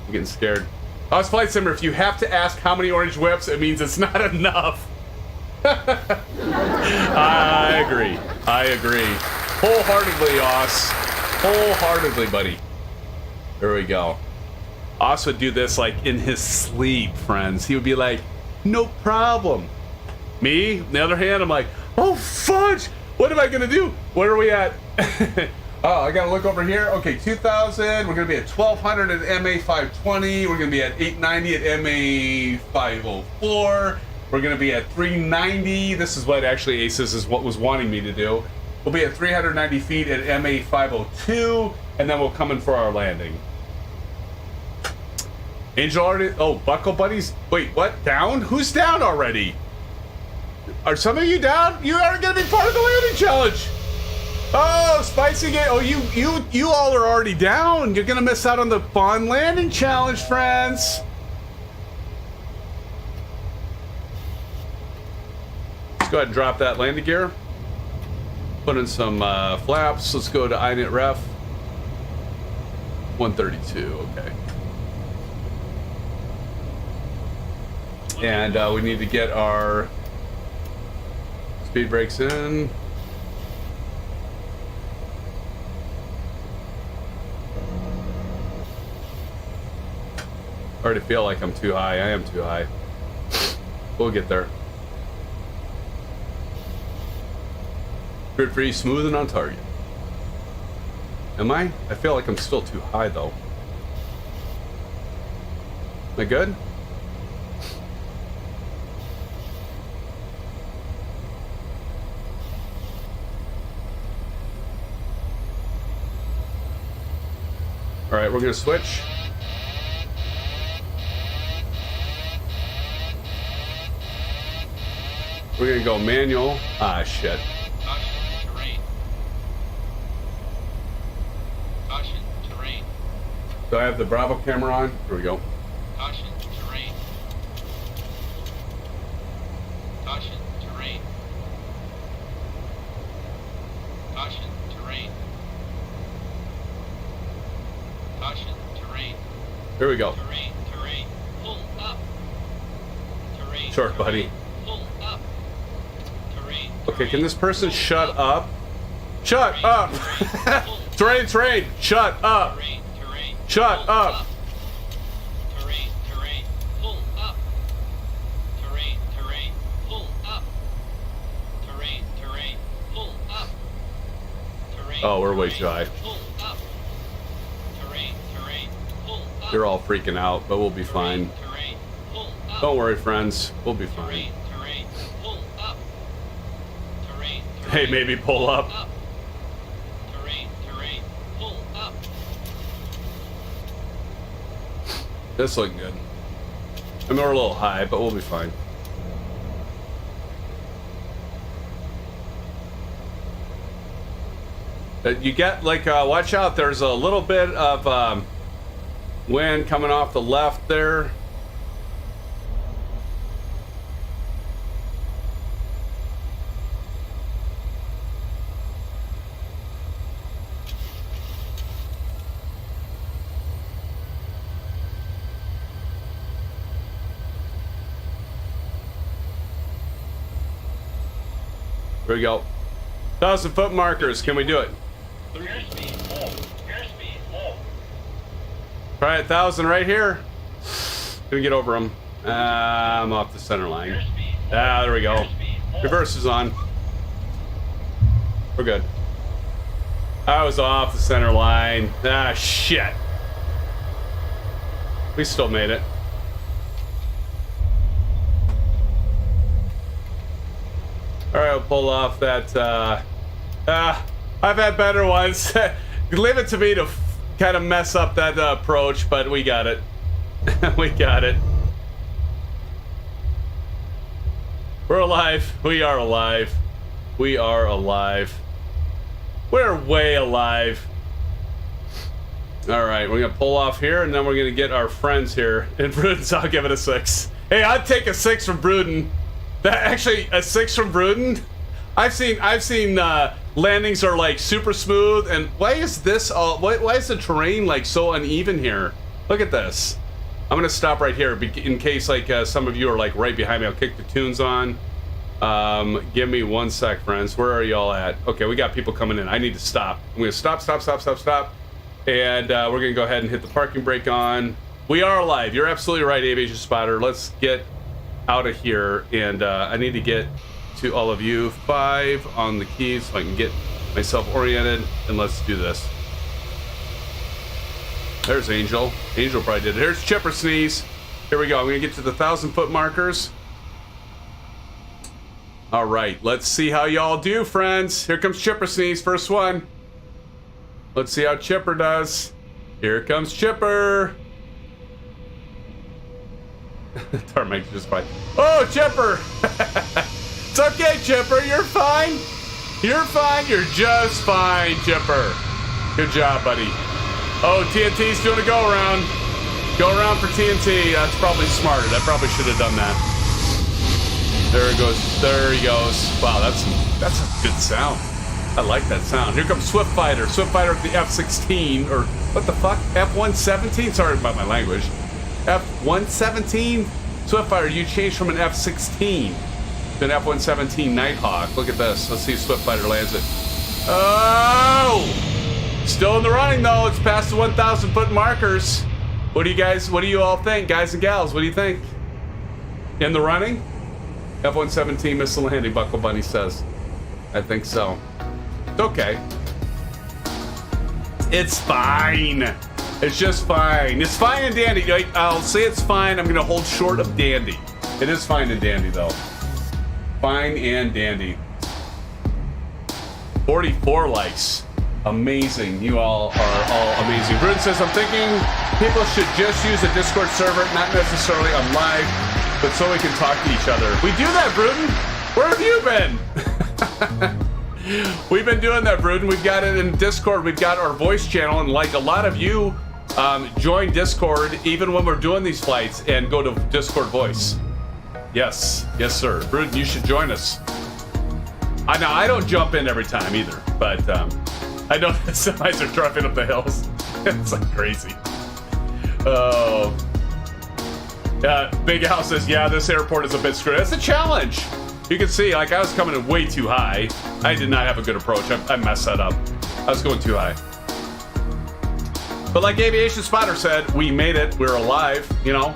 I'm getting scared. Us Flight Simmer, if you have to ask how many orange whips, it means it's not enough. I agree. Wholeheartedly, Oss. Wholeheartedly, buddy. There we go. Oss would do this like in his sleep, friends. He would be like, no problem. Me, on the other hand, I'm like, oh fudge! What am I gonna do? Where are we at? Oh, I gotta look over here. Okay, 2,000. We're gonna be at 1,200 at MA 520. We're gonna be at 890 at MA 504. We're going to be at 390. This is what actually ASUS is what was wanting me to do. We'll be at 390 feet at MA 502, and then we'll come in for our landing. Angel already. Oh, Buckle Buddies. Wait, what? Down? Who's down already? Are some of you down? You are gonna be part of the landing challenge. Oh, Spicy Game. Oh, you all are already down. You're gonna miss out on the fun landing challenge, friends. Let's go ahead and drop that landing gear. Put in some flaps. Let's go to init ref. 132. Okay. And we need to get our speed brakes in. I already feel like I'm too high. I am too high. We'll get there. Grid free, smooth, and on target. Am I? I feel like I'm still too high though. Am I good? All right, we're gonna switch. We're gonna go manual. Ah, shit. Caution, terrain. Caution, terrain. Do I have the Bravo camera on? Here we go. Caution, terrain. Caution, terrain. Caution, terrain. Caution, terrain. Here we go. Terrain, terrain. Pull up. Terrain. Sure, terrain. buddy. Pull up. Terrain. Okay, can terrain. this person Pull shut up? Shut up! Terrain, terrain, shut up! Terrain, terrain. Shut Pull up! Terrain, terrain. Pull up. Terrain, terrain. Pull up. Terrain, terrain. Pull up. Terrain. Oh, we're way terrain, too high. Pull up. Terrain, terrain. Pull up. You're all freaking out, but we'll be fine. Terrain, pull up. Don't worry, friends. We'll be fine. Terrain, terrain. Pull up. Terrain, Hey, terrain. maybe pull up. Terrain, terrain. Pull up. This looking good. I mean, we're a little high, but we'll be fine. You get, like, watch out. There's a little bit of wind coming off the left there. Here we go. 1,000 foot markers. Can we do it? Airspeed full. Airspeed full. Try 1,000 right here. Gonna get over them. I'm off the center line. Airspeed full. Ah, there we go. Airspeed full. Reverse is on. We're good. I was off the center line. Ah, shit. We still made it. All right, we'll pull off that. I've had better ones. Leave it to me to kind of mess up that approach, but we got it. We got it. We're alive. We are alive. We are alive. We're way alive. All right, we're gonna pull off here, and then we're gonna get our friends here. And Bruden's, I'll give it a 6. Hey, I'd take a 6 from Bruden. That actually a 6 from Bruden. I've seen landings are like super smooth, and why is this all? Why is the terrain like so uneven here? Look at this. I'm gonna stop right here in case like some of you are like right behind me. I'll kick the tunes on. Give me 1 sec, friends. Where are y'all at? Okay, we got people coming in. I need to stop. I'm gonna stop, and we're gonna go ahead and hit the parking brake on. We are alive. You're absolutely right, Aviation Spotter. Let's get out of here, and I need to get to all of you. 5 on the keys so I can get myself oriented, and let's do this. There's Angel. Angel probably did it. Here's Chipper Sneeze. Here we go. I'm gonna get to the 1,000 foot markers. All right, let's see how y'all do, friends. Here comes Chipper Sneeze, first one. Let's see how Chipper does. Here comes Chipper. Tarmac just fine. Oh, Chipper! It's okay, Chipper. You're fine. You're fine. You're just fine, Chipper. Good job, buddy. Oh, TNT's doing a go-around. Go-around for TNT. That's probably smarter. I probably should have done that. There it goes. There he goes. Wow, that's a good sound. I like that sound. Here comes Swift Fighter. Swift Fighter at the F-16, or what the fuck? F-117? Sorry about my language. F-117? Swift Fighter, you changed from an F-16 to an F-117 Nighthawk. Look at this. Let's see if Swift Fighter lands it. Oh! Still in the running, though. It's past the 1,000 foot markers. What do you all think, guys and gals? What do you think? In the running? F-117 missile landing, Buckle Bunny says. I think so. It's okay. It's fine. It's just fine. It's fine and dandy. Like, I'll say it's fine. I'm going to hold short of dandy. It is fine and dandy, though. Fine and dandy. 44 likes. Amazing. You all are all amazing. Bruin says, I'm thinking people should just use a Discord server, not necessarily on live, but so we can talk to each other. We do that, Bruton. Where have you been? We've been doing that, Bruton. We've got it in Discord. We've got our voice channel, and like a lot of you join Discord even when we're doing these flights and go to Discord voice. Yes, sir. Bruton, you should join us. I don't jump in every time either, but I know the semis are driving up the hills. It's like crazy. Oh. Big Al says, yeah, this airport is a bit screwed. It's a challenge. You can see, like, I was coming in way too high. I did not have a good approach. I messed that up. I was going too high. But like Aviation Spotter said, we made it. We're alive, you know?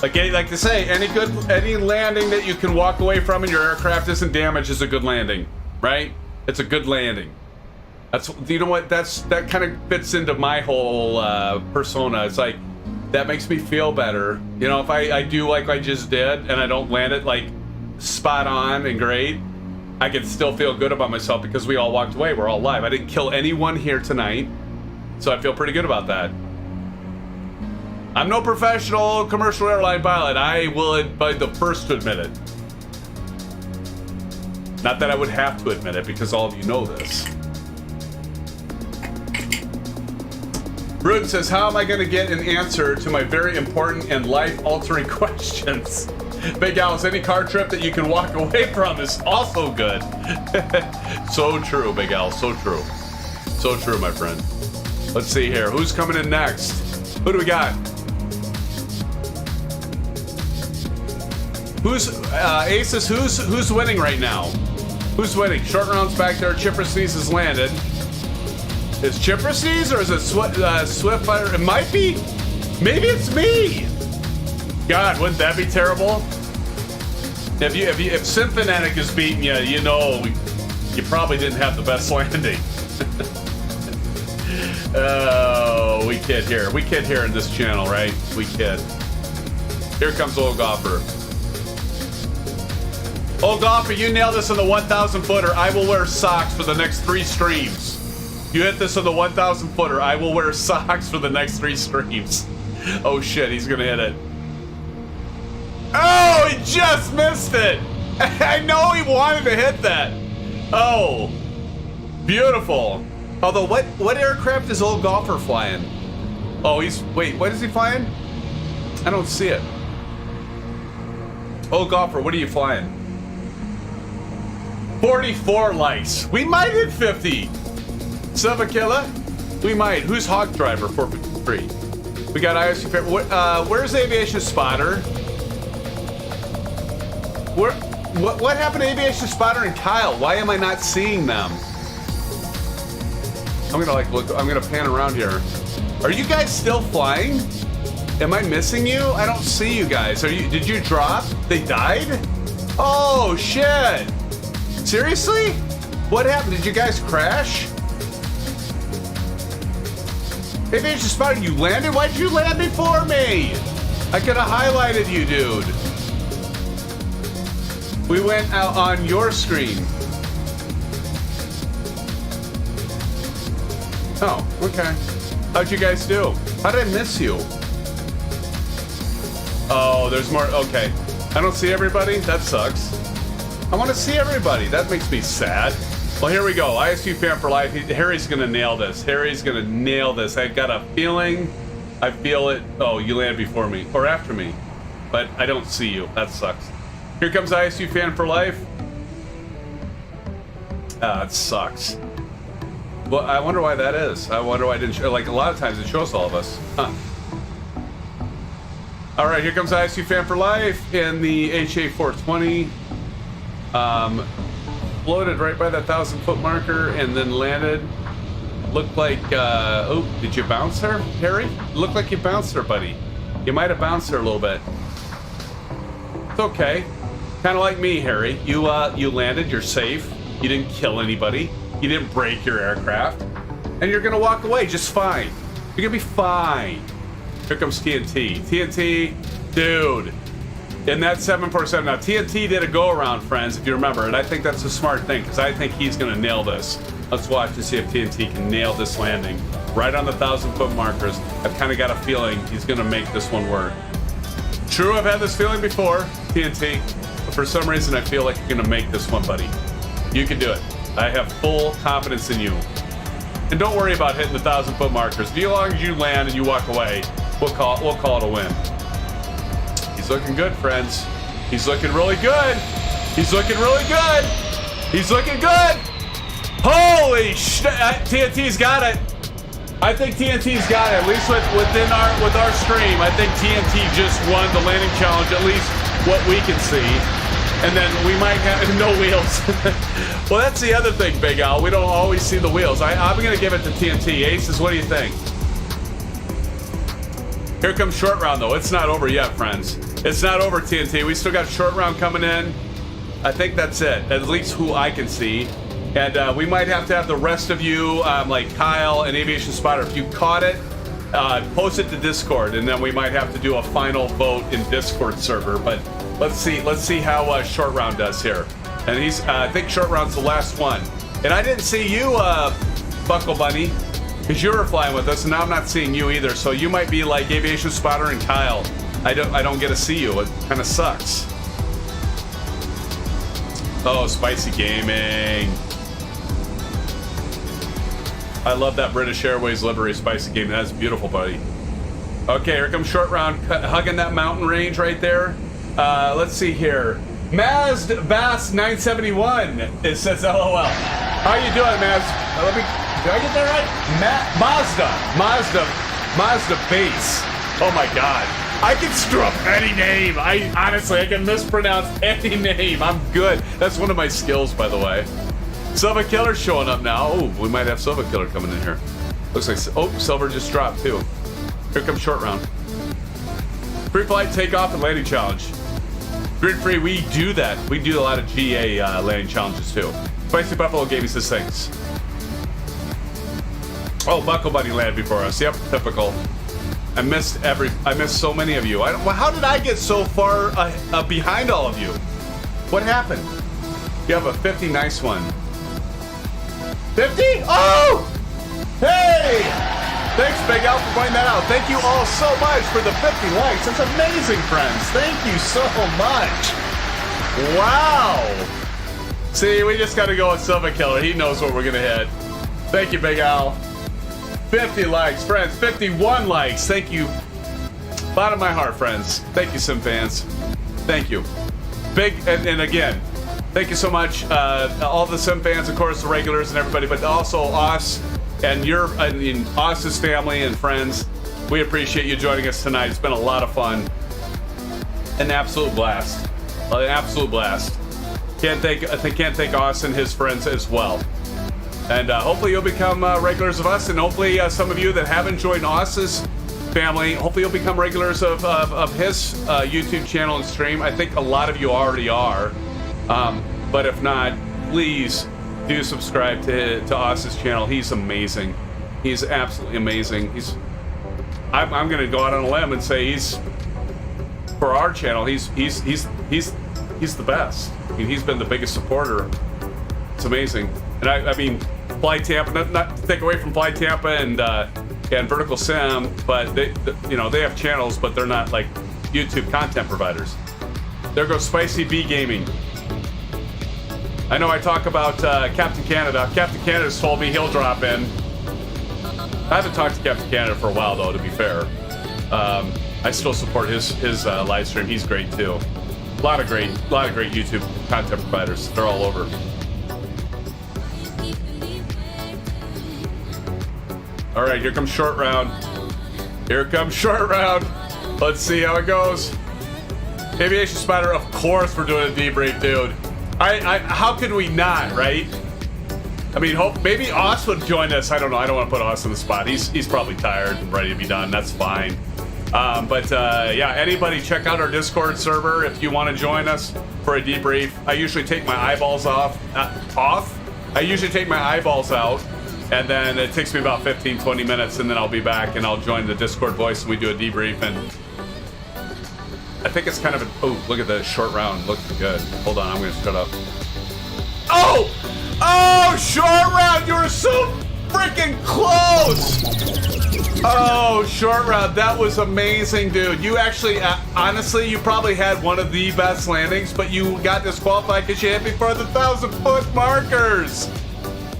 Like to say, any landing that you can walk away from and your aircraft isn't damaged is a good landing, right? It's a good landing. That's, you know what? That kind of fits into my whole persona. It's like, that makes me feel better. You know, if I do like I just did and I don't land it like spot on and great, I can still feel good about myself because we all walked away. We're all alive. I didn't kill anyone here tonight, so I feel pretty good about that. I'm no professional commercial airline pilot. I will be the first to admit it. Not that I would have to admit it because all of you know this. Bruton says, how am I going to get an answer to my very important and life-altering questions? Big Al's, any car trip that you can walk away from is also good. So true, Big Al, so true. So true, my friend. Let's see here. Who's coming in next? Who do we got? Who's, Asus, who's winning right now? Who's winning? Short rounds back there. Chipper Sneeze has landed. Is Chipper Sneeze or is it Swift Fighter? It might be. Maybe it's me. God, wouldn't that be terrible? If SimFanatic is beating you, you know you probably didn't have the best landing. Oh, we kid here. We kid here in this channel, right? We kid. Here comes Old Golfer. Old Golfer, you nail this on the 1,000 footer. I will wear socks for the next 3 streams. You hit this on the 1,000 footer. I will wear socks for the next 3 streams. Oh shit, he's gonna hit it. Oh, he just missed it. I know he wanted to hit that. Oh, beautiful. Although, what aircraft is Old Golfer flying? Oh, wait, what is he flying? I don't see it. Old Golfer, what are you flying? 44 likes. We might hit 50. Killer, we might. Who's Hawk Driver? 453. We got ISU. Where's Aviation Spotter? What happened to Aviation Spotter and Kyle? Why am I not seeing them? I'm gonna look. I'm gonna pan around here. Are you guys still flying? Am I missing you? I don't see you guys. Did you drop? They died? Oh shit! Seriously? What happened? Did you guys crash? Aviation Spotter, you landed? Why'd you land before me? I could have highlighted you, dude. We went out on your screen. Oh, okay. How'd you guys do? How did I miss you? Oh, there's more. Okay. I don't see everybody. That sucks. I want to see everybody. That makes me sad. Well, here we go. ISU fan for life. Harry's going to nail this. Harry's going to nail this. I've got a feeling. I feel it. Oh, you landed before me. Or after me. But I don't see you. That sucks. Here comes ISU fan for life. Ah, it sucks. Well, I wonder why that is. I wonder why I didn't show. Like, a lot of times it shows all of us. Huh. All right, here comes ISU fan for life in the HA420. Floated right by that 1,000-foot marker and then landed. Looked like, oh, did you bounce her, Harry? Looked like you bounced her, buddy. You might have bounced her a little bit. It's okay. Kind of like me, Harry. You landed, you're safe. You didn't kill anybody. You didn't break your aircraft. And you're gonna walk away just fine. You're gonna be fine. Here comes TNT. TNT, dude. In that 747, now TNT did a go-around, friends, if you remember, and I think that's a smart thing, because I think he's gonna nail this. Let's watch to see if TNT can nail this landing. Right on the 1,000-foot markers. I've kind of got a feeling he's gonna make this one work. True, I've had this feeling before, TNT, but for some reason I feel like you're gonna make this one, buddy. You can do it. I have full confidence in you. And don't worry about hitting the 1,000-foot markers. As long as you land and you walk away, we'll call it a win. He's looking good, friends. He's looking really good. He's looking really good. He's looking good. Holy shit! TNT's got it. I think TNT's got it. At least with our stream, I think TNT just won the landing challenge. At least what we can see. And then we might have no wheels. Well, that's the other thing, Big Al. We don't always see the wheels. I'm going to give it to TNT. Aces, what do you think? Here comes short round, though. It's not over yet, friends. It's not over, TNT. We still got short round coming in. I think that's it, at least who I can see. And we might have to have the rest of you, like Kyle and Aviation Spotter, if you caught it, post it to Discord, and then we might have to do a final vote in Discord server. But let's see how short round does here. And I think short round's the last one. And I didn't see you, Buckle Bunny, because you were flying with us, and now I'm not seeing you either. So you might be like Aviation Spotter and Kyle. I don't get to see you. It kind of sucks. Oh, Spicy Gaming. I love that British Airways livery, Spicy Gaming. That's beautiful, buddy. Okay, here comes short round, hugging that mountain range right there. Let's see here. Mazd Bass 971. It says LOL. How you doing, Maz? Did I get that right? Mazda Base. Oh my God. I can screw up any name. Honestly, I can mispronounce any name. I'm good. That's one of my skills, by the way. Silver Killer's showing up now. Oh, we might have Silver Killer coming in here. Looks like, oh, Silver just dropped too. Here comes short round. Free flight, takeoff, and landing challenge. Grid free, we do that. We do a lot of GA landing challenges too. Spicy Buffalo gave us this things. Oh, Buckle Buddy landed before us. Yep, typical. I missed so many of you. Well, how did I get so far behind all of you? What happened? You have a 50, nice one. 50? Oh! Hey! Thanks, Big Al, for pointing that out. Thank you all so much for the 50 likes. That's amazing, friends. Thank you so much. Wow. See, we just got to go with Silver Killer. He knows what we're going to hit. Thank you, Big Al. 50 likes, friends. 51 likes. Thank you. Bottom of my heart, friends. Thank you, SimFans. Thank you. Big, and again, thank you so much, all the SimFans, of course, the regulars and everybody, but also us and Os's family and friends. We appreciate you joining us tonight. It's been a lot of fun. An absolute blast. An absolute blast. Can't thank Os and his friends as well. And hopefully you'll become regulars of us, and hopefully some of you that haven't joined Os's family, hopefully you'll become regulars of his YouTube channel and stream. I think a lot of you already are. But if not, please do subscribe to Os's channel. He's amazing. He's absolutely amazing. I'm gonna go out on a limb and say for our channel, he's the best. I mean, he's been the biggest supporter. It's amazing. And I mean, Fly Tampa, not to take away from Fly Tampa and Vertical Sim, but they have channels, but they're not like YouTube content providers. There goes Spicy B Gaming. I know I talk about Captain Canada. Captain Canada's told me he'll drop in. I haven't talked to Captain Canada for a while, though, to be fair. I still support his live stream. He's great too. A lot of great YouTube content providers. They're all over. All right, here comes short round. Here comes short round. Let's see how it goes. Aviation Spider, of course we're doing a debrief, dude. How could we not, right? I mean, maybe Oz would join us. I don't know. I don't want to put Oz on the spot. He's probably tired and ready to be done. That's fine. Yeah, anybody check out our Discord server if you want to join us for a debrief. I usually take my eyeballs off. I usually take my eyeballs out, and then it takes me about 15-20 minutes, and then I'll be back and I'll join the Discord voice and we do a debrief. And I think it's kind of oh, look at the short round. Looks good. Hold on, I'm gonna shut up. Oh, short round. You were so freaking close. Oh, short round. That was amazing, dude. You actually, honestly, you probably had one of the best landings, but you got disqualified because you hit before the 1,000-foot markers.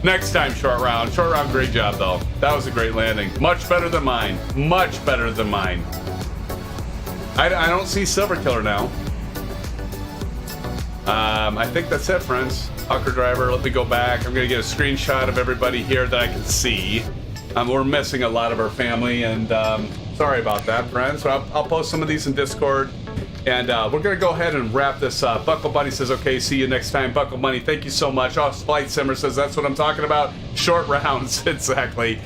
Next time, short round. Short round, great job, though. That was a great landing. Much better than mine. Much better than mine. I don't see Silver Killer now. I think that's it, friends. Hawker Driver, let me go back. I'm going to get a screenshot of everybody here that I can see. We're missing a lot of our family, and sorry about that, friends. So I'll post some of these in Discord, and we're going to go ahead and wrap this up. Buckle Bunny says, okay, see you next time. Buckle Bunny, thank you so much. Flight Simmer says, that's what I'm talking about. Short rounds, exactly.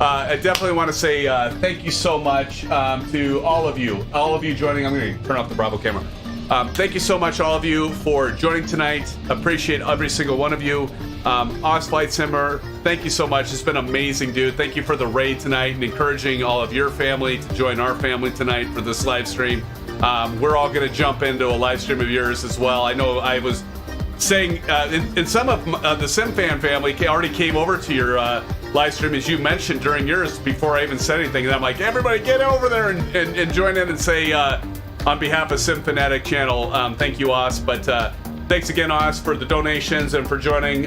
I definitely want to say thank you so much to all of you joining. I'm going to turn off the Bravo camera. Thank you so much, all of you, for joining tonight. Appreciate every single one of you. Flight Simmer, thank you so much. It's been amazing, dude. Thank you for the raid tonight and encouraging all of your family to join our family tonight for this live stream. We're all going to jump into a live stream of yours as well. I know I was saying, in some of the SimFan family already came over to your live stream, as you mentioned during yours, before I even said anything. And I'm like, everybody get over there and join in and say, on behalf of SimFanatic channel, thank you, Oz. But thanks again, Oz, for the donations and for joining.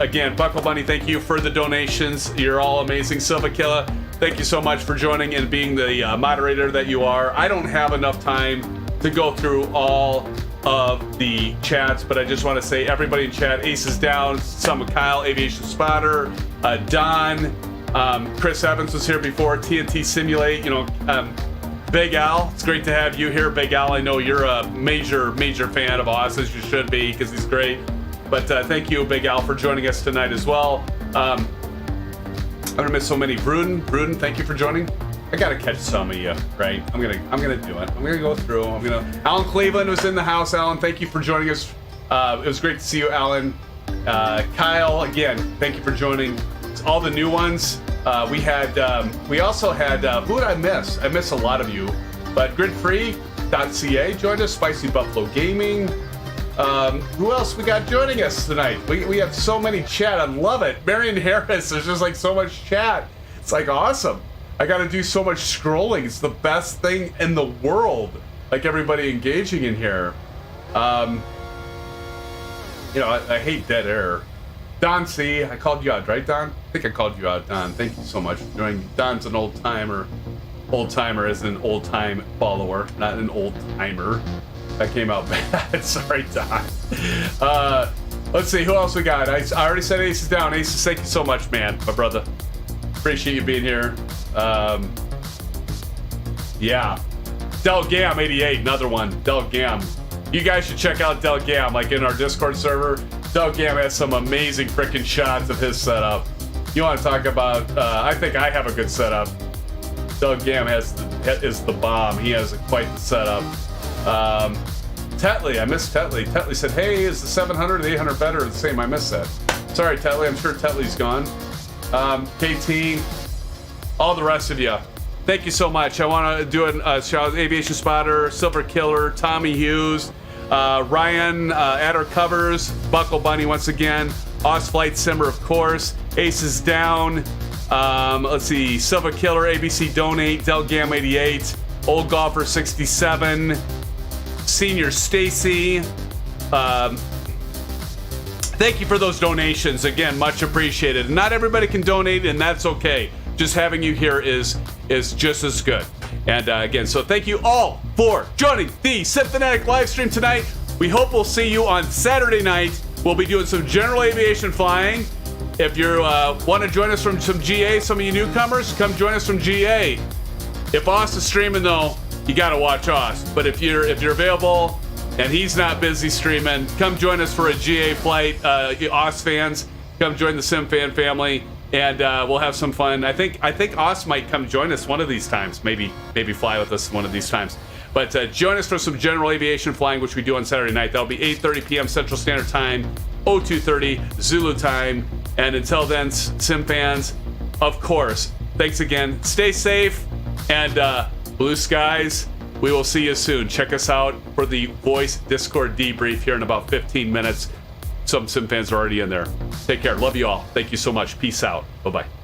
Again, Buckle Bunny, thank you for the donations. You're all amazing. Silva Killa, thank you so much for joining and being the moderator that you are. I don't have enough time to go through all of the chats, but I just want to say everybody in chat, Ace is down, Summer Kyle, Aviation Spotter, Don, Chris Evans was here before, TNT Simulate, Big Al, it's great to have you here, Big Al. I know you're a major fan of Oz, as you should be, because he's great. But thank you, Big Al, for joining us tonight as well. I'm gonna miss so many. Bruden, thank you for joining. I gotta catch some of you, right? I'm gonna do it. I'm gonna go through. Alan Cleveland was in the house. Alan, thank you for joining us. It was great to see you, Alan. Kyle, again, thank you for joining. All the new ones. We also had, who did I miss? I miss a lot of you. But gridfree.ca joined us, Spicy Buffalo Gaming. Who else we got joining us tonight? We have so many chat, I love it. Marion Harris, there's just like so much chat. It's like awesome. I gotta do so much scrolling. It's the best thing in the world. Like everybody engaging in here. I hate dead air. Don C, I called you out, right, Don? I think I called you out, Don. Thank you so much for joining. Don's an old timer. Old timer is an old time follower, not an old timer. That came out bad. Sorry, Don. Let's see, who else we got? I already said Ace is down. Ace, thank you so much, man, my brother. Appreciate you being here. Yeah. Del Gam 88, another one. Del Gam. You guys should check out Del Gam, like in our Discord server. Del Gam has some amazing freaking shots of his setup. You want to talk about, I think I have a good setup. Del Gam is the bomb. He has quite the setup. Tetley, I missed Tetley. Tetley said, hey, is the 700 or the 800 better or the same? I missed that. Sorry, Tetley, I'm sure Tetley's gone. KT, all the rest of you. Thank you so much. I want to do a shout out Aviation Spotter, Silver Killer, Tommy Hughes, Ryan, Adder Covers, Buckle Bunny once again, Oz Flight Simmer, of course, Ace is down, let's see, Silver Killer, ABC Donate, Del Gam 88, Old Golfer 67, Senior Stacy. Thank you for those donations. Again, much appreciated. Not everybody can donate, and that's okay. Just having you here is just as good. And again, so thank you all for joining the SimFanatic live stream tonight. We hope we'll see you on Saturday night. We'll be doing some general aviation flying. If you want to join us from some GA, some of you newcomers, come join us from GA. If Oz is streaming though, you got to watch Oz. But if you're available and he's not busy streaming, come join us for a GA flight. Oz fans, come join the SimFan family, and we'll have some fun. I think Oz might come join us one of these times. Maybe fly with us one of these times. But join us for some general aviation flying, which we do on Saturday night. That'll be 8:30 p.m. Central Standard Time, 02:30 Zulu time. And until then, SimFans, of course, thanks again. Stay safe, and blue skies. We will see you soon. Check us out for the voice Discord debrief here in about 15 minutes. Some SimFans are already in there. Take care. Love you all. Thank you so much. Peace out. Bye-bye.